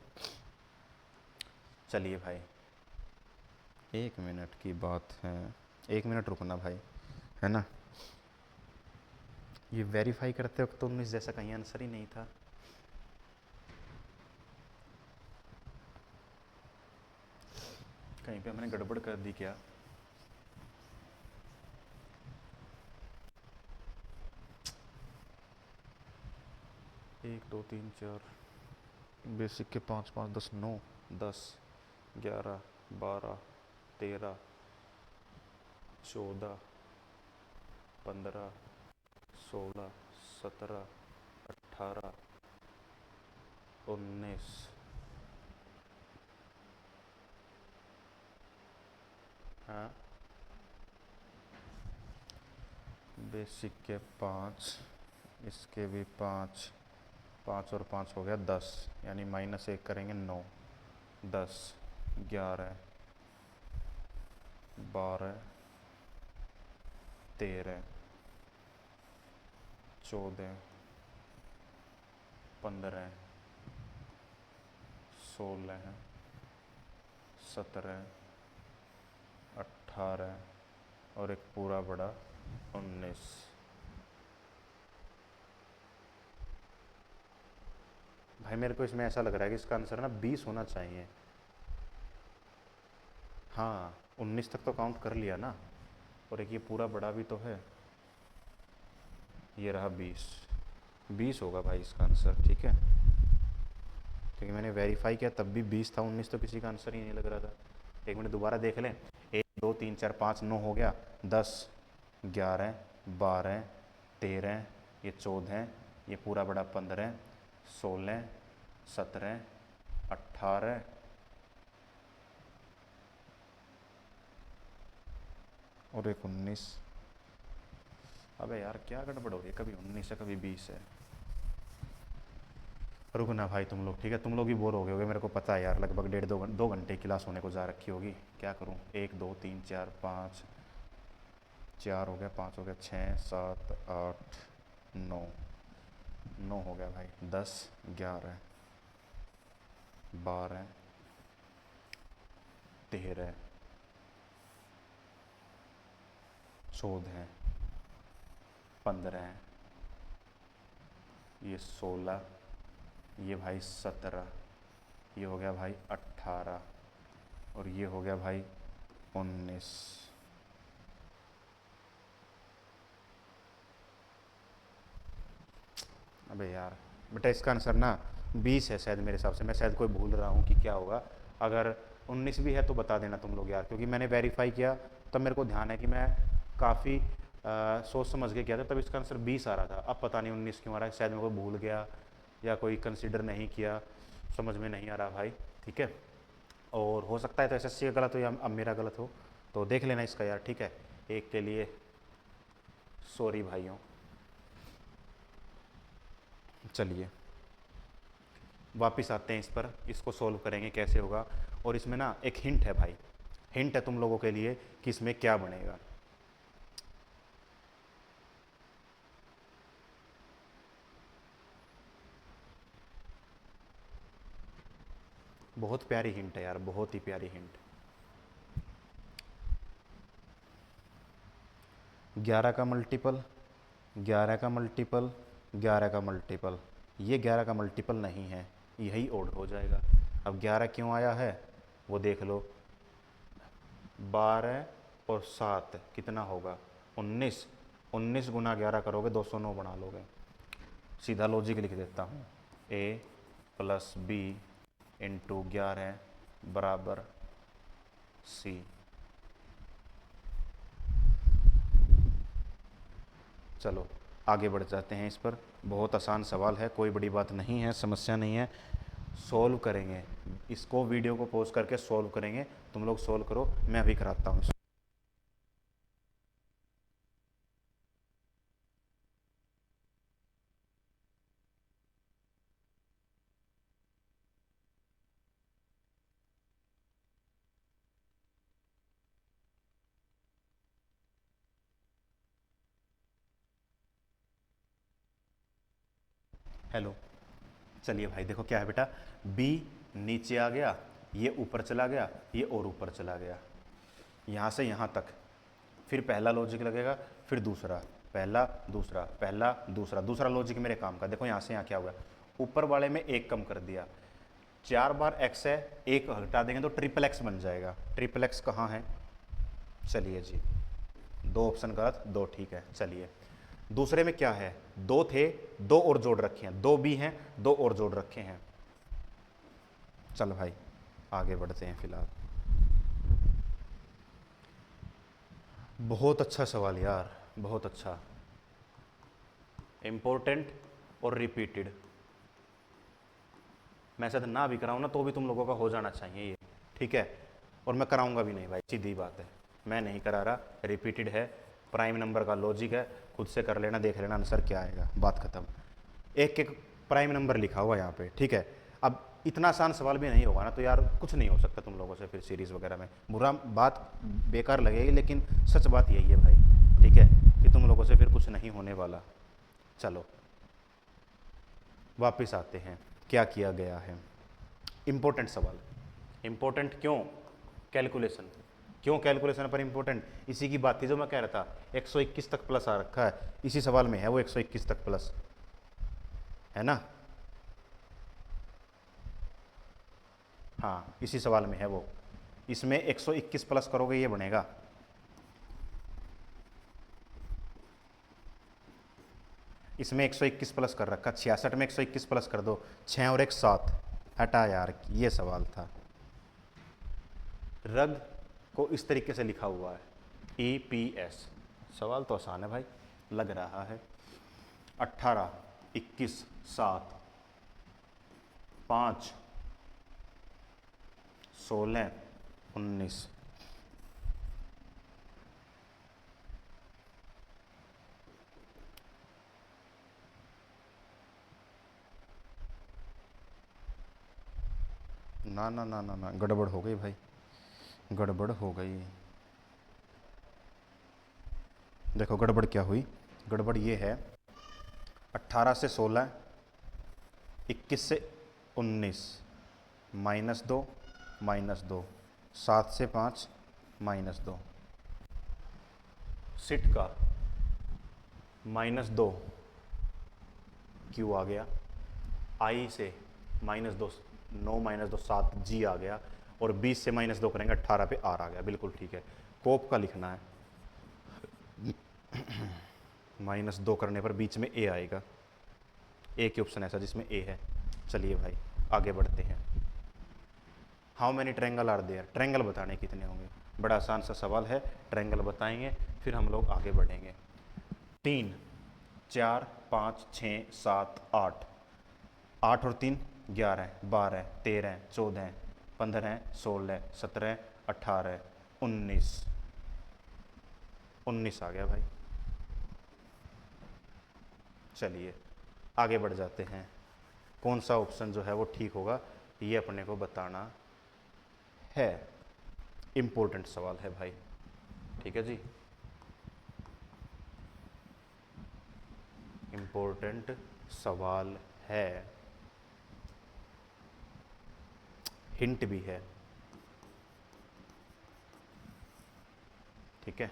चलिए भाई, 1 मिनट की बात है, 1 मिनट रुकना भाई, है ना। ये वेरीफाई करते वक्त तो 19 जैसा कहीं आंसर ही नहीं था। कहीं पे हमने गड़बड़ कर दी क्या। एक दो तीन चार, बेसिक के 5 5 10 9 10 11 12 13 14 15 16 17 18 19। हाँ, बेसिक के 5, इसके भी 5, 5 और 5 हो गया 10, यानी -1 करेंगे 9, 10 11 12 13 14 15 16 17 18 और एक पूरा बड़ा 19। भाई मेरे को इसमें ऐसा लग रहा है कि इसका आंसर ना 20 होना चाहिए। हाँ, 19 तक तो काउंट कर लिया ना, और एक ये पूरा बड़ा भी तो है, ये रहा 20। 20 होगा भाई इसका आंसर, ठीक है, क्योंकि मैंने वेरीफाई किया तब भी 20 था, 19 तो किसी का आंसर ही नहीं लग रहा था। 1 मिनट दोबारा देख लें। 1 2 3 4 5 9 हो गया, 10 11 12 13, ये 14, ये पूरा बड़ा 15 16 17 18 और एक 19। अबे यार क्या गड़बड़ हो रही है, कभी 19 है कभी 20 है। रुकना भाई तुम लोग, ठीक है, तुम लोग भी बोर हो गए होगे, मेरे को पता है यार, लगभग 1.5 2 घंटे क्लास होने को जा रखी होगी। क्या करूँ, 1 2 3 4 5, 4 हो गया, 5 हो गया, 6 7 8 9, 9 हो गया भाई, 10 11 12 13 14 15, ये 16, ये भाई 17, ये हो गया भाई 18 और ये हो गया भाई 19। अबे यार बेटा इसका आंसर ना 20 है शायद मेरे हिसाब से, मैं शायद कोई भूल रहा हूँ कि क्या होगा। अगर 19 भी है तो बता देना तुम लोग यार, क्योंकि मैंने वेरीफाई किया तब मेरे को ध्यान है कि मैं काफ़ी सोच समझ के किया था, तब इसका आंसर 20 आ रहा था। अब पता नहीं 19 क्यों आ रहा है, शायद मैं को भूल गया या कोई कंसिडर नहीं किया, समझ में नहीं आ रहा भाई। ठीक है, और हो सकता है तो एसएससी का गलत हो या अब मेरा गलत हो, तो देख लेना इसका यार। ठीक है, एक के लिए सॉरी भाइयों। चलिए वापस आते हैं इस पर, इसको सॉल्व करेंगे कैसे होगा। और इसमें ना एक हिंट है भाई, हिंट है तुम लोगों के लिए कि इसमें क्या बनेगा। बहुत प्यारी हिंट है यार, बहुत ही प्यारी हिंट। 11 का मल्टीपल, 11 का मल्टीपल, 11 का मल्टीपल, ये 11 का मल्टीपल नहीं है, यही ओड हो जाएगा। अब 11 क्यों आया है वो देख लो। 12 और 7 कितना होगा, 19। 19 गुना 11 करोगे 209 बना लोगे। सीधा लॉजिक लिख देता हूँ, a प्लस बी इंटू 11 बराबर c। चलो आगे बढ़ जाते हैं इस पर। बहुत आसान सवाल है, कोई बड़ी बात नहीं है, समस्या नहीं है, सॉल्व करेंगे इसको। वीडियो को पॉज करके सॉल्व करेंगे, तुम लोग सॉल्व करो, मैं अभी कराता हूँ। हेलो, चलिए भाई देखो क्या है बेटा, b नीचे आ गया, ये ऊपर चला गया, ये और ऊपर चला गया, यहाँ से यहाँ तक। फिर पहला लॉजिक लगेगा, फिर दूसरा, पहला दूसरा, पहला दूसरा, दूसरा लॉजिक मेरे काम का। देखो यहाँ से यहाँ क्या हुआ, ऊपर वाले में एक कम कर दिया, 4 बार x है, एक हटा देंगे तो ट्रिपल x बन जाएगा। ट्रिपल x कहाँ है, चलिए जी, 2 ऑप्शन गलत, 2 ठीक है। चलिए दूसरे में क्या है, 2 थे, 2 और जोड़ रखे हैं, 2 भी हैं, 2 और जोड़ रखे हैं। चल भाई आगे बढ़ते हैं फिलहाल। बहुत अच्छा सवाल यार, बहुत अच्छा, इम्पोर्टेंट और रिपीटेड। मैं शायद ना भी कराऊँ ना तो भी तुम लोगों का हो जाना चाहिए ये, ठीक है। और मैं कराऊंगा भी नहीं भाई, सीधी बात है, मैं नहीं करा रहा, रिपीटेड है, प्राइम नंबर का लॉजिक है, खुद से कर लेना, देख लेना आंसर क्या आएगा, बात खत्म। एक एक प्राइम नंबर लिखा हुआ यहाँ पे, ठीक है। अब इतना आसान सवाल भी नहीं होगा ना तो यार कुछ नहीं हो सकता तुम लोगों से फिर सीरीज़ वगैरह में। बुरा बात बेकार लगेगी लेकिन सच बात यही है भाई, ठीक है, कि तुम लोगों से फिर कुछ नहीं होने वाला। चलो वापस आते हैं, क्या किया गया है। इम्पोर्टेंट सवाल, इम्पोर्टेंट क्यों, कैलकुलेशन, क्यों कैलकुलेशन पर इम्पोर्टेंट, इसी की बात थी जो मैं कह रहा था। 121 तक प्लस आ रखा है, इसी सवाल में है वो 121 तक प्लस, है ना। हाँ इसी सवाल में है वो, इसमें 121 प्लस करोगे ये बनेगा। इसमें 121 प्लस कर रखा, 66 में 121 प्लस कर दो, 6 और 1 7, हटा यार, ये सवाल था। रग को इस तरीके से लिखा हुआ है, EPS। सवाल तो आसान है भाई, लग रहा है। 18 21 7 5 16 19। ना ना ना ना ना, गड़बड़ हो गई भाई, गड़बड़ हो गई। देखो गड़बड़ क्या हुई, गड़बड़ ये है, 18 से 16, 21 से 19, -2 -2, 7 से 5 -2, सिट का -2 क्यू आ गया, आई से -2 9 -2 7 जी आ गया, और 20 से -2 करेंगे 18 पे आर आ गया, बिल्कुल ठीक है। कोप का लिखना है, -2 करने पर बीच में ए आएगा, एक ही ऑप्शन ऐसा जिसमें ए है। चलिए भाई आगे बढ़ते हैं। How many triangle are there, triangle बताने कितने होंगे। बड़ा आसान सा सवाल है, ट्रायंगल बताएंगे फिर हम लोग आगे बढ़ेंगे। 3 4 5 6 7 8, 8 और 3 11, 12, 13, 14, 15, 16, 17, 18, 19, 19 आ गया भाई। चलिए आगे बढ़ जाते हैं। कौन सा ऑप्शन जो है वो ठीक होगा ये अपने को बताना है। इम्पोर्टेंट सवाल है भाई, ठीक है जी, इम्पोर्टेंट सवाल है, हिंट भी है, ठीक है।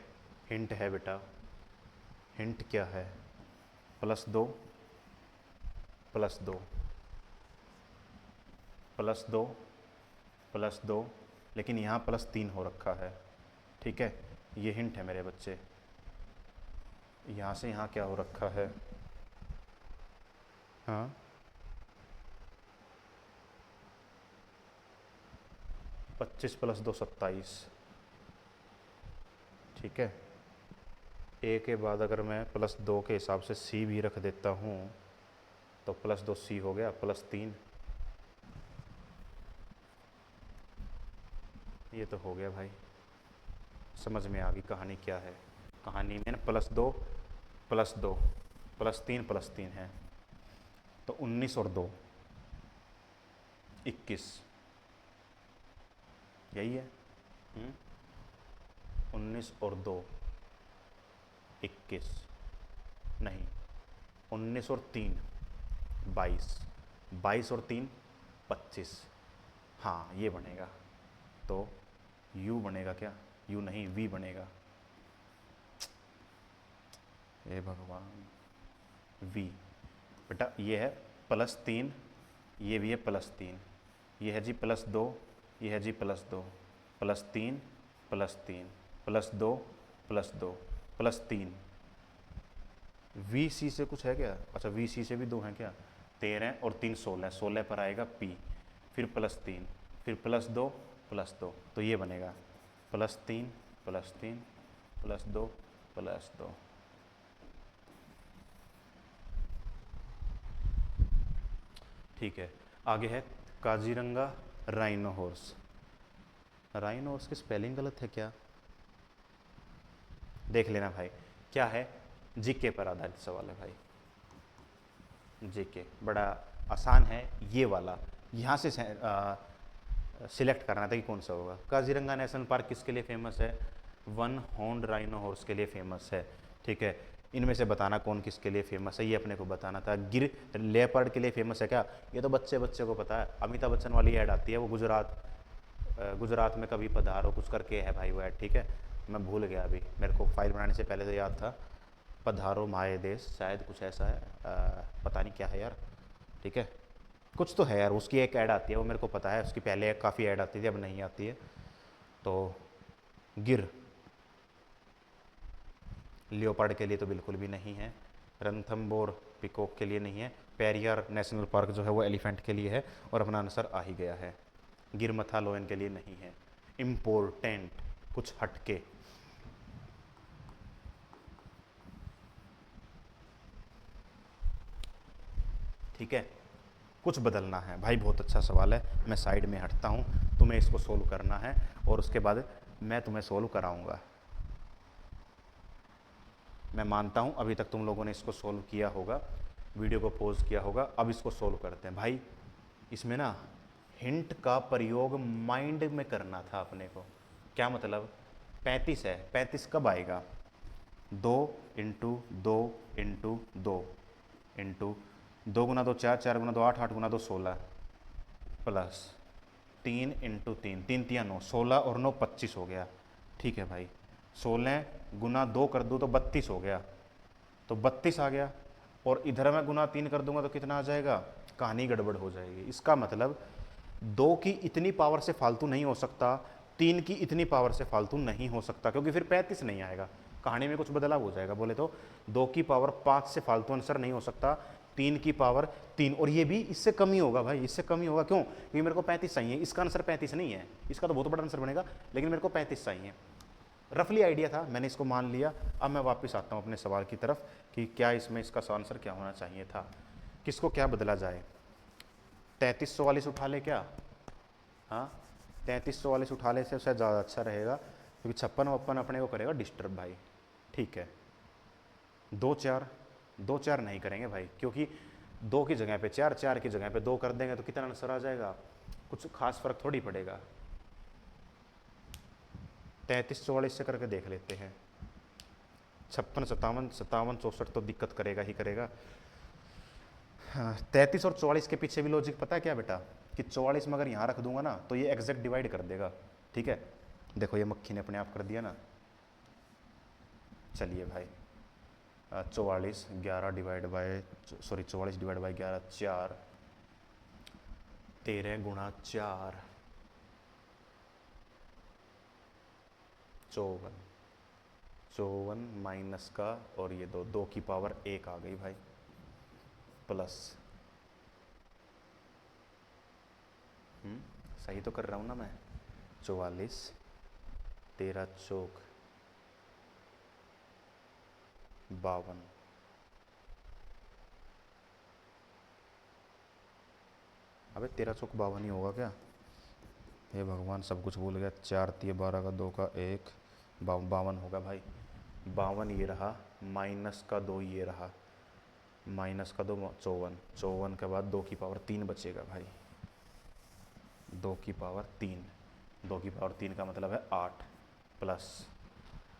हिंट है बेटा, हिंट क्या है, +2 +2 +2 +2, लेकिन यहाँ +3 हो रखा है, ठीक है। ये हिंट है मेरे बच्चे। यहाँ से यहाँ क्या हो रखा है, हाँ 25 + 2 27, ठीक है। ए के बाद अगर मैं +2 के हिसाब से सी भी रख देता हूँ तो +2 सी हो गया, +3 ये तो हो गया भाई। समझ में आ गई कहानी क्या है। कहानी में ना +2 +2 +3 +3 है, तो 19 और 2 21, यही है। 19 और 2 21, नहीं 19 और 3 22, 22 और 3 25, हाँ ये बनेगा। तो u बनेगा क्या, u नहीं v बनेगा, हे भगवान, v बेटा ये है +3, ये भी है +3, ये है जी +2, ये है जी +2, +3 +3 +2 +2 +3, VC से कुछ है क्या, अच्छा VC से भी 2 हैं क्या, 13 और 3 16, 16 पर आएगा P, फिर +3 फिर +2 +2, तो ये बनेगा +3 +3 +2 +2। ठीक है, आगे है Kaziranga rhino horse. Rhino horse की स्पेलिंग गलत है क्या, देख लेना भाई। क्या है, जीके पर आधारित सवाल है भाई, जीके बड़ा आसान है ये वाला। यहाँ से सिलेक्ट करना था कि कौन सा होगा। काजीरंगा नेशनल पार्क किसके लिए फेमस है, 1 हॉर्न्ड राइनो हॉर्स के लिए फेमस है, ठीक है। इनमें से बताना कौन किसके लिए फेमस है, ये अपने को बताना था। गिर लेपर्ड के लिए फेमस है क्या, ये तो बच्चे बच्चे को पता है, अमिताभ बच्चन वाली ऐड आती है वो, गुजरात में कभी पधारो कुछ करके है भाई वो ऐड, ठीक है। मैं भूल गया अभी, मेरे को फाइल बनाने से पहले तो याद था, पधारो माए देश शायद कुछ ऐसा है, पता नहीं क्या है यार, ठीक है कुछ तो है यार, उसकी एक ऐड आती है वो मेरे को पता है, उसकी पहले काफ़ी ऐड आती थी अब नहीं आती है। तो गिर लियोपार्ड के लिए तो बिल्कुल भी नहीं है, रणथंबोर पिकॉक के लिए नहीं है, पेरियार नेशनल पार्क जो है वो एलिफेंट के लिए है, और अपना आंसर आ ही गया है, गिरमथा लोयन के लिए नहीं है। इम्पोर्टेंट, कुछ हटके, ठीक है कुछ बदलना है भाई। बहुत अच्छा सवाल है, मैं साइड में हटता हूँ, तुम्हें इसको सोल्व करना है और उसके बाद मैं तुम्हें सोल्व कराऊंगा। मैं मानता हूँ अभी तक तुम लोगों ने इसको सोल्व किया होगा, वीडियो को पॉज किया होगा, अब इसको सोल्व करते हैं भाई। इसमें ना हिंट का प्रयोग माइंड में करना था अपने को। क्या मतलब, 35 है, 35 कब आएगा, 2 × 2 × 2 इंटू 2 × 2 4, 4 × 2 8, 8 × 2 16, प्लस 3 × 3, 3 3 9, 16 और 9 25 हो गया, ठीक है भाई। 16 × 2 कर दूँ तो 32 हो गया, तो 32 आ गया, और इधर मैं गुना 3 कर दूंगा तो कितना आ जाएगा, कहानी गड़बड़ हो जाएगी। इसका मतलब 2 की इतनी पावर से फालतू नहीं हो सकता, 3 की इतनी पावर से फालतू नहीं हो सकता, क्योंकि फिर 35 नहीं आएगा, कहानी में कुछ बदलाव हो जाएगा। बोले तो 2 की पावर 5 से फालतू आंसर नहीं हो सकता, 3 की पावर 3, और ये भी इससे कम ही होगा भाई, इससे कम ही होगा। क्यों? क्योंकि मेरे को 35 चाहिए। इसका आंसर 35 नहीं है, इसका तो बहुत बड़ा आंसर बनेगा, लेकिन मेरे को 35 चाहिए। रफली आइडिया था, मैंने इसको मान लिया। अब मैं वापस आता हूँ अपने सवाल की तरफ कि क्या इसमें इसका आंसर क्या होना चाहिए था, किसको क्या बदला जाए। 3344 उठा ले क्या? हाँ, 3344 उठा ले से शायद ज़्यादा अच्छा रहेगा, क्योंकि 56 अपने को करेगा डिस्टर्ब भाई। ठीक है, 2 4 नहीं करेंगे भाई, क्योंकि 2 की जगह पे 4, 4 की जगह पे 2 कर देंगे तो कितना आंसर आ जाएगा, कुछ खास फर्क थोड़ी पड़ेगा। 33 44 से करके देख लेते हैं। 56 57 57 64 तो दिक्कत करेगा ही करेगा। हाँ, 33 और 44 के पीछे भी लॉजिक पता है क्या बेटा, कि 44 में अगर यहाँ रख दूंगा ना तो ये एग्जैक्ट डिवाइड कर देगा। ठीक है, देखो ये मक्खी ने अपने आप कर दिया ना। चलिए भाई, 44 11 डिवाइड बाय 44 डिवाइड बाय 11 4, 13 गुणा 4 54 माइनस का और ये 2 की पावर 1 आ गई भाई, प्लस सही तो कर रहा हूँ ना मैं। 44 13 चौक 52, अबे 13 चौक 52 ही होगा क्या? हे भगवान, सब कुछ भूल गया। 4 3 12 का 2 का 1, 52 होगा भाई। 52 ये रहा, माइनस का 2 ये रहा, माइनस का 2 54, 54 के बाद 2 की पावर 3 बचेगा भाई। 2 की पावर 3, 2 की पावर 3 का मतलब है 8, प्लस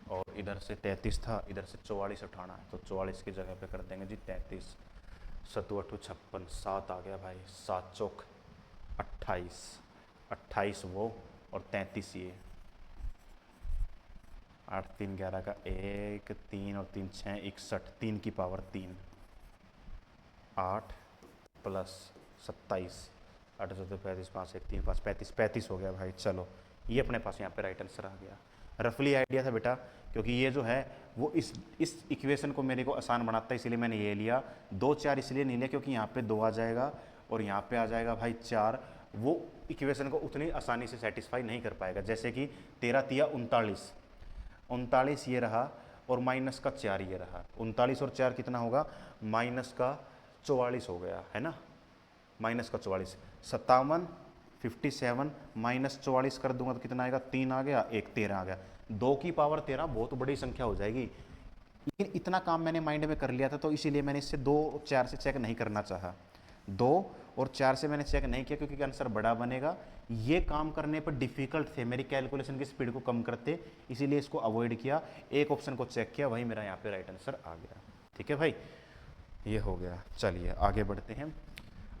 और इधर से 33 था, इधर से 44 उठाना है, तो 44 की जगह पे कर देंगे जी 33, 7 8 56, 7 आ गया भाई, 7 चौक 28, 28 वो और 33 ये, 8 3 11 का 1, 3 और 3 6 61, 3 की पावर 3, 8 प्लस 27, 8 7 35 5 1 3 5 35, 35 हो गया भाई। चलो ये अपने पास यहाँ पे राइट आंसर आ गया। रफली आइडिया था बेटा, क्योंकि ये जो है वो इस इक्वेशन को मेरे को आसान बनाता है, इसीलिए मैंने ये लिया। 2 4 इसलिए नहीं लिया क्योंकि यहाँ पे 2 आ जाएगा और यहाँ पे आ जाएगा भाई 4, वो इक्वेशन को उतनी आसानी से सेटिस्फाई नहीं कर पाएगा। जैसे कि 13 तिया 39, 39 ये रहा और माइनस का 4 ये रहा, 39 और 4 कितना होगा, माइनस का 44 हो गया है ना, माइनस का 44, 57 57 माइनस 44 कर दूंगा तो कितना आएगा, 3 आ गया, 1 13 आ गया। 2 की पावर 13 बहुत बड़ी संख्या हो जाएगी, लेकिन इतना काम मैंने माइंड में कर लिया था, तो इसीलिए मैंने इससे 2 और 4 से चेक नहीं करना चाहा। 2 और 4 से मैंने चेक नहीं किया क्योंकि आंसर बड़ा बनेगा। ये काम करने पर डिफिकल्ट थे, मेरी कैलकुलेशन की स्पीड को कम करते, इसीलिए इसको अवॉइड किया। एक ऑप्शन को चेक किया, वही मेरा यहाँ पे राइट आंसर आ गया। ठीक है भाई, ये हो गया। चलिए आगे बढ़ते हैं।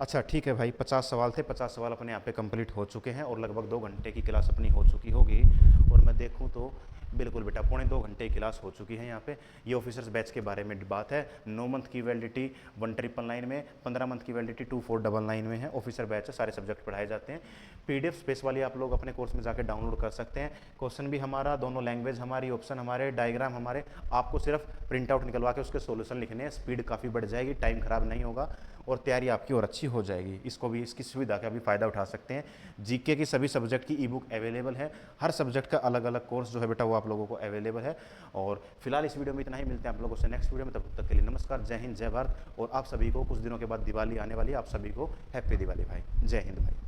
अच्छा ठीक है भाई, 50 सवाल थे, 50 सवाल अपने यहाँ पे कंप्लीट हो चुके हैं और लगभग 2 घंटे की क्लास अपनी हो चुकी होगी। और मैं देखूँ तो बिल्कुल बेटा 2.25 घंटे की क्लास हो चुकी है यहाँ पे। ये ऑफिसर्स बैच के बारे में बात है। 9 मंथ की वैलिडिटी 1999 में, 15 मंथ की वैलिडिटी 2499 में है। ऑफिसर बैच है, सारे सब्जेक्ट पढ़ाए जाते हैं। PDF स्पेस वाली आप लोग अपने कोर्स में जाकर डाउनलोड कर सकते हैं। क्वेश्चन भी हमारा, दोनों लैंग्वेज हमारी, ऑप्शन हमारे, डायग्राम हमारे। आपको सिर्फ प्रिंट आउट निकलवा के उसके सोल्यूशन लिखने हैं। स्पीड काफ़ी बढ़ जाएगी, टाइम खराब नहीं होगा और तैयारी आपकी और अच्छी हो जाएगी। इसको भी, इसकी सुविधा का भी फ़ायदा उठा सकते हैं। जीके की सभी सब्जेक्ट की ई बुक अवेलेबल है। हर सब्जेक्ट का अलग अलग कोर्स जो है बेटा वो आप लोगों को अवेलेबल है। और फिलहाल इस वीडियो में इतना ही, मिलते हैं आप लोगों से नेक्स्ट वीडियो में। तब तक के लिए नमस्कार, जय हिंद, जय भारत। और आप सभी को कुछ दिनों के बाद दिवाली आने वाली है, आप सभी को हैप्पी दिवाली भाई। जय हिंद भाई।